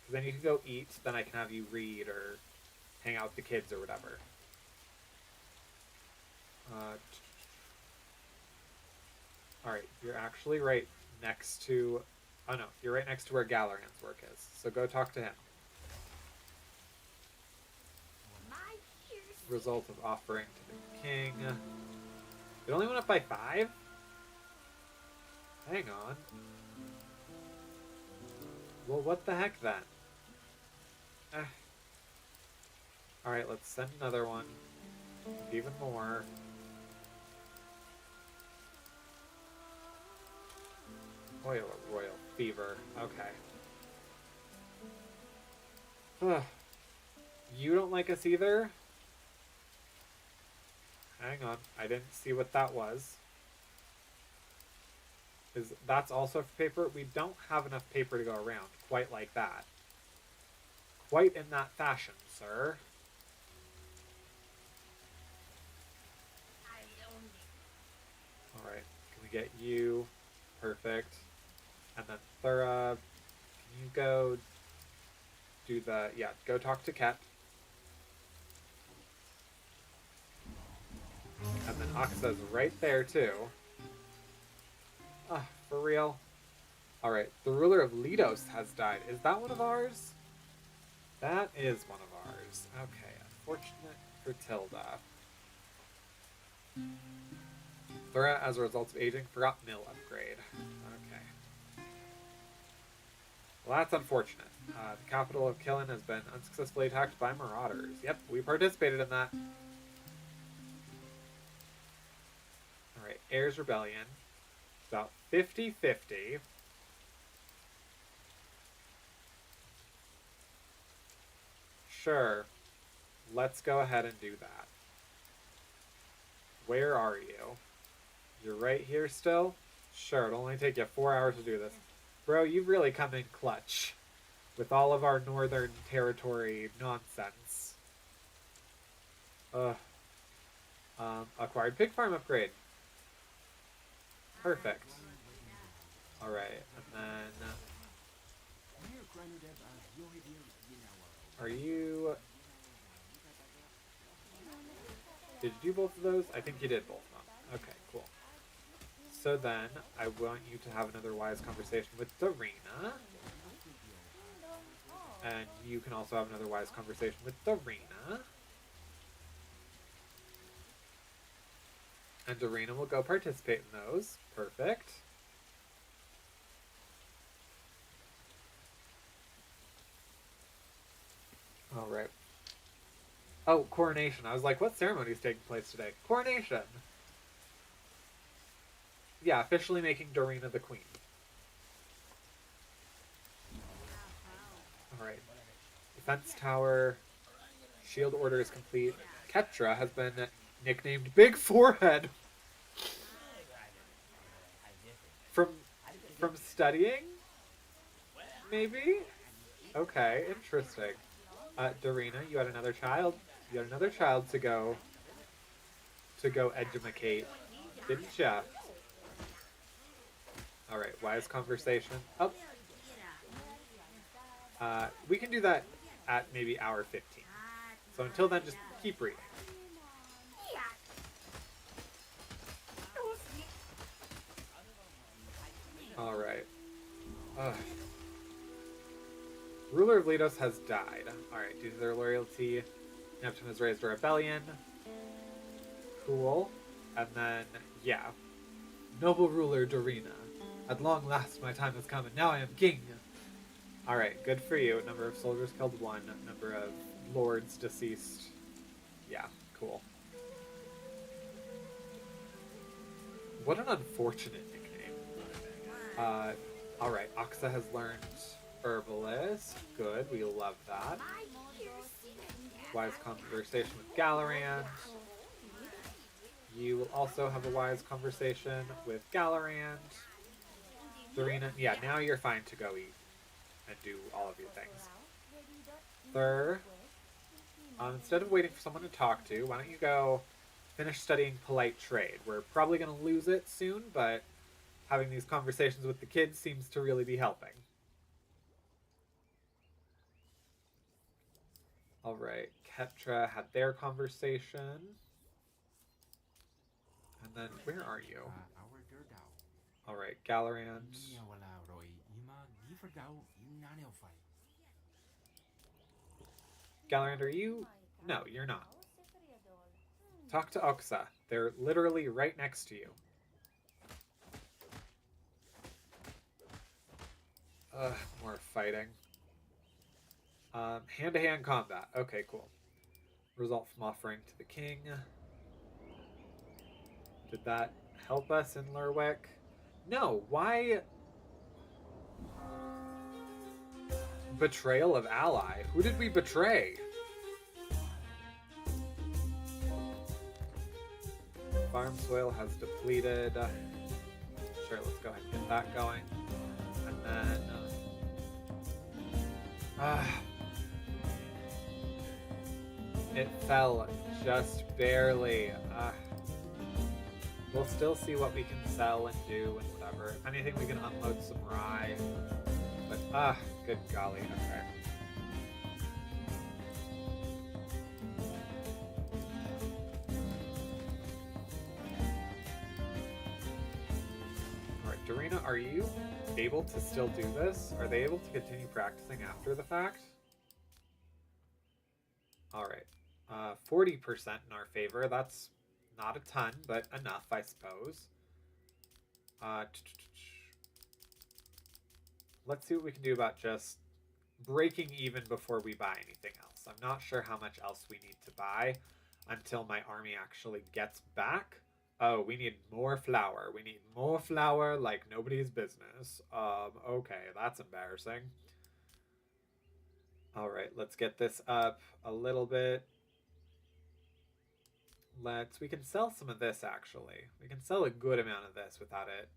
Because then you can go eat, then I can have you read or hang out with the kids or whatever. Alright, you're actually right next to... Oh no, you're right next to where Gallarant's work is. So go talk to him. Result of offering to the king. It only went up by 5? Hang on. Well, what the heck then? Alright, let's send another one. Even more. Oil or royal fever. Okay. You don't like us either? Hang on. I didn't see what that was. That's also for paper? We don't have enough paper to go around. Quite like that. Quite in that fashion, sir. gonna get you. Perfect. And then Thura, can you go do the... Yeah, go talk to Ket. And then Aksa's right there, too. Ah, for real? Alright, the ruler of Lidos has died. Is that one of ours? That is one of ours. Okay, unfortunate for Tilda. Thura, as a result of aging, forgot mill upgrade. Okay. Well, that's unfortunate. The capital of Killen has been unsuccessfully attacked by marauders. Yep, we participated in that. Alright, Heirs Rebellion. About 50-50. Sure. Let's go ahead and do that. Where are you? You're right here still? Sure, it'll only take you 4 hours to do this. Bro, you've really come in clutch with all of our northern territory nonsense. Ugh. Acquired pig farm upgrade. Perfect. Alright, and then... Are you... Did you do both of those? I think you did both of them. Okay, cool. So then, I want you to have another wise conversation with Darina. And you can also have another wise conversation with Darina. And Darina will go participate in those. Perfect. Alright. Oh, coronation. I was like, what ceremony is taking place today? Coronation! Yeah, officially making Darina the queen. Alright. Defense tower. Shield order is complete. Ketra has been nicknamed Big Forehead. From studying? Maybe? Okay, interesting. Darina, you had another child. You had another child to go edumacate, didn't ya? Alright, wise conversation. Oh. We can do that at maybe hour 15. So until then, just keep reading. Alright. Ruler of Lidos has died. Alright, due to their loyalty, Neptune has raised a rebellion. Cool. And then, yeah. Noble ruler Darina. At long last my time has come, and now I am king. Alright, good for you. Number of soldiers killed 1. Number of lords deceased. Yeah, cool. What an unfortunate nickname. Alright, Aksa has learned Herbalist. Good, we love that. Wise conversation with Galorand. You will also have a wise conversation with Galorand. Darina, yeah, now you're fine to go eat and do all of your things. Thur, instead of waiting for someone to talk to, why don't you go finish studying polite trade? We're probably going to lose it soon, but having these conversations with the kids seems to really be helping. Alright, Ketra had their conversation. And then, where are you? Alright, Galorand. Galorand, are you? No, you're not. Talk to Oksa. They're literally right next to you. More fighting. Hand-to-hand combat. Okay, cool. Result from offering to the king. Did that help us in Lerwick? No, why? Betrayal of ally. Who did we betray? Farm soil has depleted. Sure, let's go ahead and get that going. And then... it fell just barely. We'll still see what we can sell and do and whatever. If anything, we can unload some rye. But, good golly, okay. Alright, Dorina, are you able to still do this? Are they able to continue practicing after the fact? Alright. 40% in our favor. That's not a ton, but enough, I suppose. Let's see what we can do about just breaking even before we buy anything else. I'm not sure how much else we need to buy until my army actually gets back. Oh, we need more flour. We need more flour like nobody's business. Okay, that's embarrassing. All right, let's get this up a little bit. We can sell some of this actually. We can sell a good amount of this without it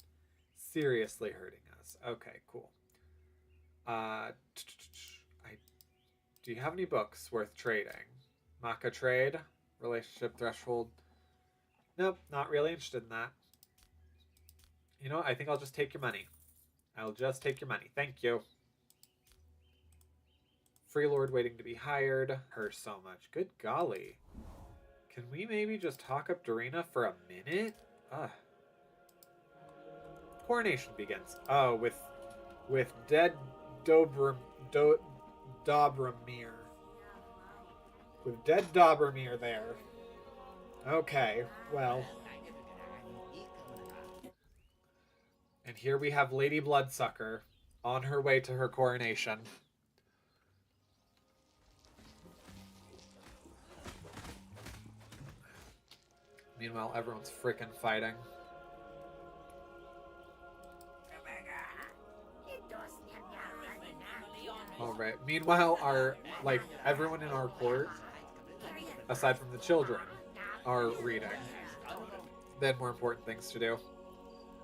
seriously hurting us. Okay, cool. Do you have any books worth trading? Maka trade, relationship threshold. Nope, not really interested in that. You know what? I think I'll just take your money. I'll just take your money. Thank you. Free Lord waiting to be hired. Her so much. Good golly. Can we maybe just talk up Dorina for a minute? Ugh. Coronation begins. Oh, with dead Dobramir. With dead Dobramir there. Okay, well. And here we have Lady Bloodsucker on her way to her coronation. Meanwhile, everyone's freaking fighting. Alright. Meanwhile, everyone in our court, aside from the children, are reading. They had more important things to do.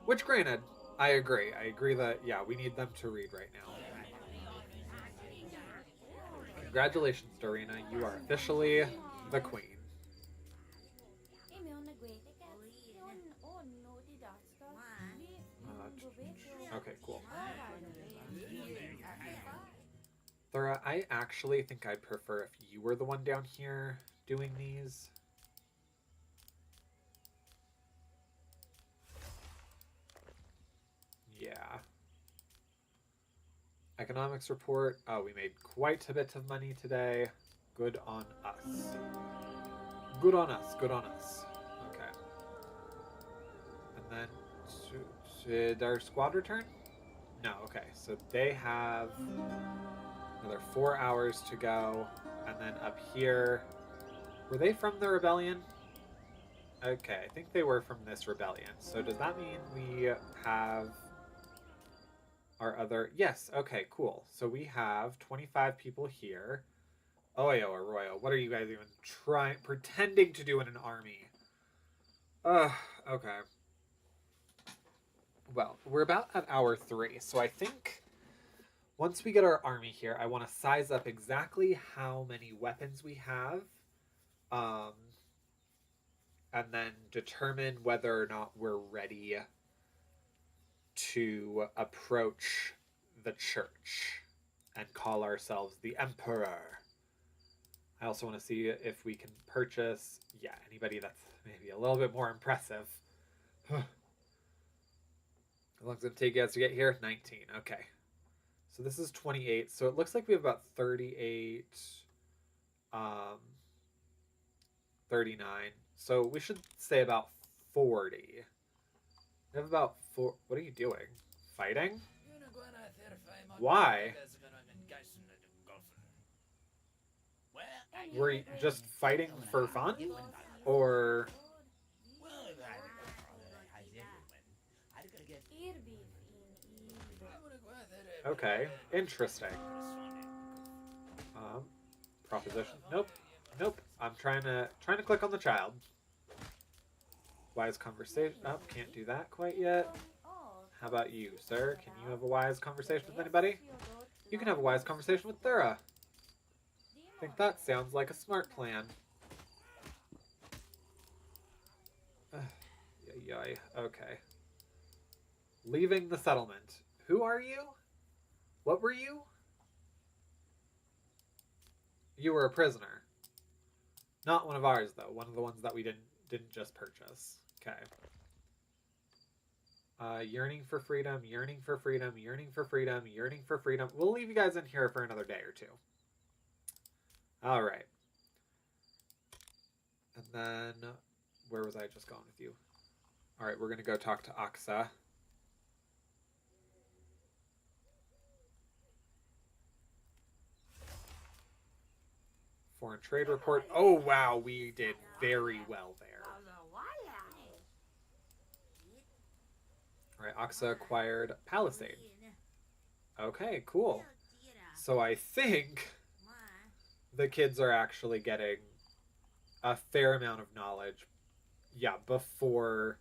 Which, granted, I agree. I agree that, yeah, we need them to read right now. Congratulations, Dorina. You are officially the queen. Okay, cool. Thora, I actually think I'd prefer if you were the one down here doing these. Yeah. Economics report. Oh, we made quite a bit of money today. Good on us. Good on us. Good on us. Okay. And then, did our squad return? No, okay. So they have another 4 hours to go. And then up here, were they from the rebellion? Okay, I think they were from this rebellion. So does that mean we have our other... Yes, okay, cool. So we have 25 people here. Oyo Arroyo, what are you guys even pretending to do in an army? Okay. Well, we're about at hour 3, so I think once we get our army here, I want to size up exactly how many weapons we have, and then determine whether or not we're ready to approach the church and call ourselves the Emperor. I also want to see if we can purchase, yeah, anybody that's maybe a little bit more impressive. How long does it take us to get here? 19, okay. So this is 28, so it looks like we have about 38, 39. So we should say about 40. We have about 4, what are you doing? Fighting? Why? Were you just fighting for fun? Or... Okay, interesting. Proposition. Nope. Nope. I'm trying to click on the child. Wise conversation. Oh, can't do that quite yet. How about you, sir? Can you have a wise conversation with anybody? You can have a wise conversation with Thura. I think that sounds like a smart plan. yoy. Okay. Leaving the settlement. Who are you? What were you? You were a prisoner. Not one of ours, though. One of the ones that we didn't just purchase. Okay. Yearning for freedom, yearning for freedom, yearning for freedom, yearning for freedom. We'll leave you guys in here for another day or two. All right. And then, where was I just going with you? All right, we're going to go talk to Aksa. Foreign trade report. Oh, wow, we did very well there. All right, Aksa acquired Palisade. Okay, cool. So I think the kids are actually getting a fair amount of knowledge. Yeah, before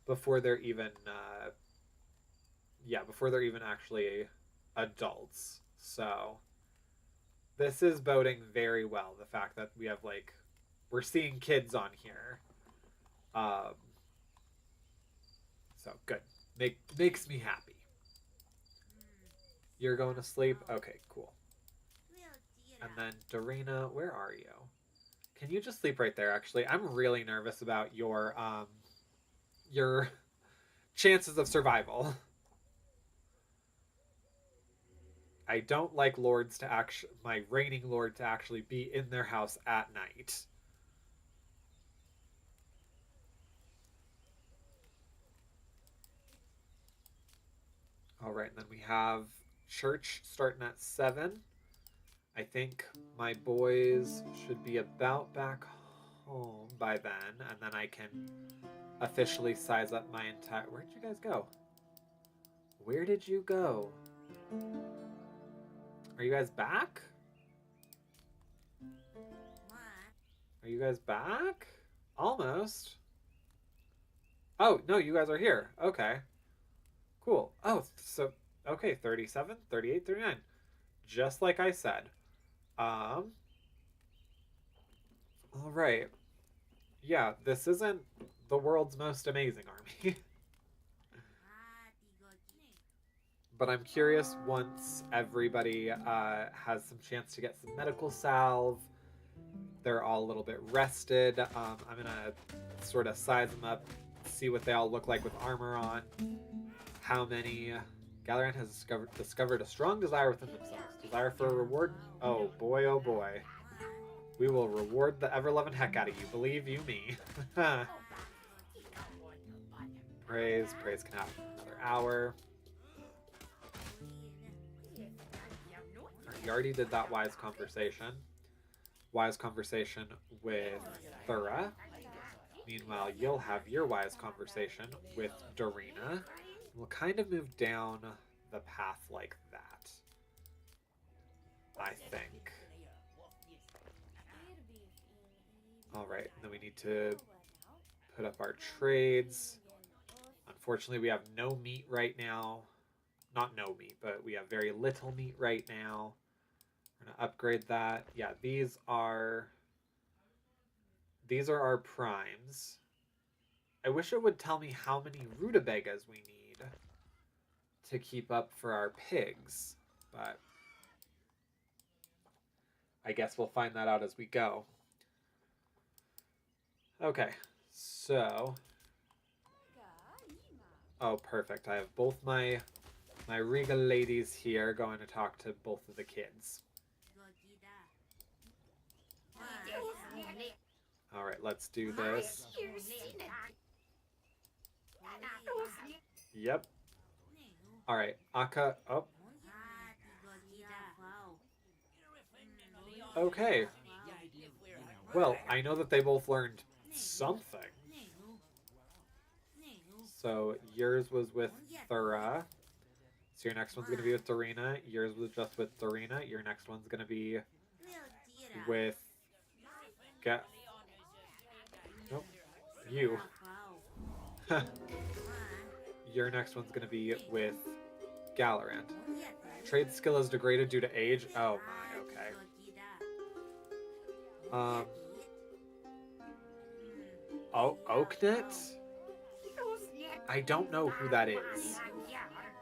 they're even before they're even actually adults. So this is boding very well. The fact that we have we're seeing kids on here. So good. Makes me happy. You're going to sleep? Okay, cool. And then Dorina, where are you? Can you just sleep right there, actually? I'm really nervous about your chances of survival. I don't like lords to my reigning lord to actually be in their house at night. All right, and then we have church starting at 7. I think my boys should be about back home by then, and then I can officially size up my entire... Where'd you guys go? Where did you go? Are you guys back? Are you guys back? Almost. Oh, no, you guys are here. Okay. Cool. Oh, so, okay, 37, 38, 39. Just like I said. All right. Yeah, this isn't the world's most amazing army. But I'm curious once everybody has some chance to get some medical salve. They're all a little bit rested. I'm going to sort of size them up, see what they all look like with armor on. How many... Galaran has discovered a strong desire within themselves. Desire for a reward? Oh boy, oh boy. We will reward the ever-loving heck out of you. Believe you me. Praise. Praise can happen in another hour. You already did that wise conversation. Wise conversation with Thura. Meanwhile, you'll have your wise conversation with Dorina. We'll kind of move down the path like that, I think. All right, and then we need to put up our trades. Unfortunately, we have no meat right now. Not no meat, but we have very little meat right now. We're going to upgrade that. Yeah, these are our primes. I wish it would tell me how many rutabagas we need to keep up for our pigs, but I guess we'll find that out as we go. Okay, so... Oh, perfect. I have both my regal ladies here going to talk to both of the kids. All right, let's do this. Yep. All right, Aka. Oh. Okay. Well, I know that they both learned something. So yours was with Thura. So your next one's going to be with Dorina. Yours was just with Dorina. Your next one's going to be with... Nope. You. Your next one's going to be with Galaran. Trade skill is degraded due to age. Oh my, okay. Oh, Oaknet? I don't know who that is.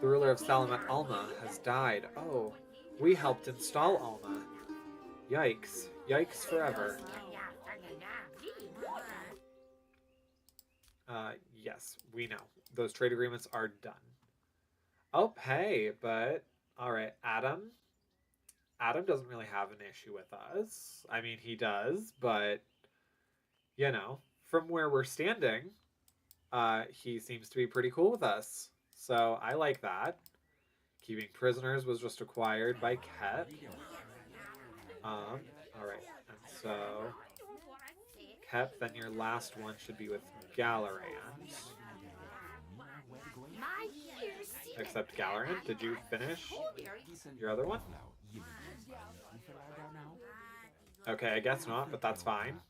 The ruler of Salamat Alma has died. Oh, we helped install Alma. Yikes. Yikes forever. Yes, we know. Those trade agreements are done. Oh, hey, but all right, Adam. Adam doesn't really have an issue with us. I mean, he does, but you know, from where we're standing, he seems to be pretty cool with us. So I like that. Keeping prisoners was just acquired by Ket. All right, and so Kep, then your last one should be with Galorand. Except Galorand, did you finish your other one? Okay, I guess not, but that's fine.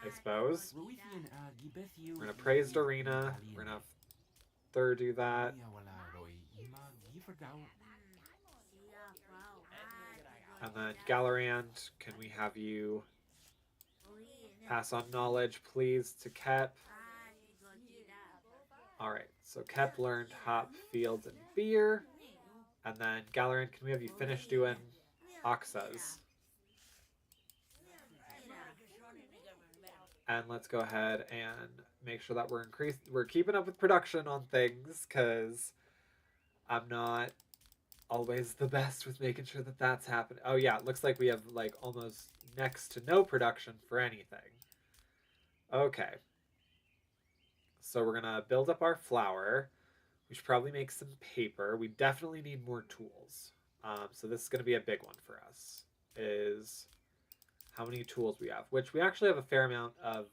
I suppose. We're gonna praise Dorina. We're gonna have Thur do that. And then Galorand, can we have you pass on knowledge, please, to Kep? Alright, so Kep learned hop, fields, and beer. And then Galorand, can we have you finish doing Oxas? And let's go ahead and make sure that we're keeping up with production on things, because I'm not always the best with making sure that that's happening. Oh yeah, it looks like we have like almost next to no production for anything. Okay. So we're gonna build up our flour. We should probably make some paper. We definitely need more tools. So this is gonna be a big one for us. Is how many tools we have, which we actually have a fair amount of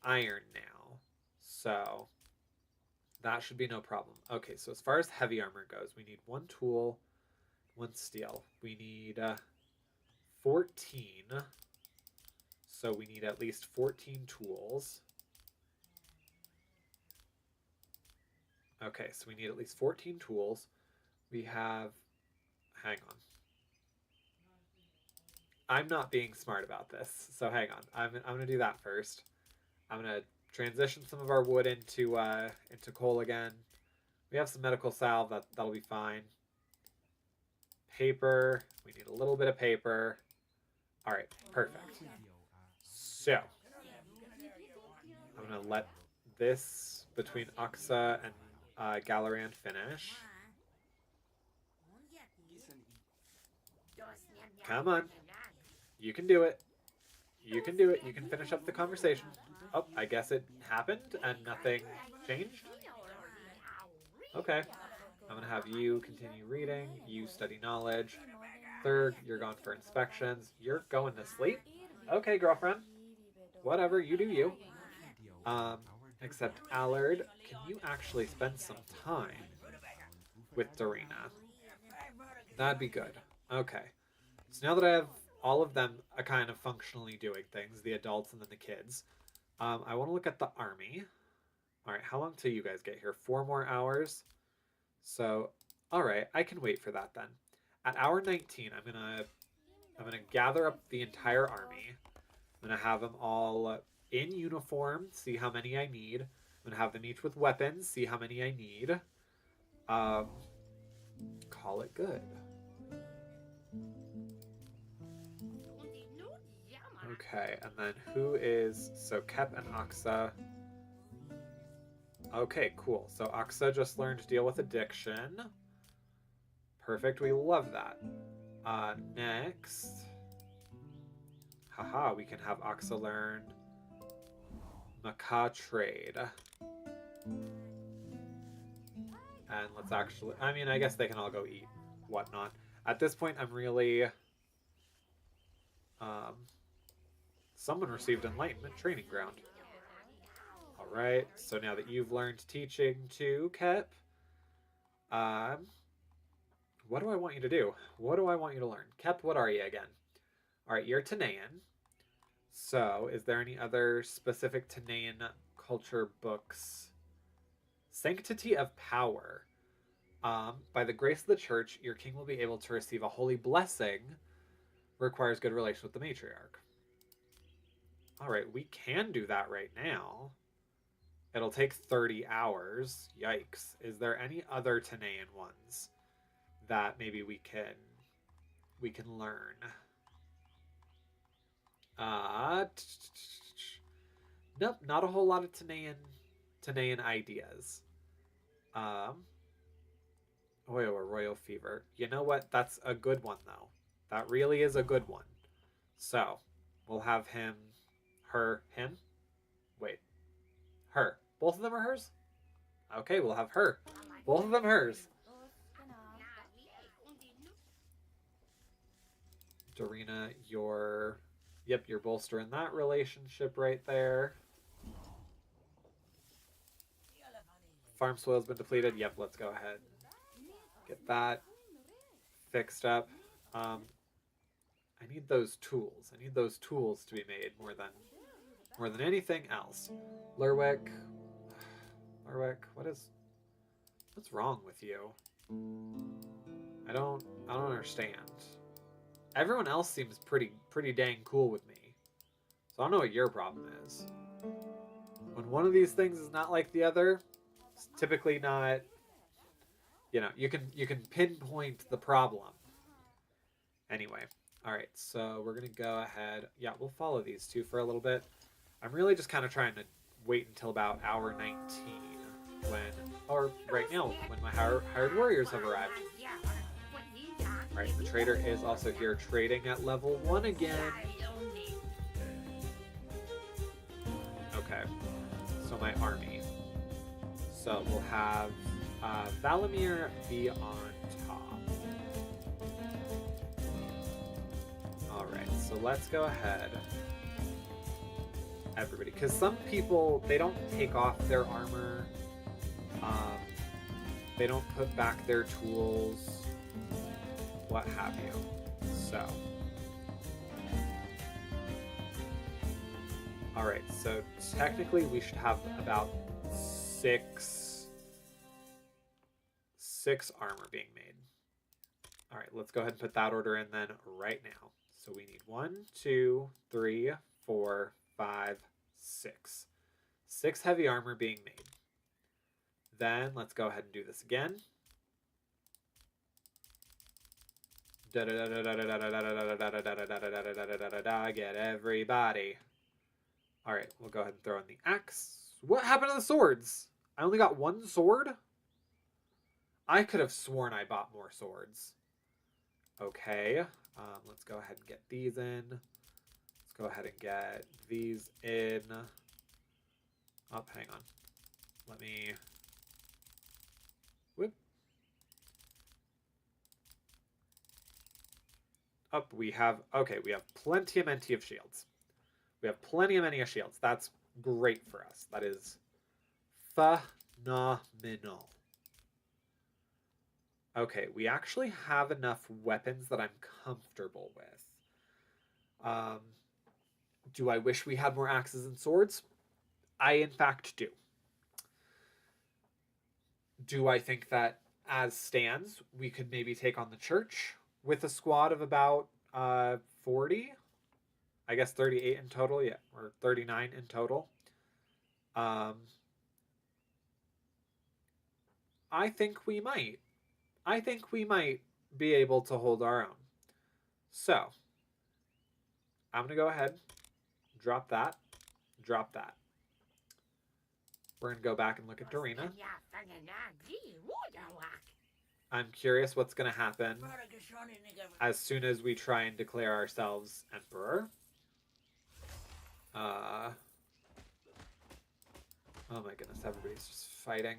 iron now. So that should be no problem. Okay, so as far as heavy armor goes, we need one tool, one steel. We need 14. So we need at least 14 tools. Okay, so we need at least 14 tools. We have... Hang on. I'm not being smart about this, so hang on. I'm going to do that first. I'm going to transition some of our wood into coal again. We have some medical salve. That'll be fine. Paper. We need a little bit of paper. All right, perfect. So I'm going to let this between Oxa and Galorand finish. Come on. You can do it. You can do it. You can finish up the conversation. Oh, I guess it happened and nothing changed. Okay. I'm going to have you continue reading. You study knowledge. Third, you're gone for inspections. You're going to sleep? Okay, girlfriend. Whatever, you do you. Except Allard, can you actually spend some time with Dorina? That'd be good. Okay. So now that I have all of them kind of functionally doing things, the adults and then the kids, I want to look at the army. All right, how long till you guys get here? 4 more hours. So, all right, I can wait for that then. At hour 19, I'm gonna gather up the entire army. I'm gonna have them all in uniform, see how many I need. I'm gonna have them each with weapons, see how many I need. Call it good. Okay, and then who is... So Kep and Oxa. Okay, cool. So Oxa just learned to deal with addiction. Perfect, we love that. Next... Haha, we can have Oxa learn Macaw trade. And let's actually... I mean, I guess they can all go eat whatnot. At this point, I'm really... someone received Enlightenment Training Ground. Alright, so now that you've learned teaching too, Kep, what do I want you to do? What do I want you to learn? Kep, what are you again? Alright, you're Tanaian. So, is there any other specific Tanaian culture books? Sanctity of Power. By the grace of the church, your king will be able to receive a holy blessing. Requires good relations with the matriarch. Alright, we can do that right now. It'll take 30 hours. Yikes. Is there any other Tanaian ones that maybe we can learn? Uh Nope, not a whole lot of Tanaian ideas. Um Oil or Royal Fever. You know what? That's a good one though. That really is a good one. So, we'll have him, her, him. Wait, her. Both of them are hers? Okay, we'll have her. Both of them hers. Dorina, you're bolstering that relationship right there. Farm soil's been depleted. Yep, let's go ahead and get that fixed up. I need those tools. I need those tools to be made more than anything else. Lurwick, what's wrong with you? I don't understand. Everyone else seems pretty dang cool with me. So I don't know what your problem is. When one of these things is not like the other, it's typically not, you can pinpoint the problem. Anyway, all right, so we're going to go ahead. Yeah, we'll follow these two for a little bit. I'm really just kind of trying to wait until about hour 19 or right now, when my hired warriors have arrived. All right, the trader is also here trading at level 1 again. Okay, so my army. So we'll have Valimir be on top. All right, so let's go ahead. Everybody, because some people, they don't take off their armor. They don't put back their tools, what have you. So, all right, so technically we should have about six armor being made. All right, let's go ahead and put that order in then right now. So we need 1, 2, 3, 4, 5, 6. 6 heavy armor being made. Then let's go ahead and do this again. Get everybody. All right, we'll go ahead and throw in the axe. What happened to the swords? I only got 1 sword? I could have sworn I bought more swords. Okay, let's go ahead and get these in. Let's go ahead and get these in. Oh, hang on. Let me... Whoop. Up, we have plenty of shields. We have plenty of shields. That's great for us. That is phenomenal. Okay, we actually have enough weapons that I'm comfortable with. Do I wish we had more axes and swords? I, in fact, do. Do I think that, as stands, we could maybe take on the church with a squad of about 40? I guess 38 in total, yeah, or 39 in total. I think we might. I think we might be able to hold our own. So, I'm going to go ahead, drop that. We're going to go back and look at Dorina. I'm curious what's going to happen as soon as we try and declare ourselves emperor. Oh my goodness, everybody's just fighting.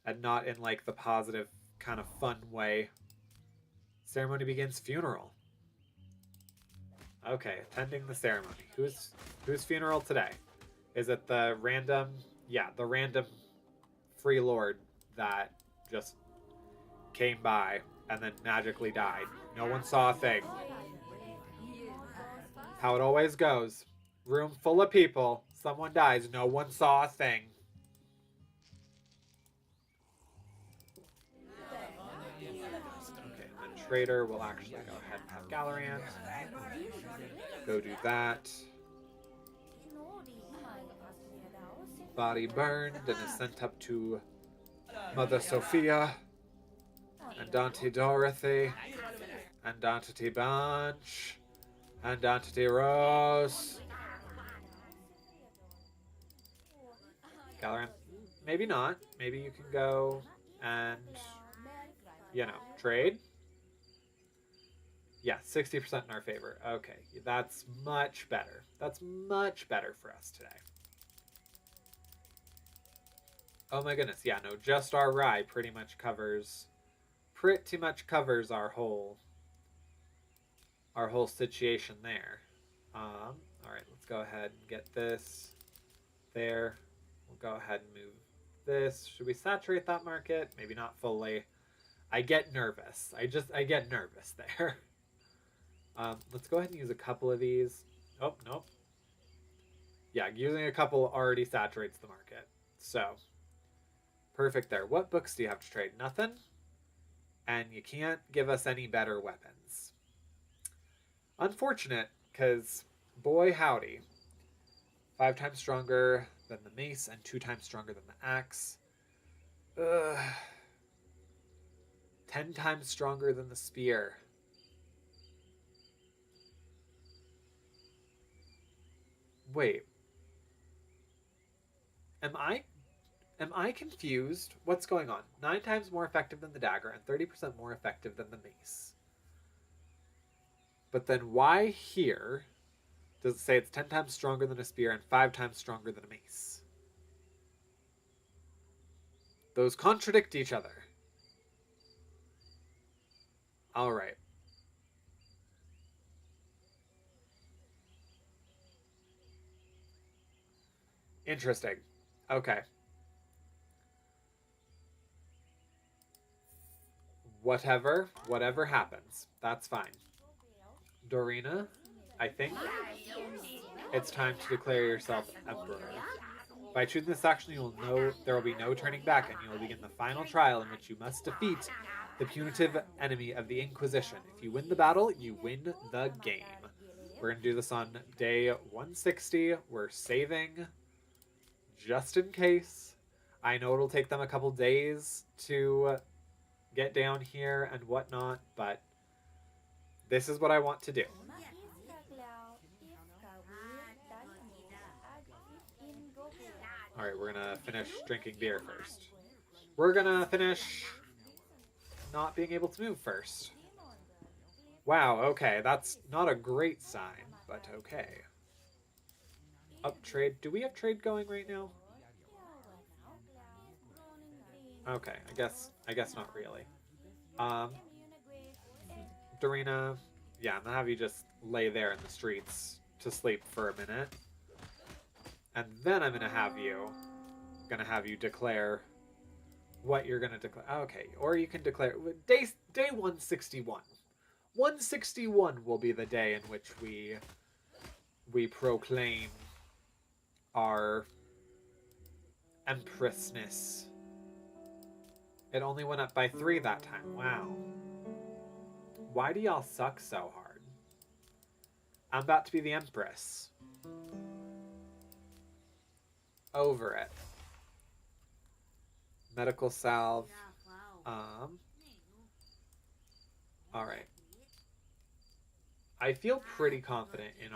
And not in like the positive kind of fun way. Ceremony begins. Funeral. Okay, attending the ceremony. Whose funeral today? Is it the random? Yeah, the random free lord that just came by and then magically died. No one saw a thing. How it always goes. Room full of people. Someone dies. No one saw a thing. Okay, and then Trader will actually go ahead and have Galorant. Go do that. Body burned and is sent up to Mother Sophia, and Auntie Dorothy, and Auntie Bunch, and Auntie Rose. Galaran, maybe not. Maybe you can go and, trade. Yeah, 60% in our favor. Okay, that's much better. That's much better for us today. Oh my goodness, yeah, no, just our rye pretty much covers our whole situation there. All right, let's go ahead and get this there. We'll go ahead and move this. Should we saturate that market? Maybe not fully. I get nervous. I get nervous there. Let's go ahead and use a couple of these. Oh, nope. Yeah, using a couple already saturates the market. So, perfect there. What books do you have to trade? Nothing? And you can't give us any better weapons. Unfortunate, because boy howdy. 5 times stronger than the mace and 2 times stronger than the axe. 10 times stronger than the spear. Wait. Am I confused? What's going on? 9 times more effective than the dagger and 30% more effective than the mace. But then why here does it say it's 10 times stronger than a spear and 5 times stronger than a mace? Those contradict each other. All right. Interesting. Okay. Whatever happens, that's fine. Dorina, I think it's time to declare yourself emperor. By choosing this action, you will know there will be no turning back, and you will begin the final trial in which you must defeat the punitive enemy of the Inquisition. If you win the battle, you win the game. We're going to do this on day 160. We're saving just in case. I know it'll take them a couple days to get down here and whatnot, but this is what I want to do. Alright, we're gonna finish drinking beer first. We're gonna finish not being able to move first. Wow, okay, that's not a great sign, but okay. Up trade. Do we have trade going right now? Okay, I guess not really. Dorina, yeah, I'm gonna have you just lay there in the streets to sleep for a minute. And then I'm gonna have you declare what you're gonna declare. Okay, or you can declare day 161. 161 will be the day in which we proclaim our empressness. It only went up by 3 that time. Wow. Why do y'all suck so hard? I'm about to be the empress. Over it. Medical salve. Alright. I feel pretty confident in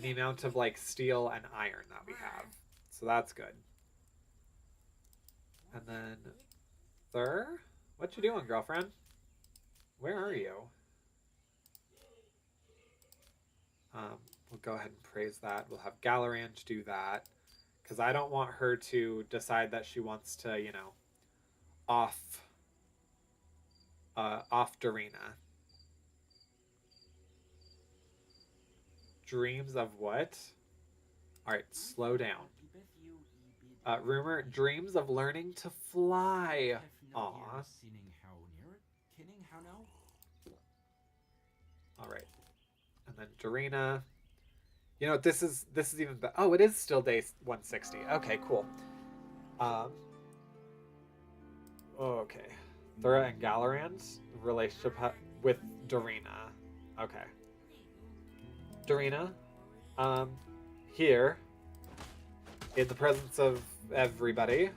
the amount of like steel and iron that we have. So that's good. And then Thur? What you doing, girlfriend? Where are you? We'll go ahead and praise that. We'll have Galaran do that. Because I don't want her to decide that she wants to, off Dorina. Dreams of what? Alright, slow down. Rumor, dreams of learning to fly. Aw. Alright. And then Dorina. This is even better. Oh, it is still day 160. Okay, cool. Okay. Thura and Galaran's relationship with Dorina. Okay. Dorina, here in the presence of everybody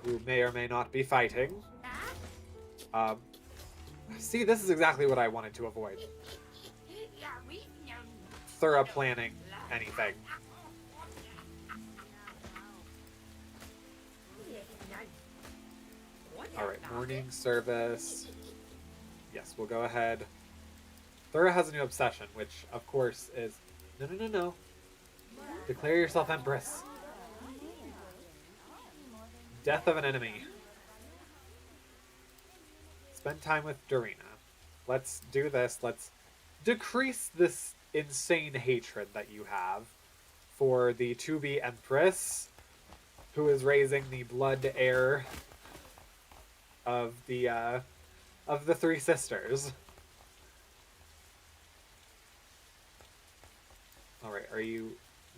who may or may not be fighting. Um, see, this is exactly what I wanted to avoid. Thorough planning anything. Alright, morning service. Yes, we'll go ahead. Thura has a new obsession, which, of course, is... No. Declare yourself Empress. Death of an enemy. Spend time with Dorina. Let's do this. Let's decrease this insane hatred that you have for the to-be Empress, who is raising the blood heir of the three sisters. Alright, are you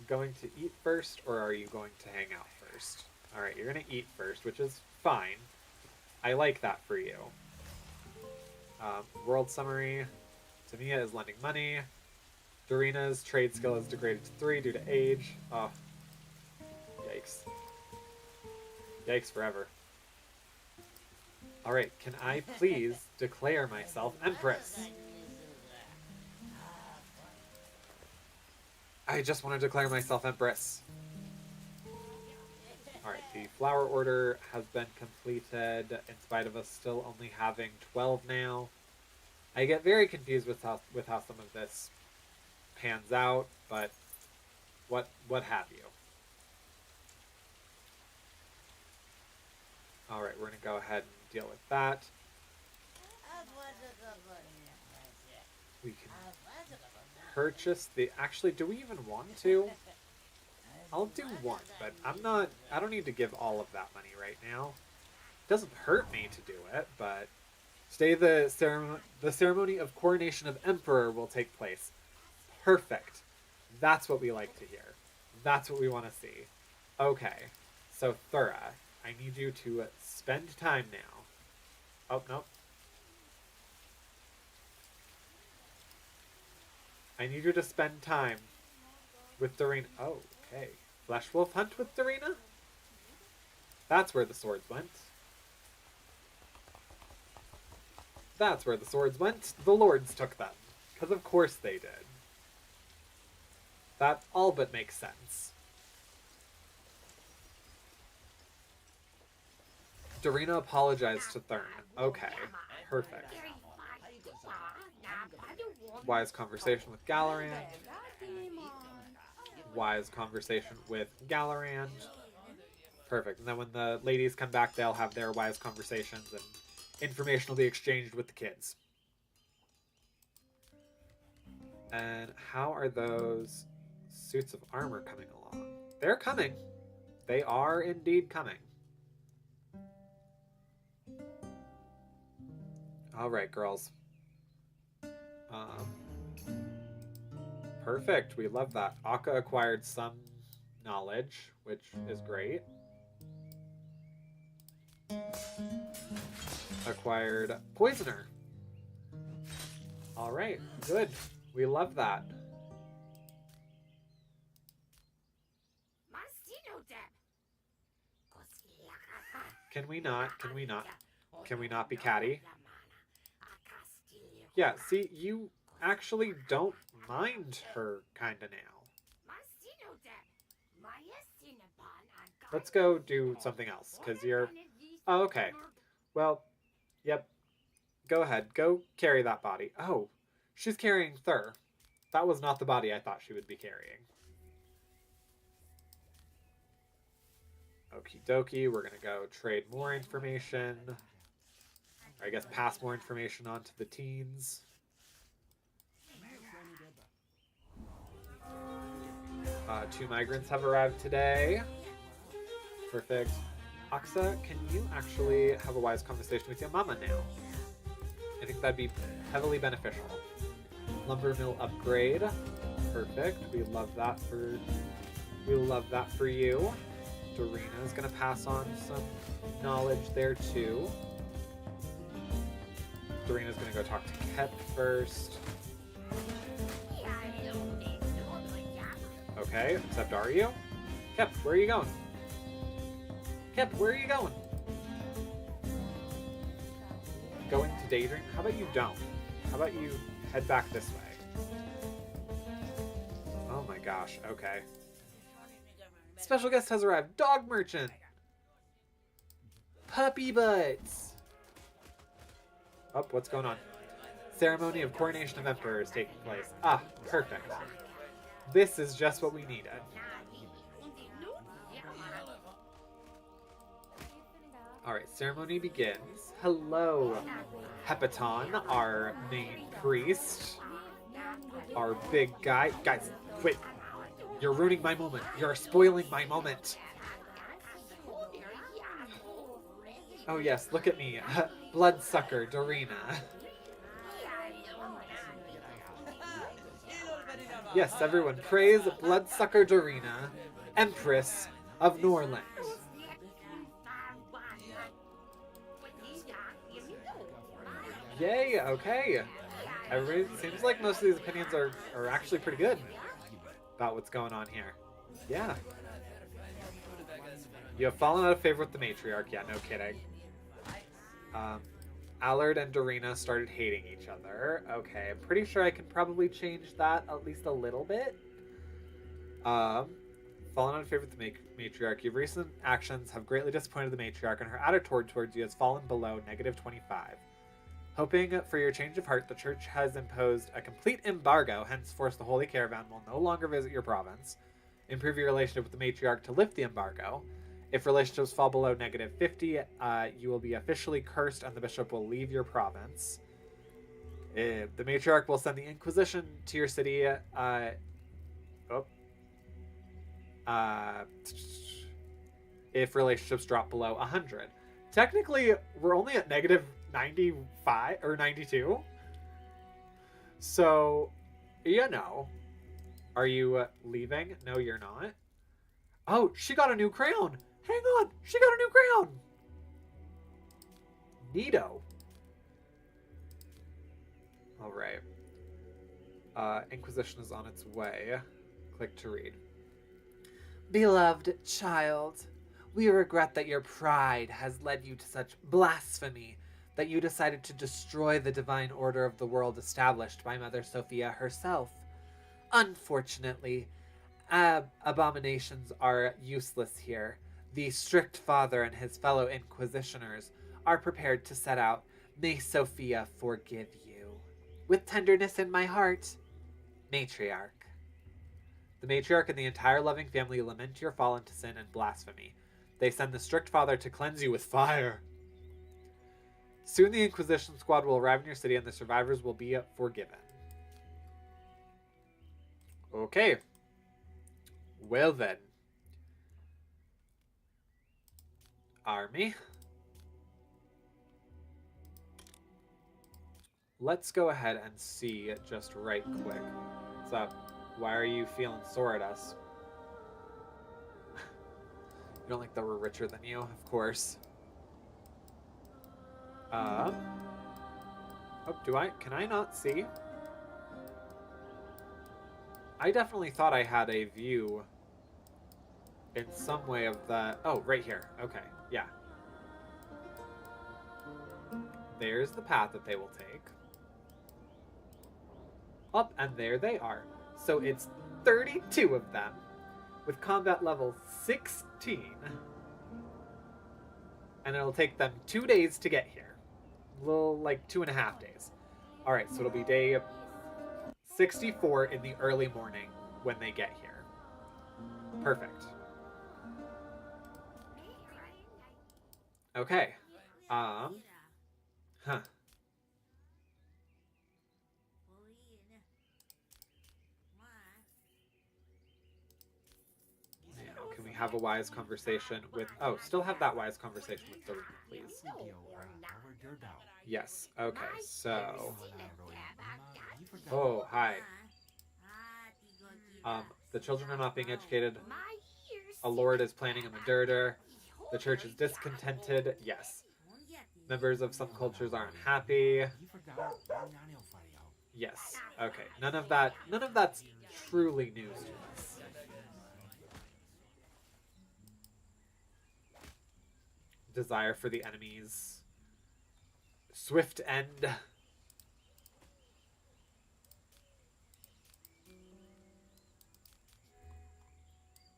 going to eat first, or are you going to hang out first? Alright, you're going to eat first, which is fine. I like that for you. World summary. Tamiya is lending money. Dorina's trade skill is degraded to 3 due to age. Oh. Yikes. Yikes forever. Alright, can I please declare myself Empress? I just want to declare myself Empress. Alright, the flower order has been completed, in spite of us still only having 12 now. I get very confused with how some of this pans out, but what have you. Alright, we're going to go ahead and deal with that. We can purchase the... Actually, do we even want to? I'll do one, but I don't need to give all of that money right now. It doesn't hurt me to do it, but... Today the ceremony of coronation of Emperor will take place. Perfect. That's what we like to hear. That's what we want to see. Okay, so Thura, I need you to spend time now. Oh, no. I need you to spend time with Dorina. Oh, okay. Flesh Wolf Hunt with Dorina? That's where the swords went. That's where the swords went. The lords took them. Because of course they did. That all but makes sense. Dorina apologized to Thurn. Okay, perfect. Wise conversation with Galorand. Wise conversation with Galorand. Perfect. And then when the ladies come back, they'll have their wise conversations and information will be exchanged with the kids. And how are those suits of armor coming along? They're coming. They are indeed coming. All right, girls. Perfect. We love that. Akka acquired some knowledge, which is great. Acquired Poisoner. All right, good. We love that. Can we not? Can we not? Can we not be catty? Yeah, see, you actually don't mind her kinda now. Let's go do something else, because you're... Oh, okay. Well, yep. Go ahead. Go carry that body. Oh, she's carrying Thur. That was not the body I thought she would be carrying. Okie dokie. We're going to go trade more information. Or I guess pass more information on to the teens. Two migrants have arrived today. Perfect. Aksa, can you actually have a wise conversation with your mama now? I think that'd be heavily beneficial. Lumber mill upgrade. Perfect. We love that for you. Dorina is gonna pass on some knowledge there too. Dorina's gonna go talk to Kep first. Okay, except are you? Kep, where are you going? Kip, where are you going? Going to daydream? How about you don't? How about you head back this way? Oh my gosh, okay. Special guest has arrived. Dog merchant. Puppy butts. Oh, what's going on? Ceremony of coronation of emperor is taking place. Ah, perfect. This is just what we needed. Alright, ceremony begins. Hello, Hepaton, our main priest. Our big guy. Guys, wait. You're ruining my moment. You're spoiling my moment. Oh yes, look at me. Bloodsucker Dorina. Yes, everyone, praise Bloodsucker Dorina, Empress of Norland. Yay, okay. Everybody, seems like most of these opinions are actually pretty good about what's going on here. Yeah. You have fallen out of favor with the matriarch. Yeah, no kidding. Allard and Dorina started hating each other. Okay, I'm pretty sure I can probably change that at least a little bit. Fallen out of favor with the matriarch. Your recent actions have greatly disappointed the matriarch, and her attitude towards you has fallen below -25. Hoping for your change of heart, the church has imposed a complete embargo, henceforth the Holy Caravan will no longer visit your province. Improve your relationship with the matriarch to lift the embargo. If relationships fall below -50, you will be officially cursed and the bishop will leave your province. The matriarch will send the Inquisition to your city. If relationships drop below 100. Technically, we're only at -95 or 92. So, you know. Are you leaving? No, you're not. Oh, she got a new crown. Hang on. She got a new crown. Neato. All right. Inquisition is on its way. Click to read. Beloved child, we regret that your pride has led you to such blasphemy that you decided to destroy the divine order of the world established by Mother Sophia herself. Unfortunately, abominations are useless here. The strict father and his fellow inquisitioners are prepared to set out. May Sophia forgive you. With tenderness in my heart, Matriarch. The matriarch and the entire loving family lament your fall into sin and blasphemy. They send the strict father to cleanse you with fire. Soon the Inquisition squad will arrive in your city and the survivors will be forgiven. Okay. Well then. Army. Let's go ahead and see just right quick. What's up? Why are you feeling sore at us? You don't like that we're richer than you? Of course. Oh, can I not see? I definitely thought I had a view in some way of the... Oh, right here. Okay, yeah. There's the path that they will take. Up, and there they are. So it's 32 of them, with combat level 16. And it'll take them 2 days to get here. A little, like, 2.5 days. Alright, so it'll be day 64 in the early morning when they get here. Perfect. Okay. Huh. Can we have a wise conversation with... Oh, still have that wise conversation with Dorina, please. Yes. Okay, so... Oh, hi. The children are not being educated. A lord is planning a murder. The church is discontented. Yes. Members of some cultures are unhappy. Yes. Okay. None of that's truly news to us. desire for the enemy's swift end.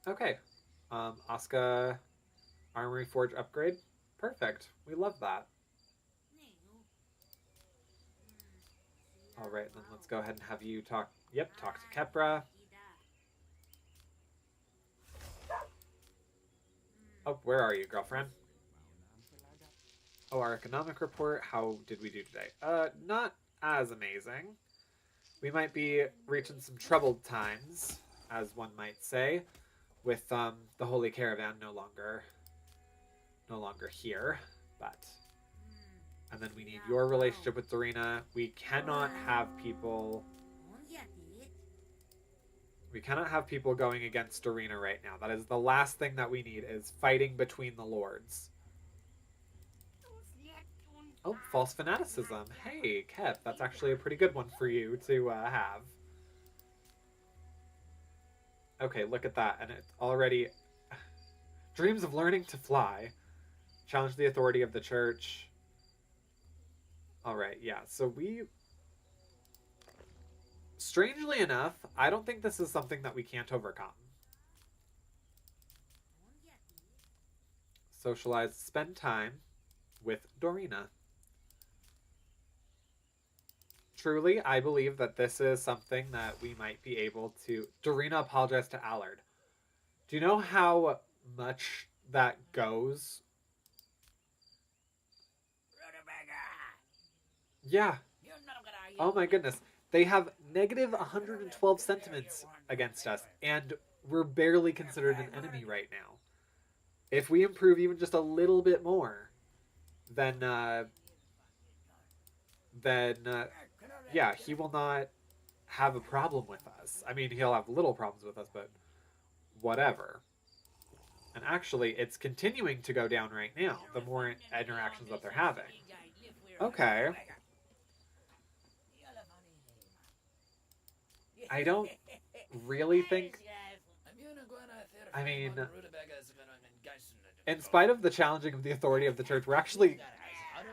Okay. Asuka Armory Forge upgrade. Perfect. We love that. All right, then let's go ahead and have you talk. Yep, talk to Kepra. Oh, where are you, girlfriend? Oh, our economic report. How did we do today? Not as amazing. We might be reaching some troubled times, as one might say, with the Holy Caravan no longer here. But and then we need your relationship with Dorina. We cannot have people going against Dorina right now. That is the last thing that we need, is fighting between the lords. Oh, false fanaticism. Hey, Kep, that's actually a pretty good one for you to have. Okay, look at that. And it's already... Dreams of learning to fly. Challenge the authority of the church. Alright, yeah. So we... Strangely enough, I don't think this is something that we can't overcome. Socialize. Spend time with Dorina. Truly, I believe that this is something that we might be able to... Dorina apologized to Allard. Do you know how much that goes? Yeah. Oh my goodness. They have negative 112 sentiments against us, and we're barely considered an enemy right now. If we improve even just a little bit more, then yeah, he will not have a problem with us. I mean, he'll have little problems with us, but whatever. And actually, it's continuing to go down right now, the more interactions that they're having. Okay. I don't really think... I mean, in spite of the challenging of the authority of the church, we're actually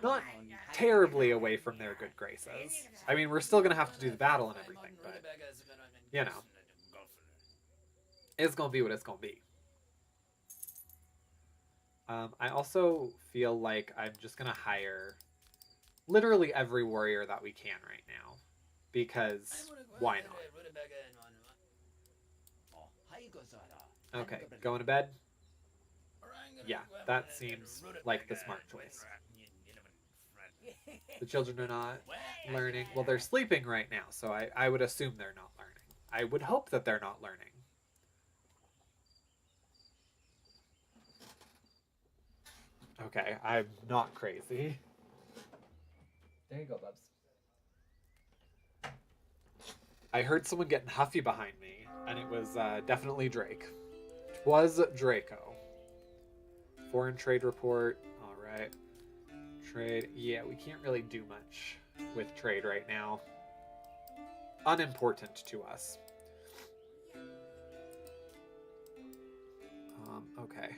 not terribly away from their good graces. I mean, we're still going to have to do the battle and everything, but, you know, it's going to be what it's going to be. I also feel like I'm just going to hire literally every warrior that we can right now, because why not? Okay, going to bed? Yeah, that seems like the smart choice. The children are not learning. Well, they're sleeping right now, so I would assume they're not learning. I would hope that they're not learning. Okay, I'm not crazy. There you go, Bubs. I heard someone getting huffy behind me, and it was definitely Drake. It was Draco. Foreign trade report. All right. Trade. Yeah, we can't really do much with trade right now. Unimportant to us. Okay.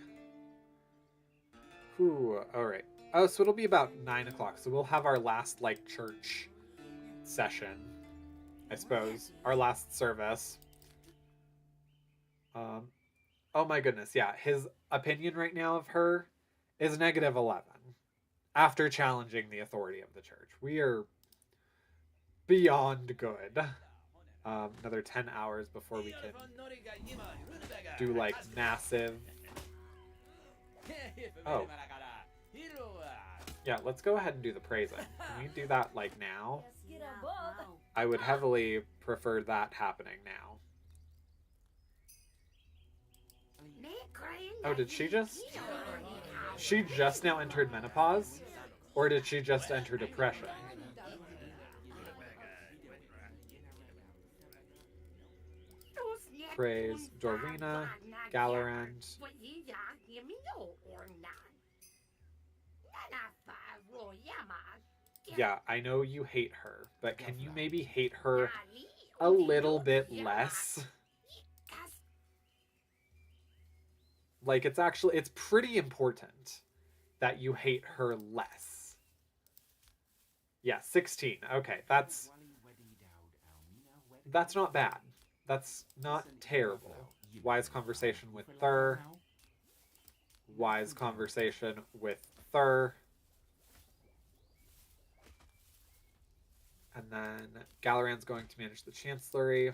Whew, all right. Oh, so it'll be about 9 o'clock. So we'll have our last, like, church session, I suppose. Our last service. Oh my goodness, yeah. His opinion right now of her is negative 11 after challenging the authority of the church. We are beyond good. Another 10 hours before we can do, like, massive... Oh. Yeah, let's go ahead and do the praising. Can we do that, like, now? I would heavily prefer that happening now. Oh, did she just... She just now entered menopause? Or did she just enter depression? Praise Dorina, Galarand. Yeah, I know you hate her, but can you maybe hate her a little bit less? Like, it's pretty important that you hate her less. Yeah, 16. Okay, that's not bad. That's not terrible. Wise conversation with Thur. Wise conversation with Thur. And then Galaran's going to manage the Chancellery.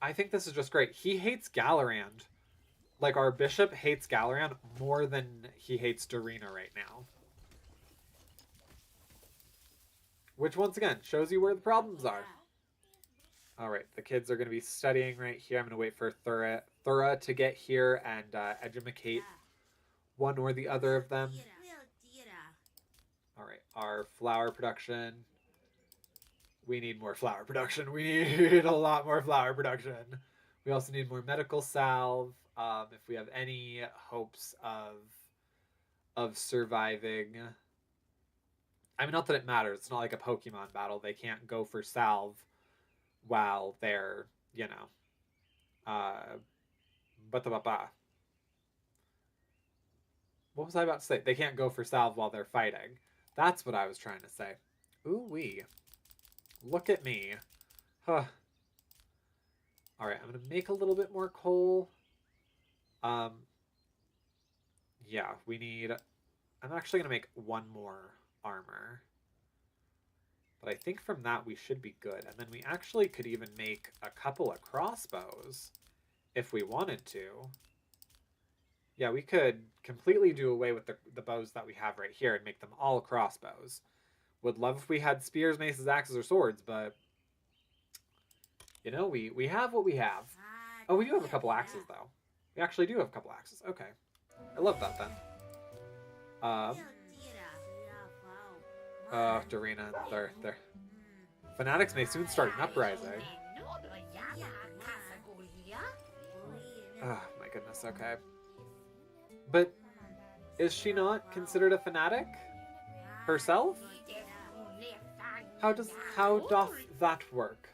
I think this is just great. He hates Galarand. Like, our bishop hates Galaran more than he hates Darina right now. Which, once again, shows you where the problems are. All right, the kids are going to be studying right here. I'm going to wait for Thura to get here and educate one or the other of them. All right, our flower production. We need more flower production. We need a lot more flower production. We also need more medical salve. If we have any hopes of surviving. I mean, not that it matters. It's not like a Pokemon battle. They can't go for salve while they're, uh, what was I about to say? They can't go for salve while they're fighting. That's what I was trying to say. Ooh wee. Look at me. Huh. Alright, I'm gonna make a little bit more coal. Yeah, we need... I'm actually gonna make one more armor. But I think from that we should be good. And then we actually could even make a couple of crossbows if we wanted to. Yeah, we could completely do away with the bows that we have right here and make them all crossbows. Would love if we had spears, maces, axes, or swords, but... You know, we have what we have. Oh, we do have a couple axes, though. We actually do have a couple axes. Okay. I love that, then. Darina, they're... Fanatics may soon start an uprising. Oh, my goodness, okay. But is she not considered a fanatic herself? How doth that work?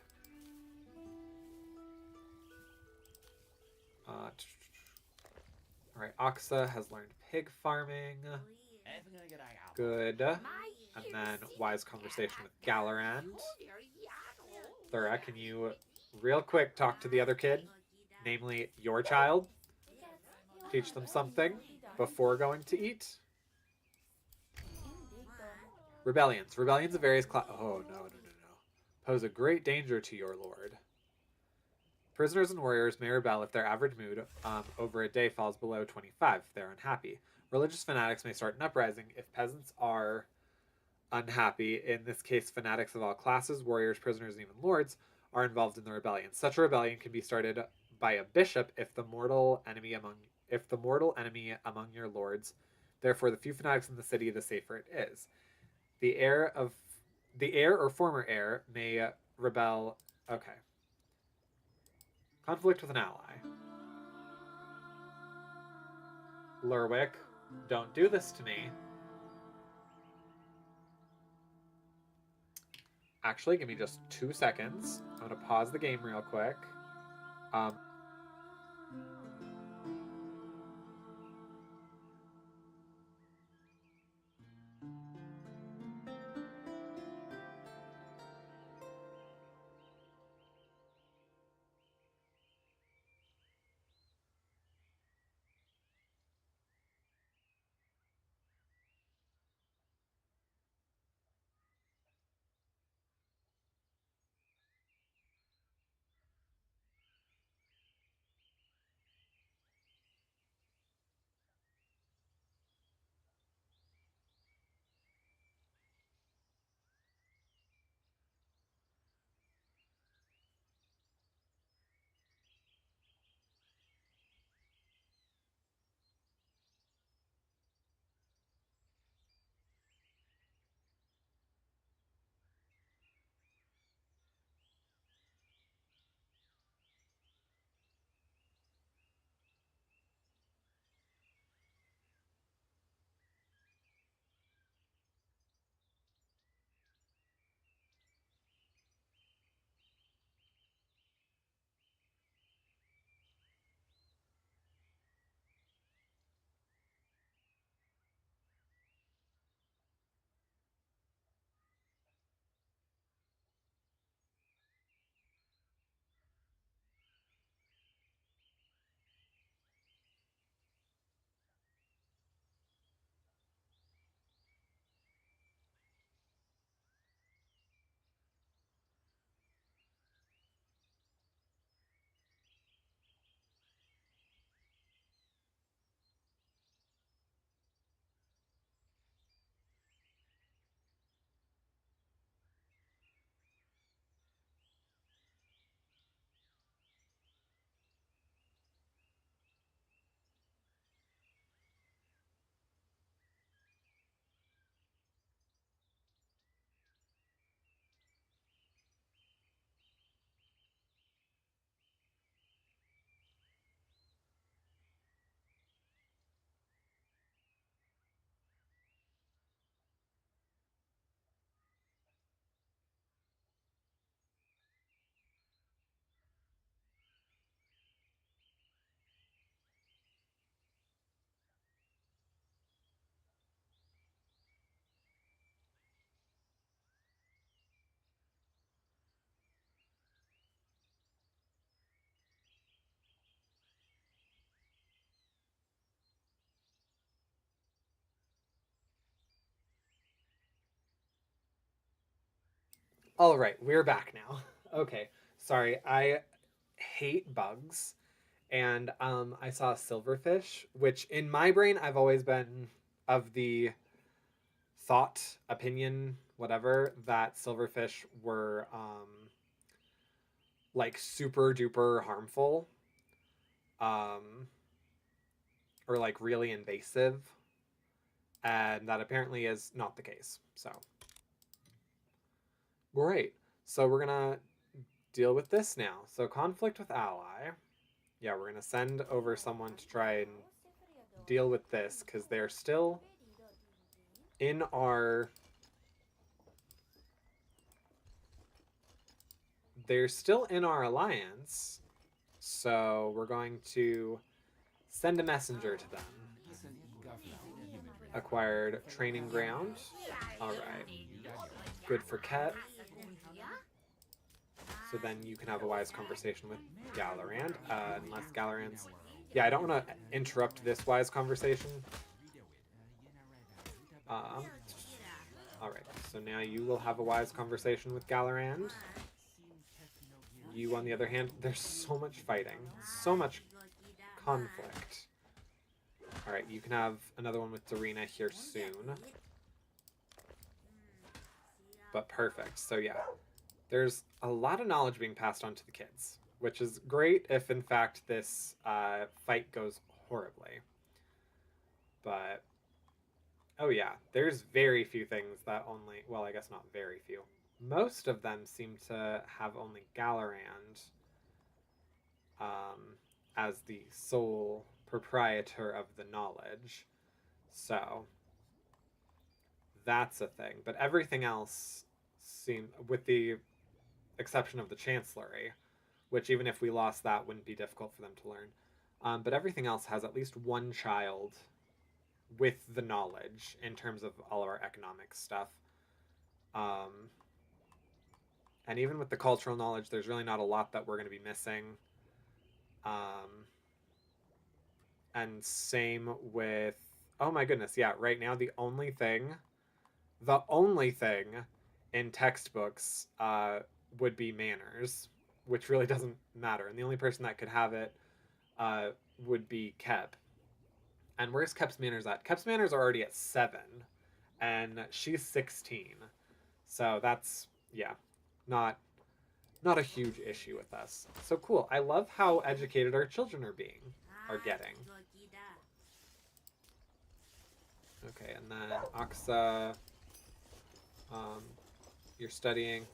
Alright, Oxa has learned pig farming. Good. And then wise conversation with Galarand. Thura, can you real quick talk to the other kid? Namely, your child? Teach them something before going to eat? Rebellions. Rebellions of various Oh, no. Pose a great danger to your lord. Prisoners and warriors may rebel if their average mood over a day falls below 25 if they're unhappy. Religious fanatics may start an uprising if peasants are unhappy. In this case, fanatics of all classes, warriors, prisoners, and even lords, are involved in the rebellion. Such a rebellion can be started by a bishop if the mortal enemy among your lords. Therefore, the few fanatics in the city, the safer it is. The heir or former heir may rebel. Okay. Conflict with an ally. Lurwick, don't do this to me. Actually, give me just 2 seconds. I'm going to pause the game real quick. All right, we're back now. Okay, sorry. I hate bugs, and I saw a silverfish, which in my brain I've always been of the thought, opinion, whatever, that silverfish were like super duper harmful, um, or like really invasive, and that apparently is not the case. So great. So we're gonna deal with this now. So conflict with ally. Yeah, we're gonna send over someone to try and deal with this because they're still in our alliance. So we're going to send a messenger to them. Acquired training ground. All right. Good for Ket. So then you can have a wise conversation with Galorand. Unless Galorand's... Yeah, I don't want to interrupt this wise conversation. Alright, so now you will have a wise conversation with Galorand. You, on the other hand, there's so much fighting. So much conflict. Alright, you can have another one with Dorina here soon. But perfect. So yeah, there's a lot of knowledge being passed on to the kids, which is great if, in fact, this fight goes horribly. But, oh yeah, there's very few things that only... Well, I guess not very few. Most of them seem to have only Galorand as the sole proprietor of the knowledge. So that's a thing. But everything else seemed, with the exception of the Chancellery, which even if we lost that wouldn't be difficult for them to learn. But everything else has at least one child with the knowledge in terms of all of our economic stuff. And even with the cultural knowledge, there's really not a lot that we're going to be missing. And same with... Oh my goodness, yeah, right now the only thing in textbooks would be manners, which really doesn't matter. And the only person that could have it would be Kep. And where's Kep's manners at? Kep's manners are already at 7, and she's 16. So that's, yeah, not a huge issue with us. So cool. I love how educated our children are getting. Okay, and then Aksa, you're studying.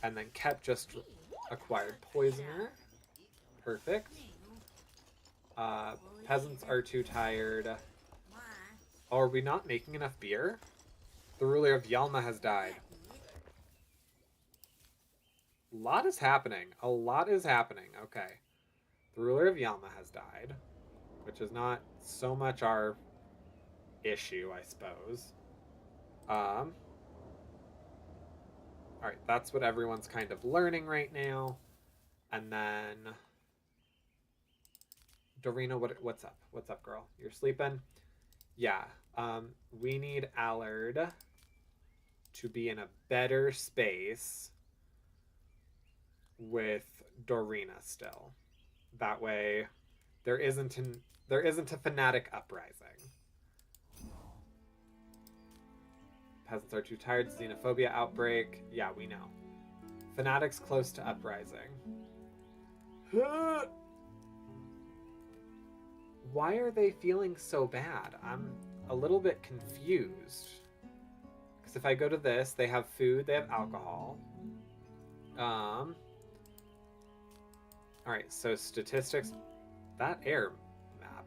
And then Kep just acquired Poisoner. Perfect. Peasants are too tired. Oh, are we not making enough beer? The ruler of Yalma has died. A lot is happening. Okay. The ruler of Yalma has died, which is not so much our issue, I suppose. Alright, that's what everyone's kind of learning right now. And then... Dorina, what's up? What's up, girl? You're sleeping? Yeah. We need Allard to be in a better space with Dorina still. That way there isn't a fanatic uprising. Peasants are too tired. Xenophobia outbreak. Yeah, we know. Fanatics close to uprising. Why are they feeling so bad? I'm a little bit confused. Because if I go to this, they have food, they have alcohol. Alright, so statistics. That air map.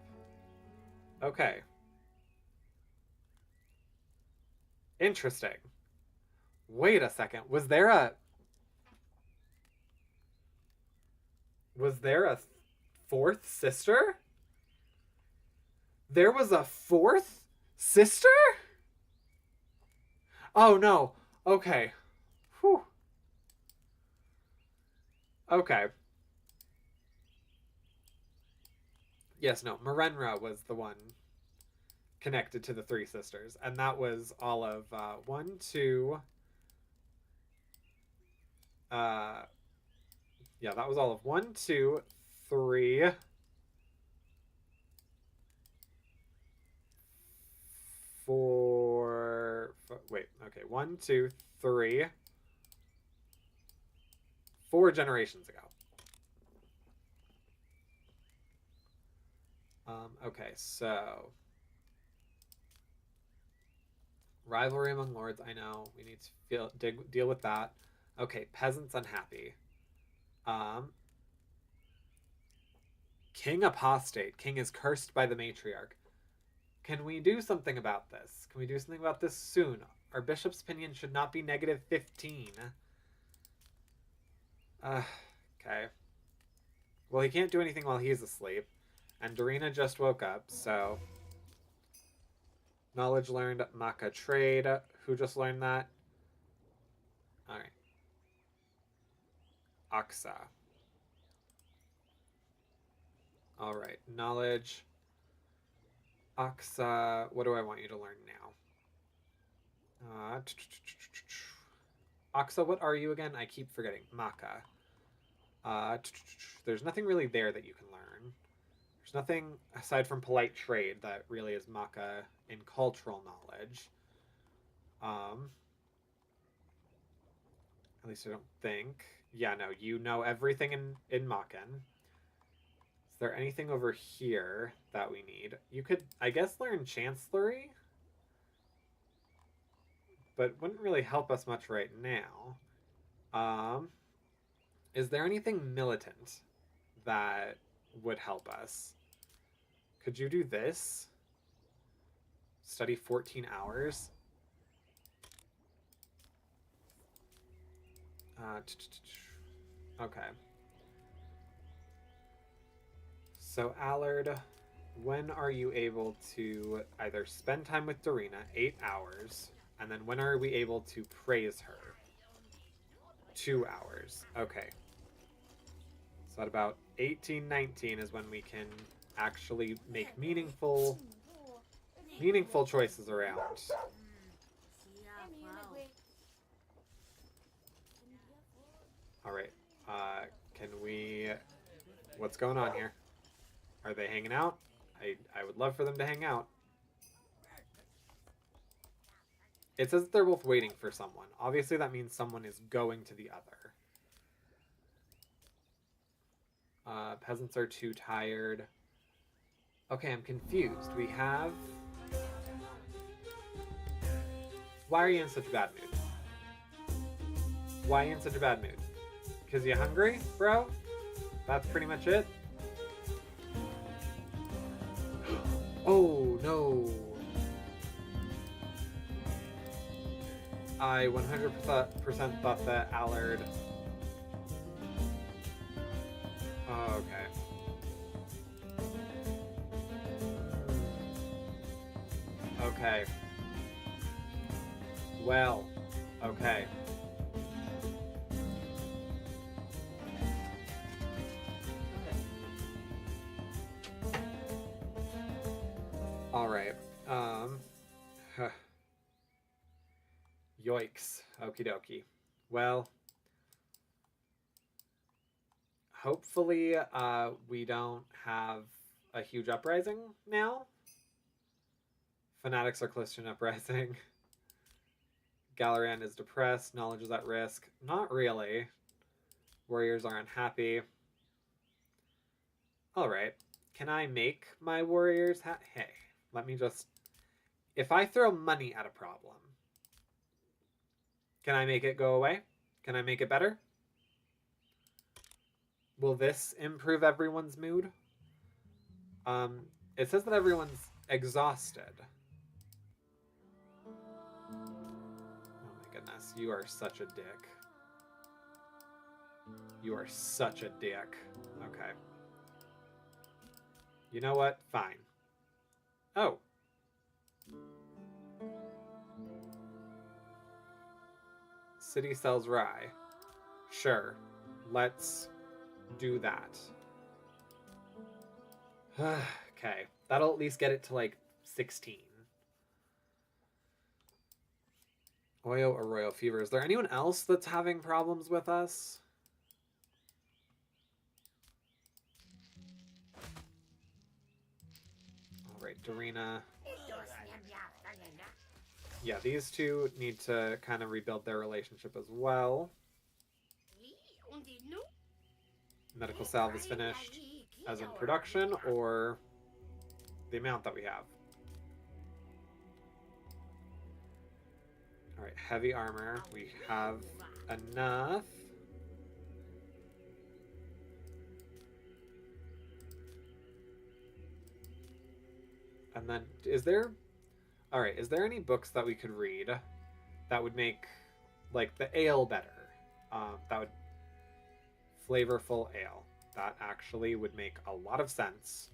Okay. Interesting. Wait a second. Was there a fourth sister? There was a fourth sister? Oh no. Okay. Whew. Okay. Yes, no. Marenra was the one connected to the three sisters. And that was all of 1, 2, Uh, yeah, that was all of 1, 2, 3, 4. Wait, okay, 1, 2, 3, 4 generations ago. Okay, so rivalry among lords. I know we need to deal with that. Okay, peasants unhappy. Um, King apostate. King is cursed by the matriarch. Can we do something about this? Can we do something about this soon? Our bishop's opinion should not be negative 15. Okay. Well, he can't do anything while he's asleep. And Dorina just woke up, so... Knowledge learned, Maka trade. Who just learned that? Alright. Aksa. Alright. Knowledge. Aksa. What do I want you to learn now? Aksa, what are you again? I keep forgetting. Maka. There's nothing really there that you can learn. There's nothing aside from polite trade that really is Maka in cultural knowledge. At least I don't think. Yeah, no, you know everything in Makan. Is there anything over here that we need? You could, I guess, learn Chancellery, but wouldn't really help us much right now. Is there anything militant that would help us? Could you do this? Study 14 hours? Okay. So, Allard, when are you able to either spend time with Dorina, 8 hours, and then when are we able to praise her? 2 hours. Okay. So at about 18, 19 is when we can actually make meaningful choices around. All right. Can we... What's going on here? Are they hanging out? I would love for them to hang out. It says that they're both waiting for someone. Obviously, that means someone is going to the other. Peasants are too tired. Okay, I'm confused. We have... Why are you in such a bad mood? Why are you in such a bad mood? Because you hungry, bro? That's pretty much it? Oh, no. I 100% thought that Allard... Oh, okay. Okay. Well, okay. Alright. Yoicks. Okie dokie. Well, hopefully we don't have a huge uprising now. Fanatics are close to an uprising. Galarian is depressed. Knowledge is at risk. Not really. Warriors are unhappy. Alright. Can I make my warriors Hey, let me just... If I throw money at a problem, can I make it go away? Can I make it better? Will this improve everyone's mood? It says that everyone's exhausted. Oh my goodness, you are such a dick. You are such a dick. Okay. You know what? Fine. Oh. City sells rye. Sure. Let's do that. Okay. That'll at least get it to like 16. Oyo Arroyo fever. Is there anyone else that's having problems with us? All right, Dorina. Yeah, these two need to kind of rebuild their relationship as well. Medical salve is finished, as in production or the amount that we have. All right, heavy armor. We have enough. And then, is there... All right, is there any books that we could read that would make, like, the ale better? That would... Flavorful ale. That actually would make a lot of sense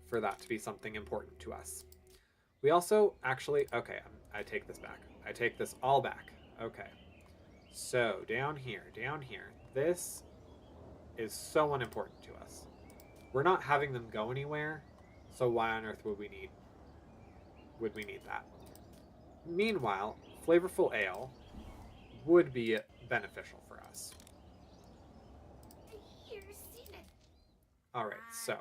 for that to be something important to us. We also actually... Okay, I take this back. I take this all back. Okay. So, down here. This is so unimportant to us. We're not having them go anywhere, so why on earth would we need that? Meanwhile, flavorful ale would be beneficial for us. Alright, so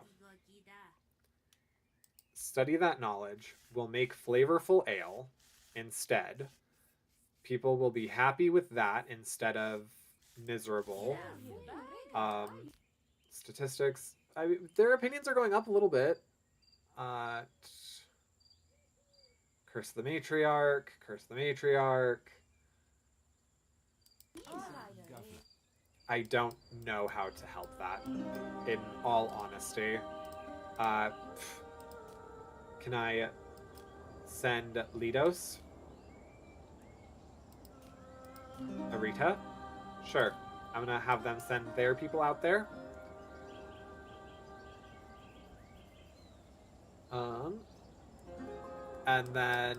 study that knowledge. We'll make flavorful ale instead. People will be happy with that instead of miserable. Statistics. Their opinions are going up a little bit. Curse the Matriarch. Curse the Matriarch. I don't know how to help that, in all honesty. Can I send Lidos? Arita? Sure. I'm gonna have them send their people out there. And then...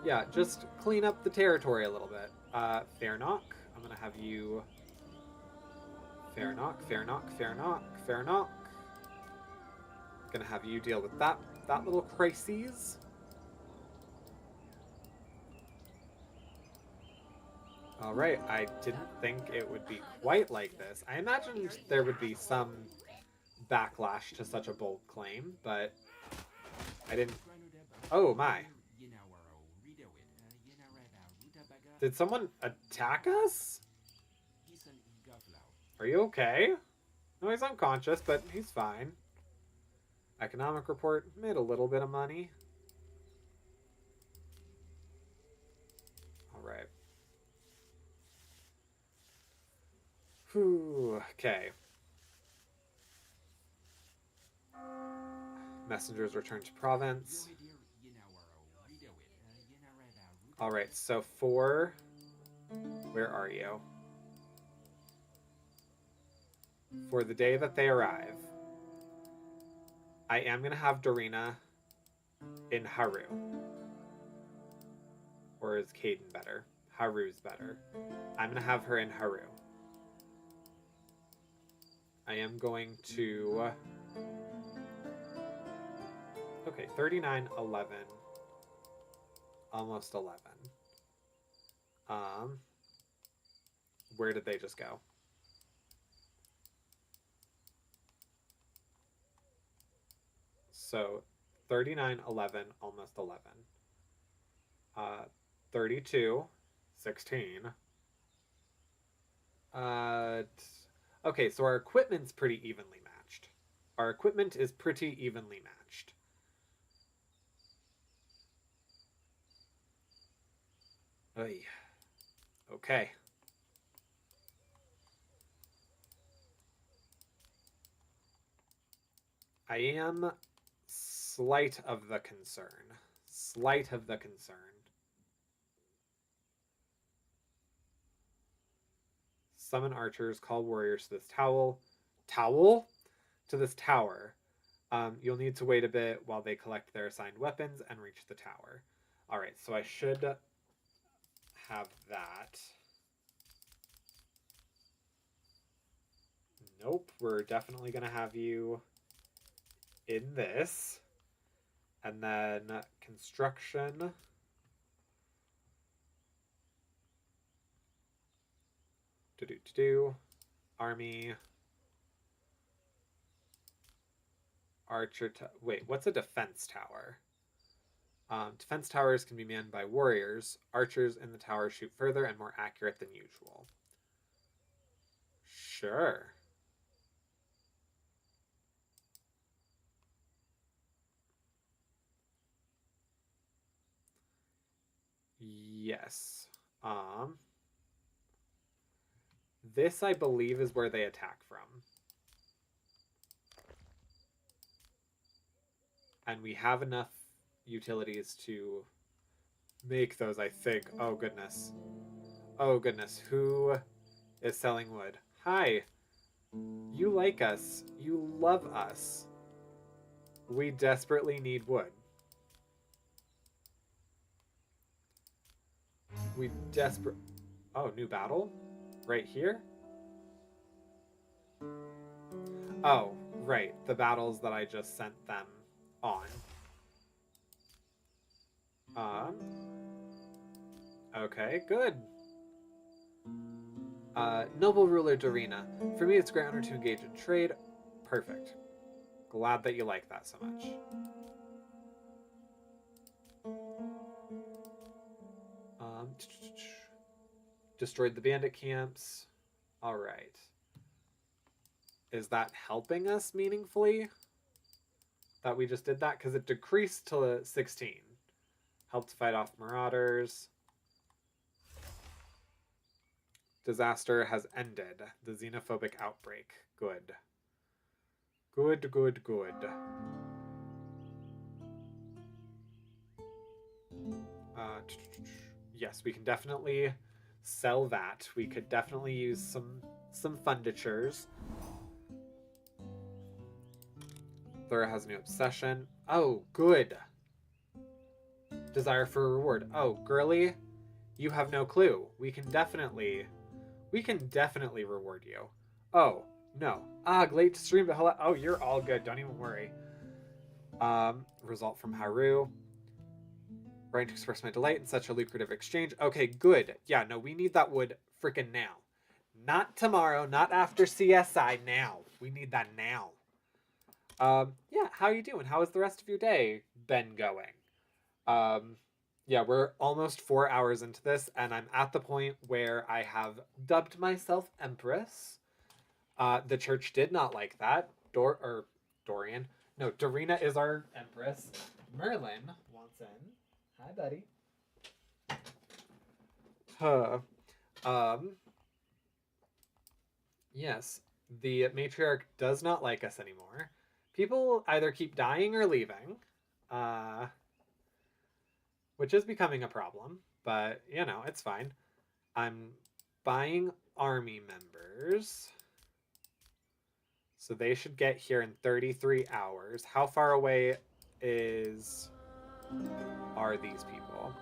yeah, just clean up the territory a little bit. Fairnock, I'm gonna have you... Fairnock. Gonna have you deal with that little crisis. Alright, I didn't think it would be quite like this. I imagined there would be some backlash to such a bold claim, but I didn't... Oh my. Did someone attack us? Are you okay? No, he's unconscious, but he's fine. Economic report, made a little bit of money. Alright. Whew, okay. Messengers return to province. Alright, so for... Where are you? For the day that they arrive, I am going to have Dorina in Haru. Or is Caden better? Haru's better. I'm going to have her in Haru. I am going to... Okay, 39, 11. Almost 11. Where did they just go? So 39, 11, almost 11. 32, 16. Okay, so our equipment's pretty evenly matched. Our equipment is pretty evenly matched. Oy. Okay. I am slight of the concern. Slight of the concern. Summon archers, call warriors to this towel. Towel? To this tower. You'll need to wait a bit while they collect their assigned weapons and reach the tower. Alright, so I should have that. Nope, we're definitely going to have you in this. And then construction. Army. Archer. Wait, what's a defense tower? Defense towers can be manned by warriors. Archers in the tower shoot further and more accurate than usual. Sure. Yes. This, I believe, is where they attack from. And we have enough utilities to make those, I think. Oh, goodness. Oh, goodness. Who is selling wood? Hi. You like us. You love us. We desperately need wood. We desperate... Oh, new battle? Right here? Oh, right. The battles that I just sent them on. Okay, good. Noble ruler Dorina. For me, it's a great honor to engage in trade. Perfect. Glad that you like that so much. Destroyed the bandit camps. All right. Is that helping us meaningfully? That we just did that? Because it decreased to 16. Helped fight off marauders. Disaster has ended. The xenophobic outbreak. Good. Good, good, good. Yes, we can definitely sell that. We could definitely use some funditures. Thura has a new obsession. Oh, good. Desire for a reward. Oh, girly, you have no clue. We can definitely reward you. Oh, no. Late to stream, but hello. Oh, you're all good. Don't even worry. Result from Haru. Writing to express my delight in such a lucrative exchange. Okay, good. Yeah, no, we need that wood freaking now. Not tomorrow, not after CSI, now. We need that now. Yeah, how you doing? How is the rest of your day been going? Yeah, we're almost 4 hours into this, and I'm at the point where I have dubbed myself Empress. The church did not like that. Dorian. No, Dorina is our Empress. Merlin wants in. Hi, buddy. Yes, the matriarch does not like us anymore. People either keep dying or leaving, which is becoming a problem, but you know, it's fine. I'm buying army members. So they should get here in 33 hours. How far away are these people?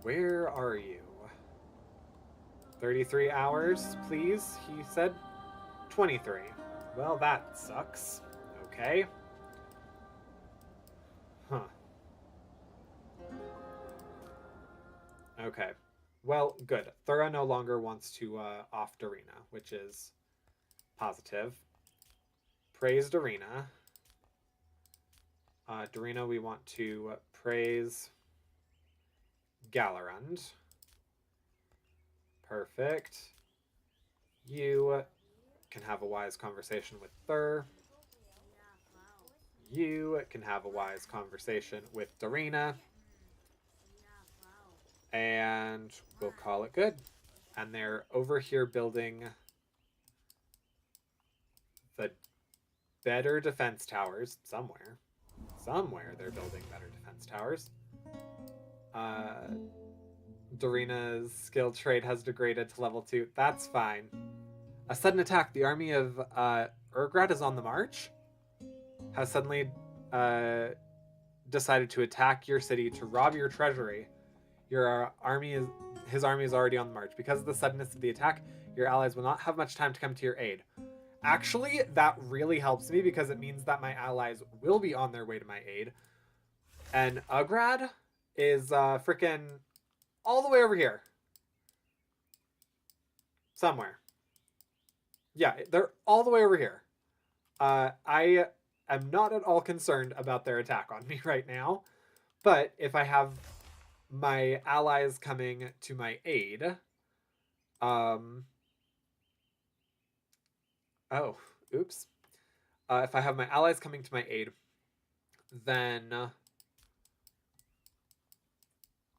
Where are you? 33 hours, please, he said. 23. Well, that sucks. Okay. Huh. Okay. Well, good. Thura no longer wants to off Dorina, which is positive. Praise Dorina. Dorina, we want to praise Galarund. Perfect. You can have a wise conversation with Thur. You can have a wise conversation with Dorina. And we'll call it good. And they're over here building the better defense towers somewhere. Somewhere they're building better defense towers. Dorina's skill trait has degraded to level 2. That's fine. A sudden attack. The army of Urgrad is on the march. Has suddenly decided to attack your city to rob your treasury. His army is already on the march. Because of the suddenness of the attack, your allies will not have much time to come to your aid. Actually, that really helps me because it means that my allies will be on their way to my aid. And Ugrad is freaking all the way over here. Somewhere. Yeah, they're all the way over here. I am not at all concerned about their attack on me right now. But if I have my allies coming to my aid, um, oh, oops. If I have my allies coming to my aid, then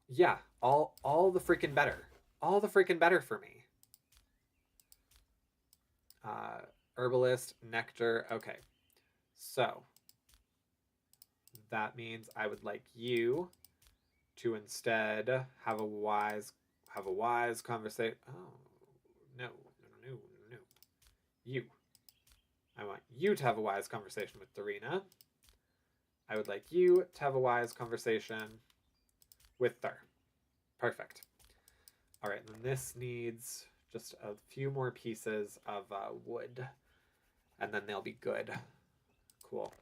yeah, all the freaking better, all the freaking better for me. Uh, Herbalist, nectar. Okay, so that means I would like you to instead have a wise conversation. Oh no, no, no, no, no. You. I want you to have a wise conversation with Darina. I would like you to have a wise conversation with Thur. Perfect. All right, then this needs just a few more pieces of wood, and then they'll be good. Cool.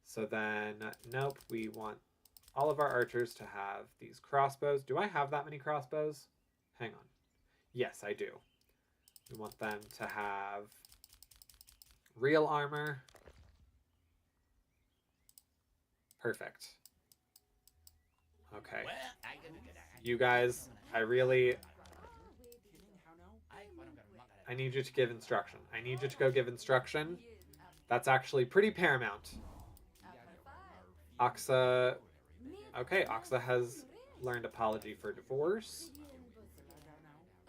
So then, nope, we want all of our archers to have these crossbows. Do I have that many crossbows? Hang on. Yes, I do. We want them to have real armor. Perfect. Okay. You guys, I need you to give instruction. I need you to go give instruction. That's actually pretty paramount. Oxa. Okay, Oxa has learned apology for divorce.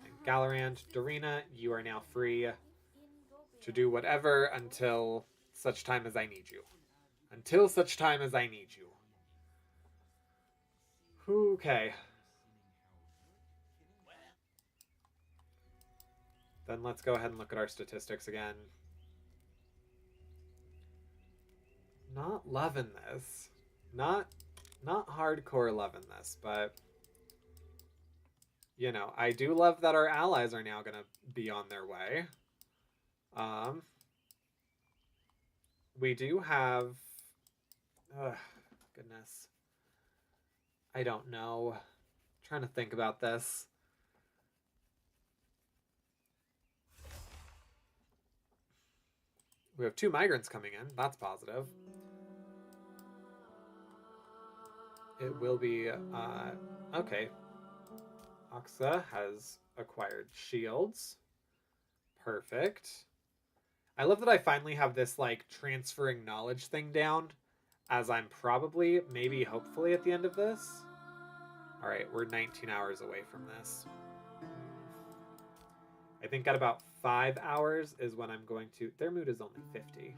And Galorand, Darina, you are now free to do whatever until such time as I need you. Until such time as I need you. Okay. Then let's go ahead and look at our statistics again. Not loving this. Not hardcore loving this, but you know, I do love that our allies are now gonna be on their way. We do have goodness. I don't know. I'm trying to think about this. We have 2 migrants coming in. That's positive. It will be okay. Oxa has acquired shields. Perfect. I love that I finally have this like transferring knowledge thing down, as I'm probably, maybe, hopefully at the end of this. All right, we're 19 hours away from this. I think at about 5 hours is when I'm going to. Their mood is only 50.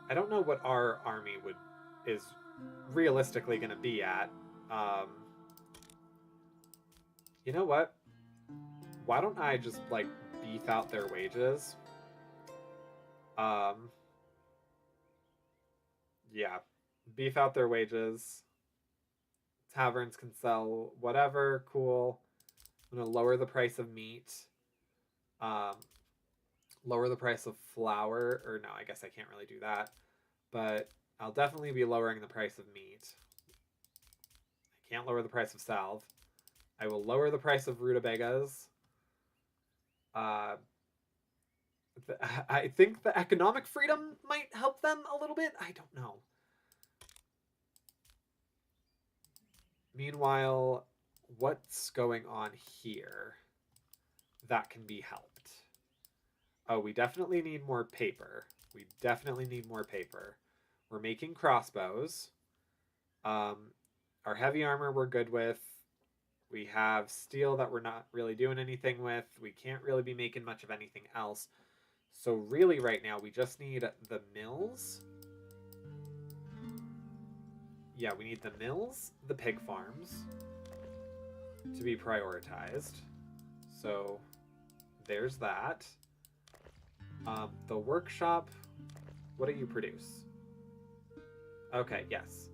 I don't know what our army is realistically going to be at. You know what? Why don't I just like beef out their wages? Yeah, beef out their wages. Taverns can sell whatever. Cool. I'm gonna lower the price of meat. Lower the price of flour, or no, I guess I can't really do that. But I'll definitely be lowering the price of meat. I can't lower the price of salve. I will lower the price of rutabagas. I think the economic freedom might help them a little bit. I don't know. Meanwhile, what's going on here that can be helped? Oh, we definitely need more paper. We definitely need more paper. We're making crossbows. Our heavy armor we're good with. We have steel that we're not really doing anything with. We can't really be making much of anything else. So really right now we just need the mills. Yeah, we need the mills, the pig farms to be prioritized. So there's that. The workshop, what do you produce? Okay, yes.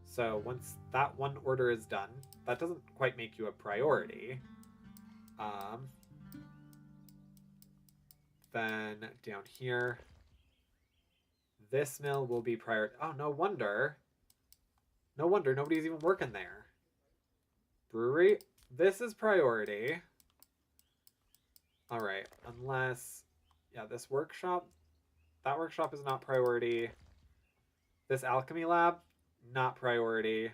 So once that one order is done, that doesn't quite make you a priority. Then down here, this mill will be prior. Oh, no wonder. No wonder nobody's even working there. Brewery, this is priority. All right, unless, yeah, this workshop, that workshop is not priority. This alchemy lab, not priority.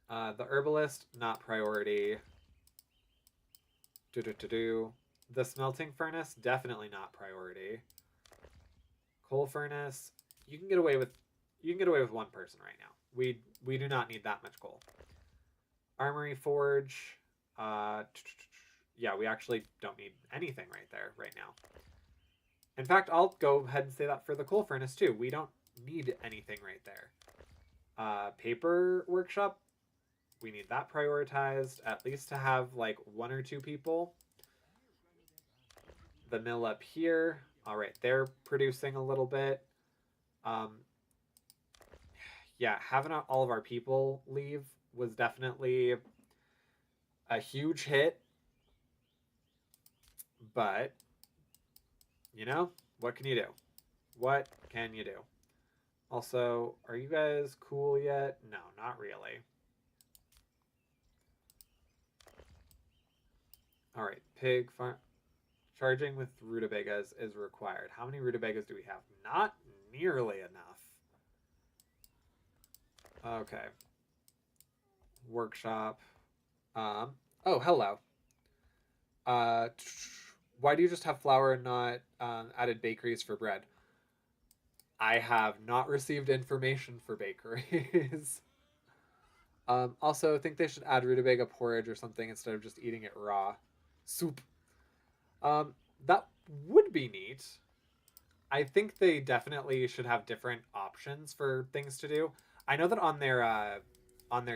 The herbalist, not priority. The smelting furnace, definitely not priority. Coal furnace, you can get away with one person right now. We do not need that much coal. Armory forge, yeah, we actually don't need anything right there right now. In fact, I'll go ahead and say that for the coal furnace too. We don't need anything right there. Paper workshop, we need that prioritized, at least to have like 1 or 2 people. The mill up here, all right, they're producing a little bit. Yeah, having all of our people leave was definitely a huge hit. But, you know, what can you do? What can you do? Also, are you guys cool yet? No, not really. All right, pig farm. Charging with rutabagas is required. How many rutabagas do we have? Not nearly enough. Okay. Workshop. Oh, hello. Why do you just have flour and not added bakeries for bread? I have not received information for bakeries. Also, I think they should add rutabaga porridge or something instead of just eating it raw. Soup. That would be neat. I think they definitely should have different options for things to do. I know that on their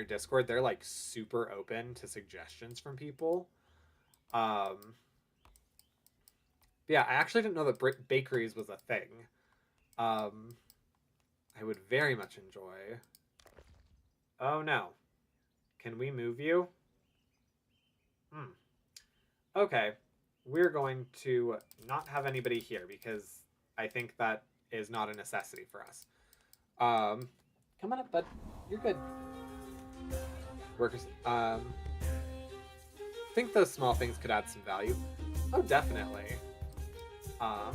Discord, they're like super open to suggestions from people. Yeah, I actually didn't know that bakeries was a thing. I would very much enjoy. Oh no. Can we move you? Okay. We're going to not have anybody here because I think that is not a necessity for us. Come on up, bud. You're good. Workers. Think those small things could add some value. Oh, definitely. Cap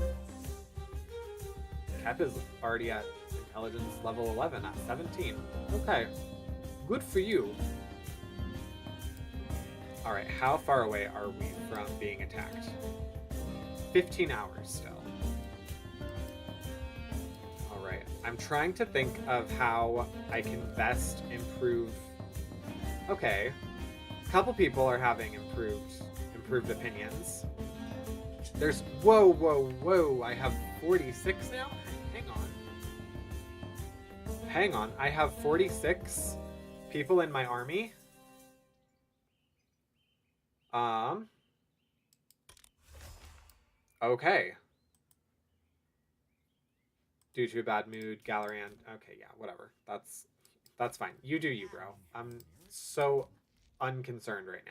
is already at intelligence level 11 at 17. Okay. Good for you. Alright, how far away are we from being attacked? 15 hours still. Alright, I'm trying to think of how I can best improve. Okay. A couple people are having improved opinions. There's, whoa, I have 46 now? Hang on, I have 46 people in my army. Okay. Due to a bad mood, Galarian. Okay, yeah, whatever. That's fine. You do you, bro. I'm so unconcerned right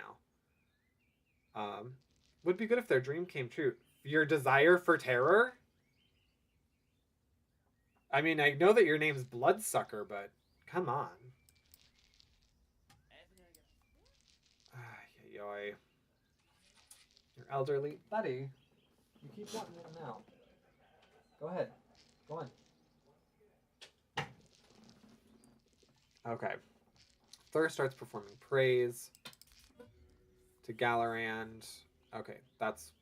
now. Would be good if their dream came true. Your desire for terror? I mean, I know that your name's Bloodsucker, but come on. Yoy. You're elderly. Buddy, you keep wanting them out. Go ahead. Go on. Okay. Thur starts performing praise to Galarand. Okay, that's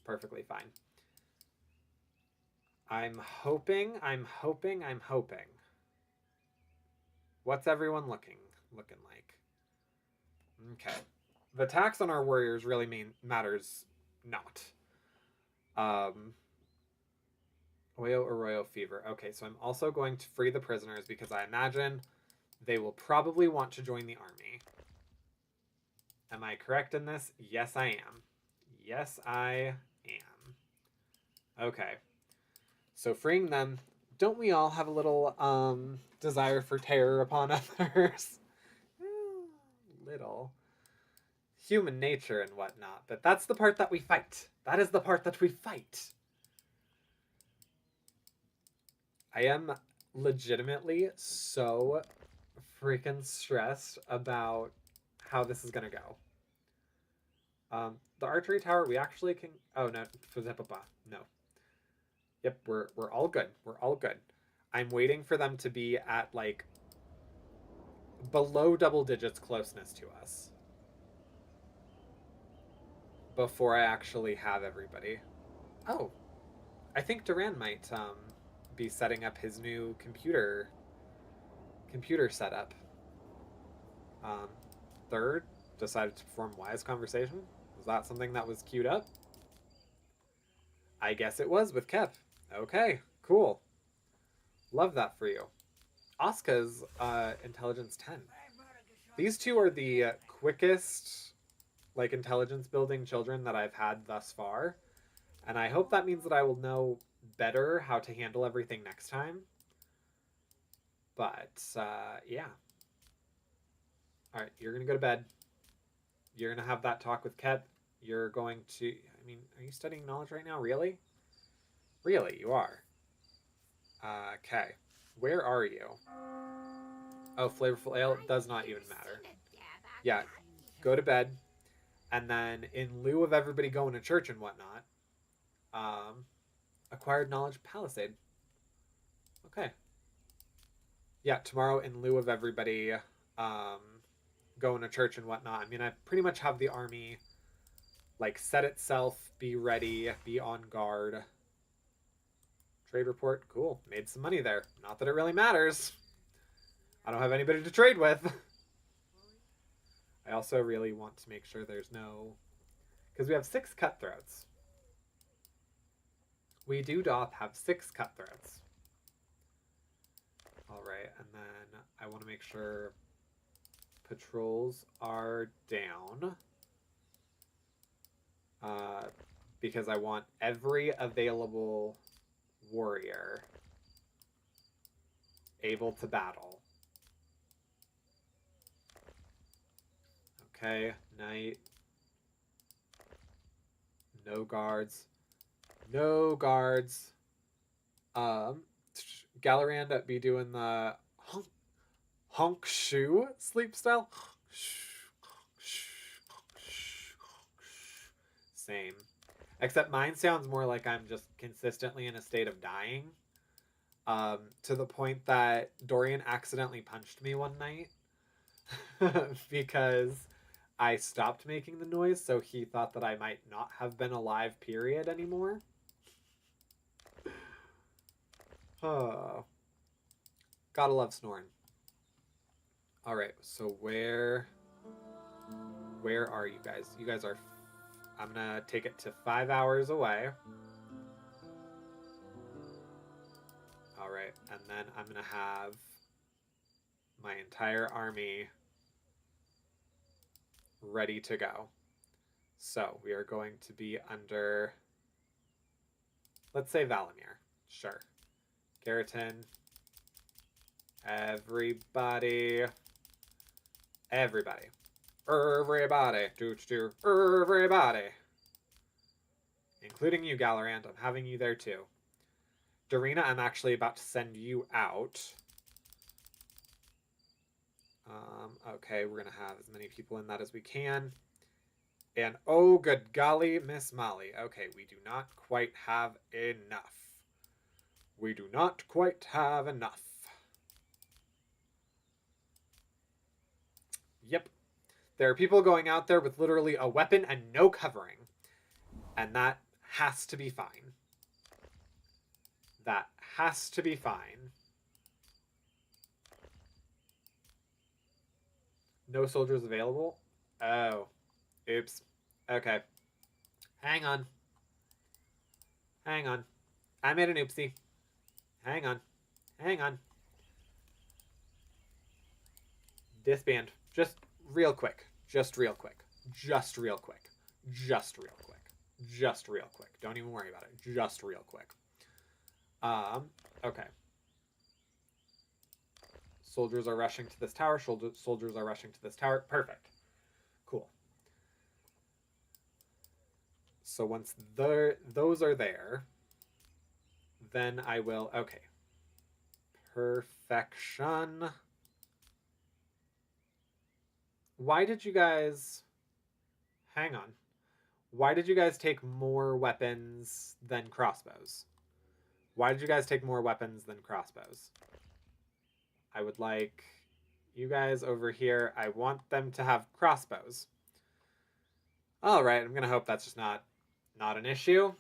perfectly fine. I'm hoping. What's everyone looking like? Okay. The tax on our warriors really matters not. Oyo Arroyo fever. Okay, so I'm also going to free the prisoners because I imagine they will probably want to join the army. Am I correct in this? Yes, I am. Yes, I am. Okay. So freeing them, don't we all have a little desire for terror upon others? Little. human nature and whatnot, but that's the part that we fight. That is the part that we fight. I am legitimately so freaking stressed about how this is gonna go. The archery tower, we actually can. Oh no, no. Yep, we're all good. We're all good. I'm waiting for them to be at like below double digits closeness to us before I actually have everybody. Oh, I think Duran might be setting up his new computer setup. Um, Third, decided to perform wise conversation. Was that something that was queued up? I guess it was with Kep. Okay, cool. Love that for you. Asuka's intelligence 10. These two are the quickest like intelligence building children that I've had thus far. And I hope that means that I will know better how to handle everything next time. But yeah. All right, you're going to go to bed. You're going to have that talk with Ket. You're going to, I mean, are you studying knowledge right now? Really? Really, you are. Okay. Where are you? Oh, flavorful ale does not even matter. Yeah, go to bed. And then in lieu of everybody going to church and whatnot, acquired knowledge palisade. Okay. Yeah, tomorrow in lieu of everybody going to church and whatnot, I mean, I pretty much have the army like set itself, be ready, be on guard. Trade report, cool. Made some money there. Not that it really matters. I don't have anybody to trade with. I also really want to make sure there's no... Because we have 6 cutthroats. We do doth have 6 cutthroats. Alright, and then I want to make sure patrols are down. Because I want every available warrior able to battle. Okay, night. No guards. No guards. Gallerand be doing the honk shoe sleep style. Same. Except mine sounds more like I'm just consistently in a state of dying. To the point that Dorian accidentally punched me one night because I stopped making the noise, so he thought that I might not have been alive, period, anymore. Oh. Gotta love snoring. Alright, so where are you guys? You guys are... I'm gonna take it to 5 hours away. Alright, and then I'm gonna have my entire army ready to go. So, we are going to be under... Let's say Valamir. Sure. Keratin. Everybody. Everybody. Everybody. Everybody. Including you, Gallerand. I'm having you there too. Darina, I'm actually about to send you out. Okay, we're going to have as many people in that as we can. And oh, good golly, Miss Molly. Okay, we do not quite have enough. We do not quite have enough. Yep. There are people going out there with literally a weapon and no covering. And that has to be fine. That has to be fine. No soldiers available? Oh. Oops. Okay. Hang on. Hang on. I made an oopsie. Hang on. Hang on. Disband. Just real quick. Just real quick. Just real quick. Just real quick. Just real quick. Don't even worry about it. Just real quick. Okay. Soldiers are rushing to this tower. Soldiers are rushing to this tower. Perfect. Cool. So once those are there, then I will, okay. Perfection. Why did you guys, hang on. Why did you guys take more weapons than crossbows? Why did you guys take more weapons than crossbows? I would like you guys over here. I want them to have crossbows. All right, I'm gonna hope that's just not an issue.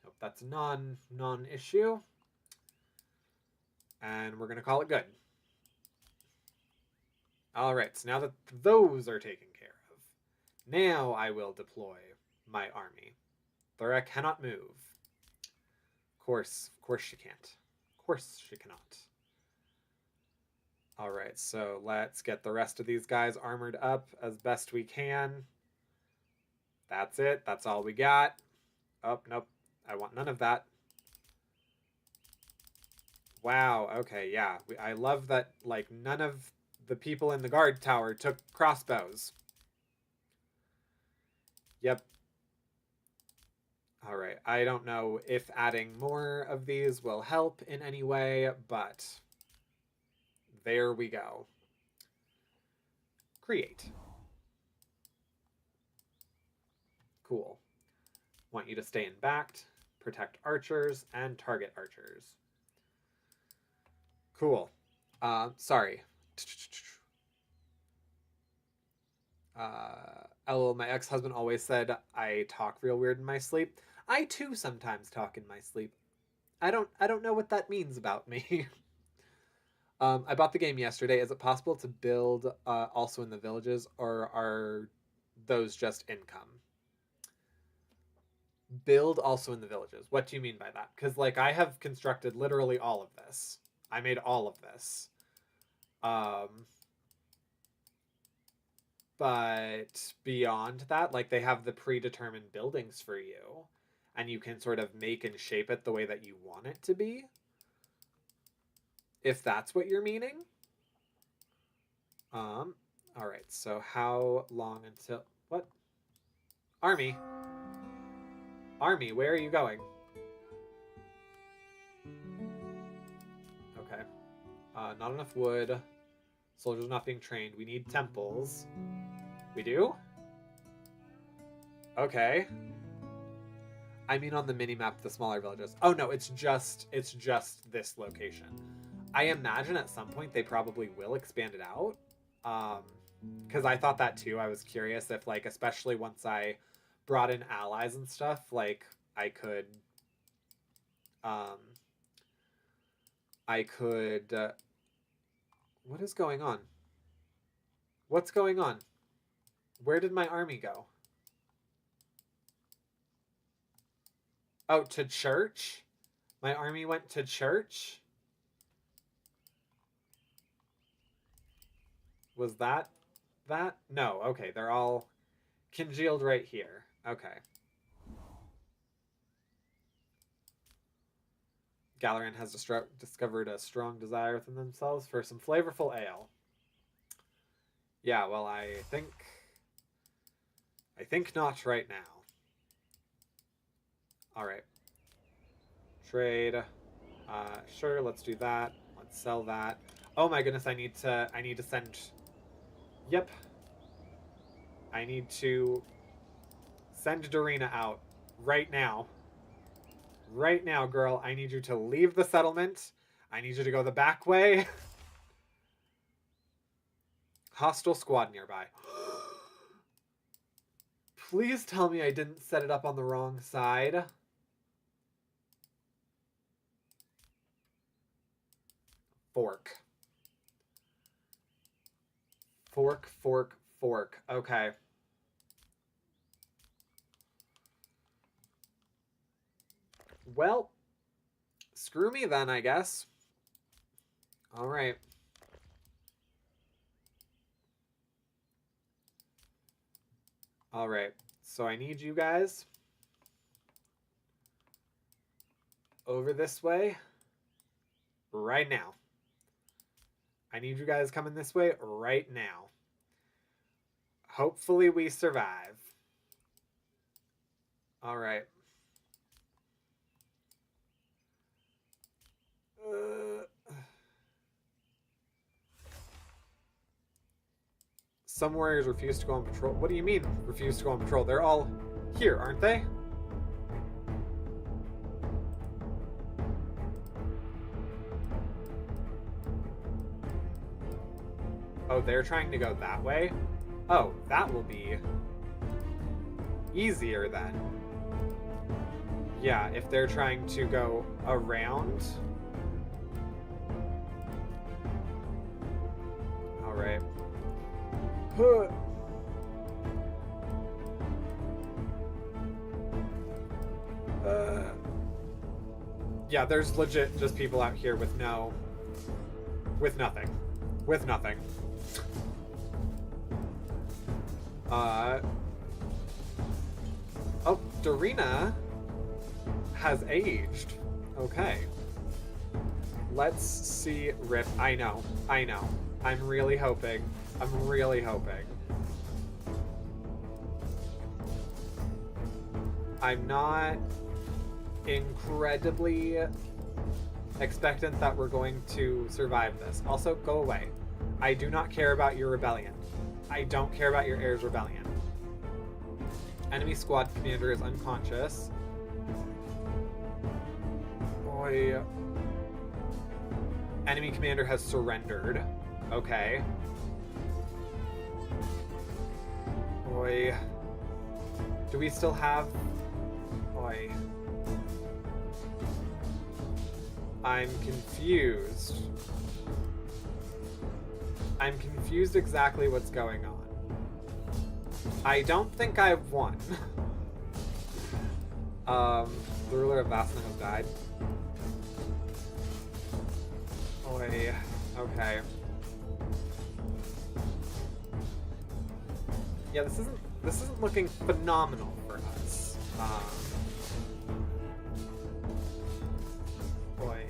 Hope that's a non-issue. And we're gonna call it good. All right, so now that those are taken care of, now I will deploy my army. Thura cannot move. Of course she can't. Of course she cannot. All right, so let's get the rest of these guys armored up as best we can. That's it. That's all we got. Oh, nope. I want none of that. Wow, okay, yeah. I love that, like, none of the people in the guard tower took crossbows. Yep. All right, I don't know if adding more of these will help in any way, but there we go. Create. Cool. Want you to stay in backed, protect archers, and target archers. Cool. Sorry. LOL, my ex-husband always said I talk real weird in my sleep. I too sometimes talk in my sleep. I don't know what that means about me. I bought the game yesterday. Is it possible to build also in the villages, or are those just income? Build also in the villages. What do you mean by that? Because like I have constructed literally all of this. I made all of this. But beyond that, like they have the predetermined buildings for you, and you can sort of make and shape it the way that you want it to be. If that's what you're meaning. All right, so how long until what? Army, where are you going? Okay, not enough wood. Soldiers not being trained. We need temples. We do? Okay. I mean on the mini map, the smaller villages. Oh no, it's just this location. I imagine at some point they probably will expand it out. Because I thought that too. I was curious if, like, especially once I brought in allies and stuff, like I could, what is going on? What's going on? Where did my army go? Oh, to church? My army went to church? Was that? No, okay, they're all congealed right here. Okay. Galaran has discovered a strong desire within themselves for some flavorful ale. Yeah, well, I think not right now. All right. Trade. Sure, let's do that. Let's sell that. Oh my goodness, I need to send. Yep. I need to send Dorina out right now. Right now, girl. I need you to leave the settlement. I need you to go the back way. Hostile squad nearby. Please tell me I didn't set it up on the wrong side. Fork. Fork, fork, fork. Okay. Well, screw me then, I guess. All right. All right. So I need you guys over this way right now. I need you guys coming this way right now. Hopefully we survive. All right. Some warriors refuse to go on patrol. What do you mean, refuse to go on patrol? They're all here, aren't they? Oh, they're trying to go that way? Oh, that will be easier then. Yeah, if they're trying to go around. All right. Yeah, there's legit just people out here with nothing. With nothing. Oh, Darina has aged. Okay. Let's see. Rip. I know. I'm really hoping. I'm not incredibly expectant that we're going to survive this. Also, go away. I do not care about your rebellion. I don't care about your heir's rebellion. Enemy squad commander is unconscious. Boy. Enemy commander has surrendered. Okay. Boy. Do we still have... Boy. I'm confused. I'm confused exactly what's going on. I don't think I've won. The ruler of Vassana has died. Boy. Okay. Yeah, this isn't looking phenomenal for us. Boy.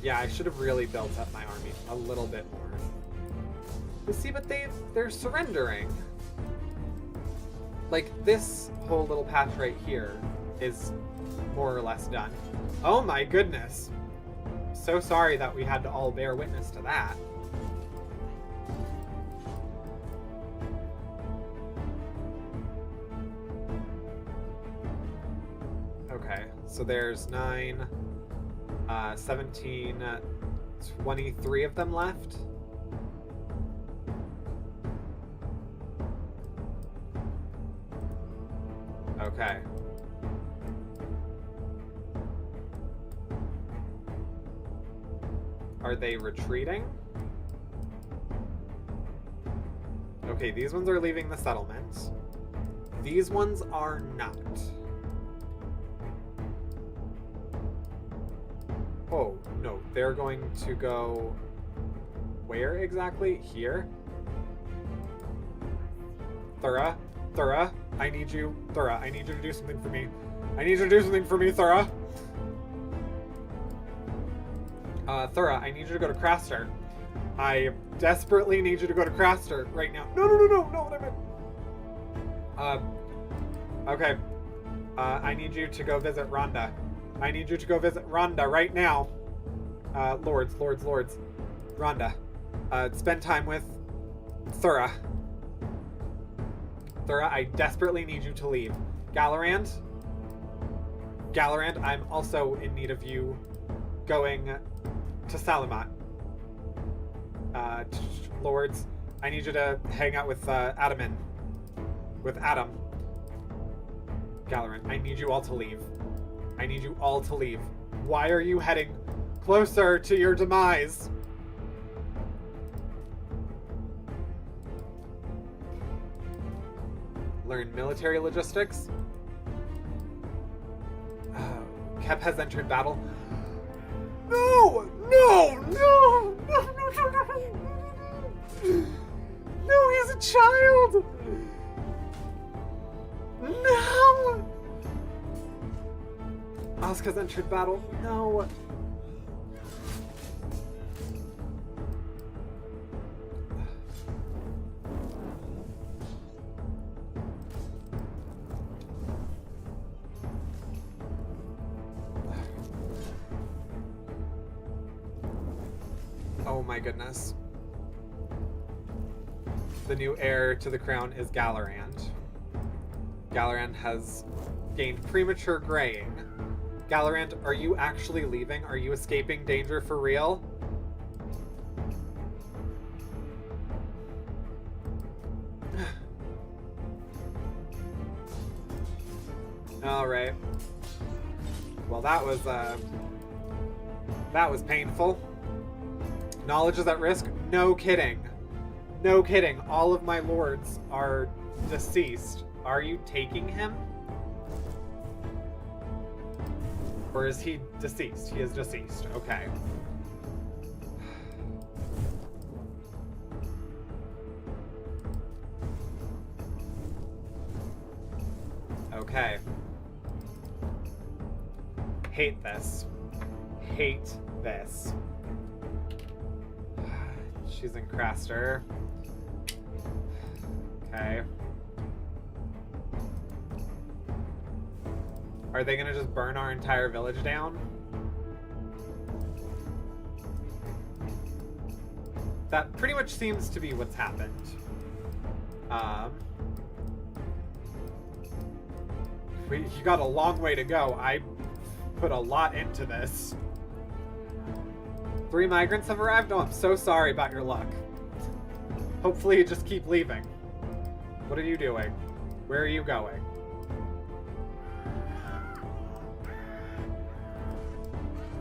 Yeah, I should have really built up my army a little bit more. You see, but they're surrendering. Like, this whole little patch right here is more or less done. Oh my goodness. So sorry that we had to all bear witness to that. Okay, so there's 9, 17, 23 of them left. Okay. Are they retreating? Okay, these ones are leaving the settlement. These ones are not. Oh, no, they're going to go... Where exactly? Here? Thura, I need you. Thura, I need you to do something for me. Thura. Thura, I need you to go to Craster. I desperately need you to go to Craster right now. No, what I meant. Okay. I need you to go visit Rhonda. Right now. Lords. Rhonda. Spend time with Thura. Thura, I desperately need you to leave. Galorand, I'm also in need of you going to Salamat. Lords, I need you to hang out with Adam. Galorand, I need you all to leave. Why are you heading closer to your demise? Learn military logistics. Kep has entered battle. No, he's a child. No. Asuka's entered battle. No. Oh my goodness. The new heir to the crown is Galorand. Galorand has gained premature graying. Galorand, are you actually leaving? Are you escaping danger for real? All right. Well, that was painful. Knowledge is at risk? No kidding. No kidding. All of my lords are deceased. Are you taking him? Or is he deceased? He is deceased. Okay. Okay. Hate this. Hate this. She's in Craster. Okay. Are they gonna just burn our entire village down? That pretty much seems to be what's happened. You got a long way to go. I put a lot into this. 3 migrants have arrived? Oh, I'm so sorry about your luck. Hopefully you just keep leaving. What are you doing? Where are you going?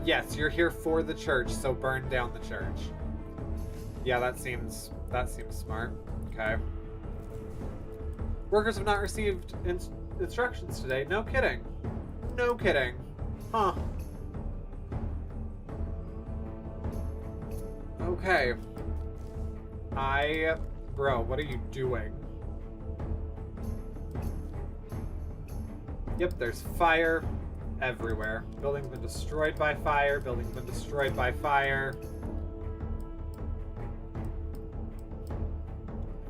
Yes, you're here for the church, so burn down the church. Yeah, that seems smart. Okay. Workers have not received instructions today. No kidding. No kidding. Huh. Okay. Bro, what are you doing? Yep, there's fire everywhere. Building's been destroyed by fire. Building's been destroyed by fire.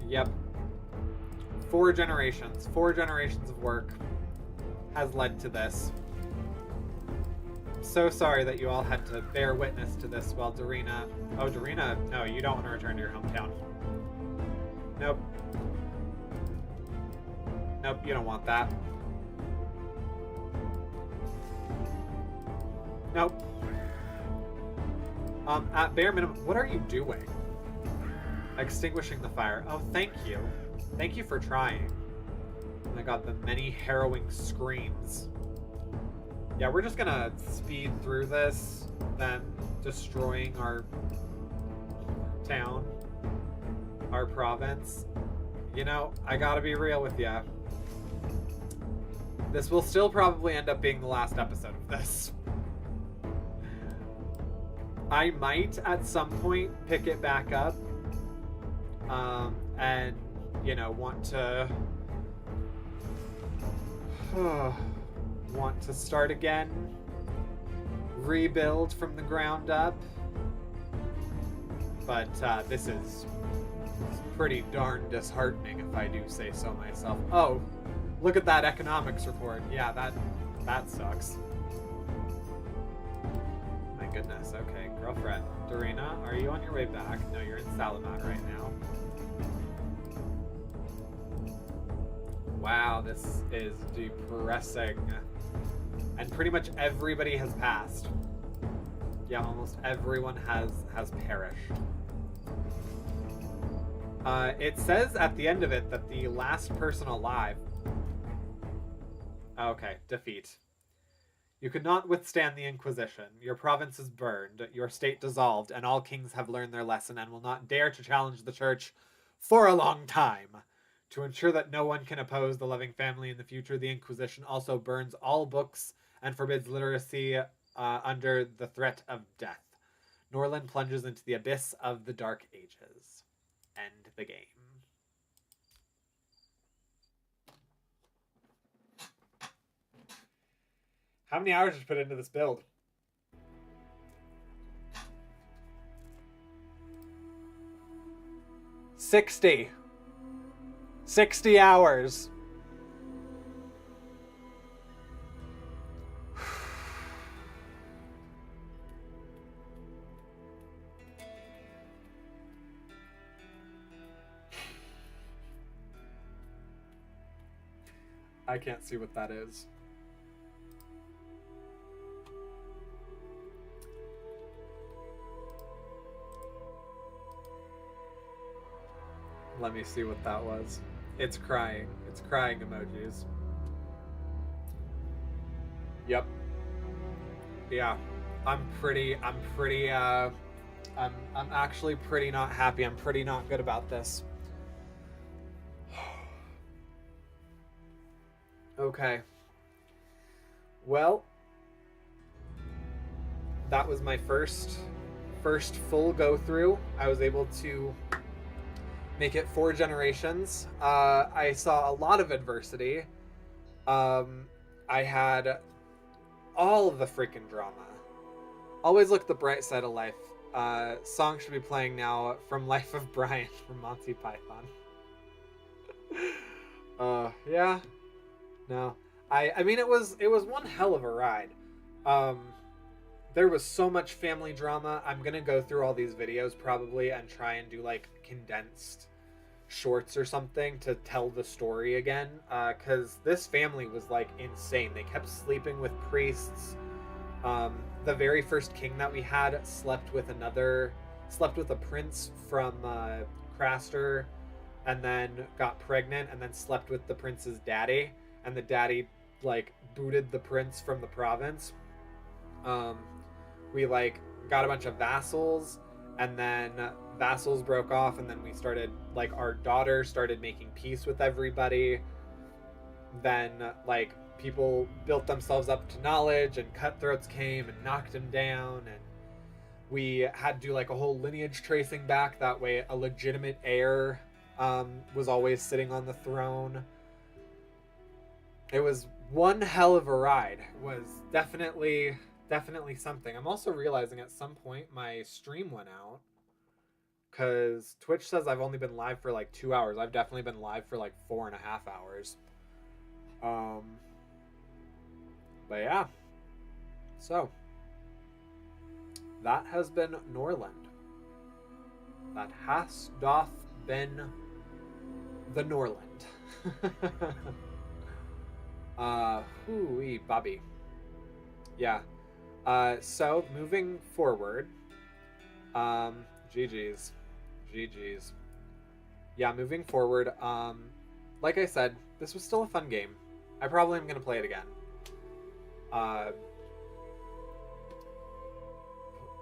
Yep. 4 generations. 4 generations of work has led to this. I'm so sorry that you all had to bear witness to this while Darina... Oh, Darina, no, you don't want to return to your hometown. Nope. Nope, you don't want that. Nope. At bare minimum, what are you doing? Extinguishing the fire. Oh, thank you. Thank you for trying. Oh my god, the many harrowing screams. Yeah, we're just gonna speed through this, then destroying our town, our province. You know, I gotta be real with ya. This will still probably end up being the last episode of this. I might, at some point, pick it back up. And, you know, want to start again. Rebuild from the ground up. But, this is pretty darn disheartening, if I do say so myself. Oh, look at that economics report. Yeah, that sucks. My goodness, okay. Girlfriend, Darina, are you on your way back? No, you're in Salamat right now. Wow, this is depressing. And pretty much everybody has passed. Yeah, almost everyone has perished. It says at the end of it that the last person alive... Okay, defeat. You could not withstand the Inquisition. Your province is burned, your state dissolved, and all kings have learned their lesson and will not dare to challenge the church for a long time. To ensure that no one can oppose the loving family in the future, the Inquisition also burns all books and forbids literacy under the threat of death. Norland plunges into the abyss of the Dark Ages. End the game. How many hours did you put into this build? $60 hours. I can't see what that is. Let me see what that was. It's crying. It's crying emojis. Yep. Yeah. I'm actually pretty not happy. I'm pretty not good about this. Okay. Well, that was my first full go through. I was able to make it 4 generations. I saw a lot of adversity. I had all of the freaking drama. Always look the bright side of life. Song should be playing now from Life of Brian from Monty Python. Yeah. No. I mean it was one hell of a ride. Um there was so much family drama. I'm going to go through all these videos probably and try and do like condensed shorts or something to tell the story again, cuz this family was like insane. They kept sleeping with priests. The very first king that we had slept with a prince from Craster, and then got pregnant, and then slept with the prince's daddy, and the daddy like booted the prince from the province. Um, we like got a bunch of vassals, and then vassals broke off, and then we started like our daughter started making peace with everybody. Then like people built themselves up to knowledge, and cutthroats came and knocked him down, and we had to do like a whole lineage tracing back. That way a legitimate heir was always sitting on the throne. It was one hell of a ride. It was definitely something. I'm also realizing at some point my stream went out because Twitch says I've only been live for like 2 hours. I've definitely been live for like 4.5 hours. But yeah. So that has been Norland. That has doth been the Norland. Hooey Bobby. Yeah. So moving forward, GG's. Yeah, moving forward, like I said, this was still a fun game. I probably am gonna play it again.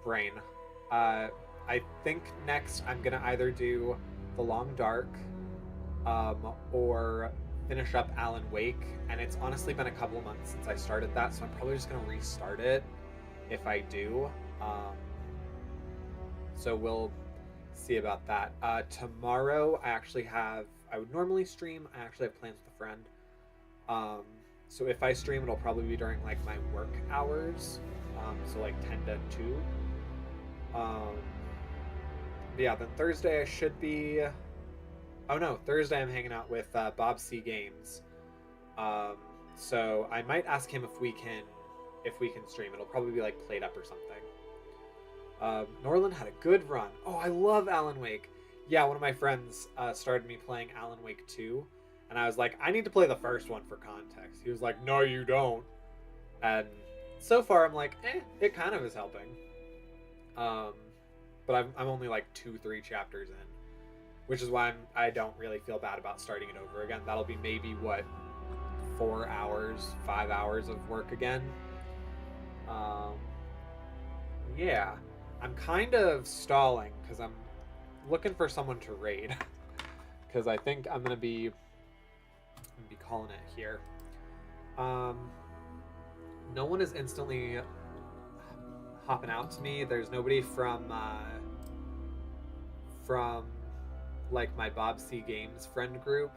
Brain. I think next I'm gonna either do The Long Dark, or finish up Alan Wake, and it's honestly been a couple of months since I started that, so I'm probably just gonna restart it if I do. So we'll see about that. Tomorrow I would normally stream. I actually have plans with a friend. So if I stream, it'll probably be during like my work hours. So like 10 to 2. But yeah, then Thursday I should be... Oh no, Thursday I'm hanging out with Bob C Games. So I might ask him if we can stream. It'll probably be like played up or something. Norland had a good run. Oh, I love Alan Wake. Yeah, one of my friends started me playing Alan Wake 2, and I was like, I need to play the first one for context. He was like, no, you don't. And so far, I'm like, it kind of is helping. But I'm only like 2-3 chapters in, which is why I don't really feel bad about starting it over again. That'll be maybe 4 hours, 5 hours of work again. Yeah, I'm kind of stalling because I'm looking for someone to raid, because I think I'm gonna be calling it here. No one is instantly hopping out to me. There's nobody from like my Bob C Games friend group,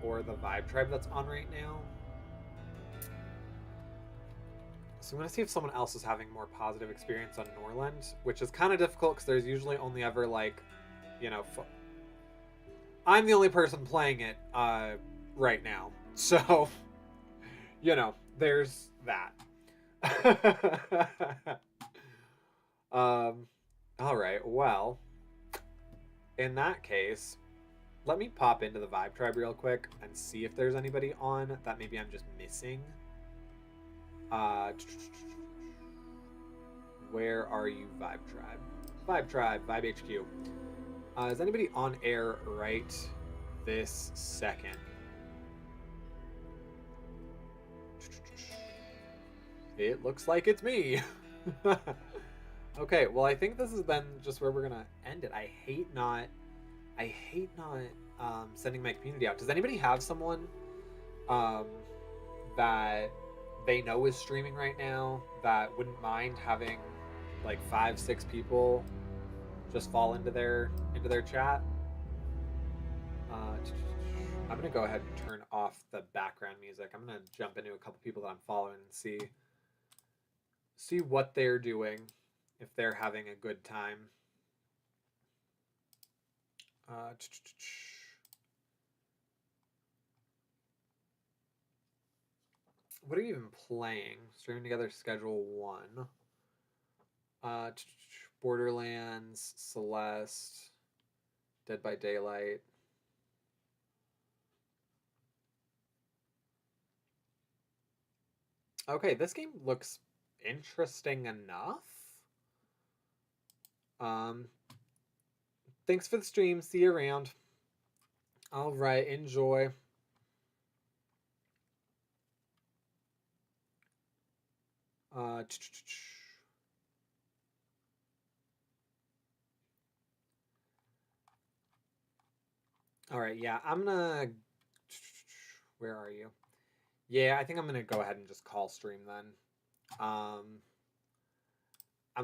or the Vibe Tribe that's on right now. So I'm going to see if someone else is having more positive experience on Norland, which is kind of difficult because there's usually only ever like, I'm the only person playing it right now. So, there's that. All right, well, in that case, let me pop into the Vibe Tribe real quick and see if there's anybody on that maybe I'm just missing. Where are you, Vibe Tribe? Vibe Tribe, Vibe HQ. Is anybody on air right this second? It looks like it's me. Okay, well, I think this has been just where we're gonna end it. I hate not sending my community out. Does anybody have someone um, that they know is streaming right now that wouldn't mind having like 5-6 people just fall into their chat? I'm gonna go ahead and turn off the background music. I'm gonna jump into a couple people that I'm following and see what they're doing, if they're having a good time. What are you even playing? Streaming together, schedule 1. Borderlands, Celeste, Dead by Daylight. Okay, this game looks interesting enough. Thanks for the stream. See you around. All right, enjoy. All right, yeah, I'm gonna. Where are you? Yeah, I think I'm gonna go ahead and just call stream then. I'm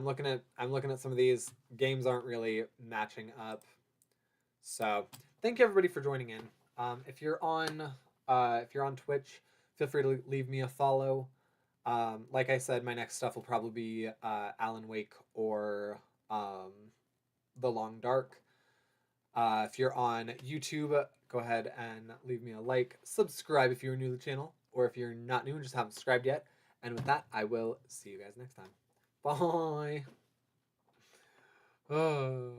looking at some of these games aren't really matching up. So thank you everybody for joining in. If you're on Twitch, feel free to leave me a follow. Like I said, my next stuff will probably be Alan Wake or The Long Dark. If you're on YouTube, go ahead and leave me a like. Subscribe if you're new to the channel, or if you're not new and just haven't subscribed yet. And with that, I will see you guys next time. Bye.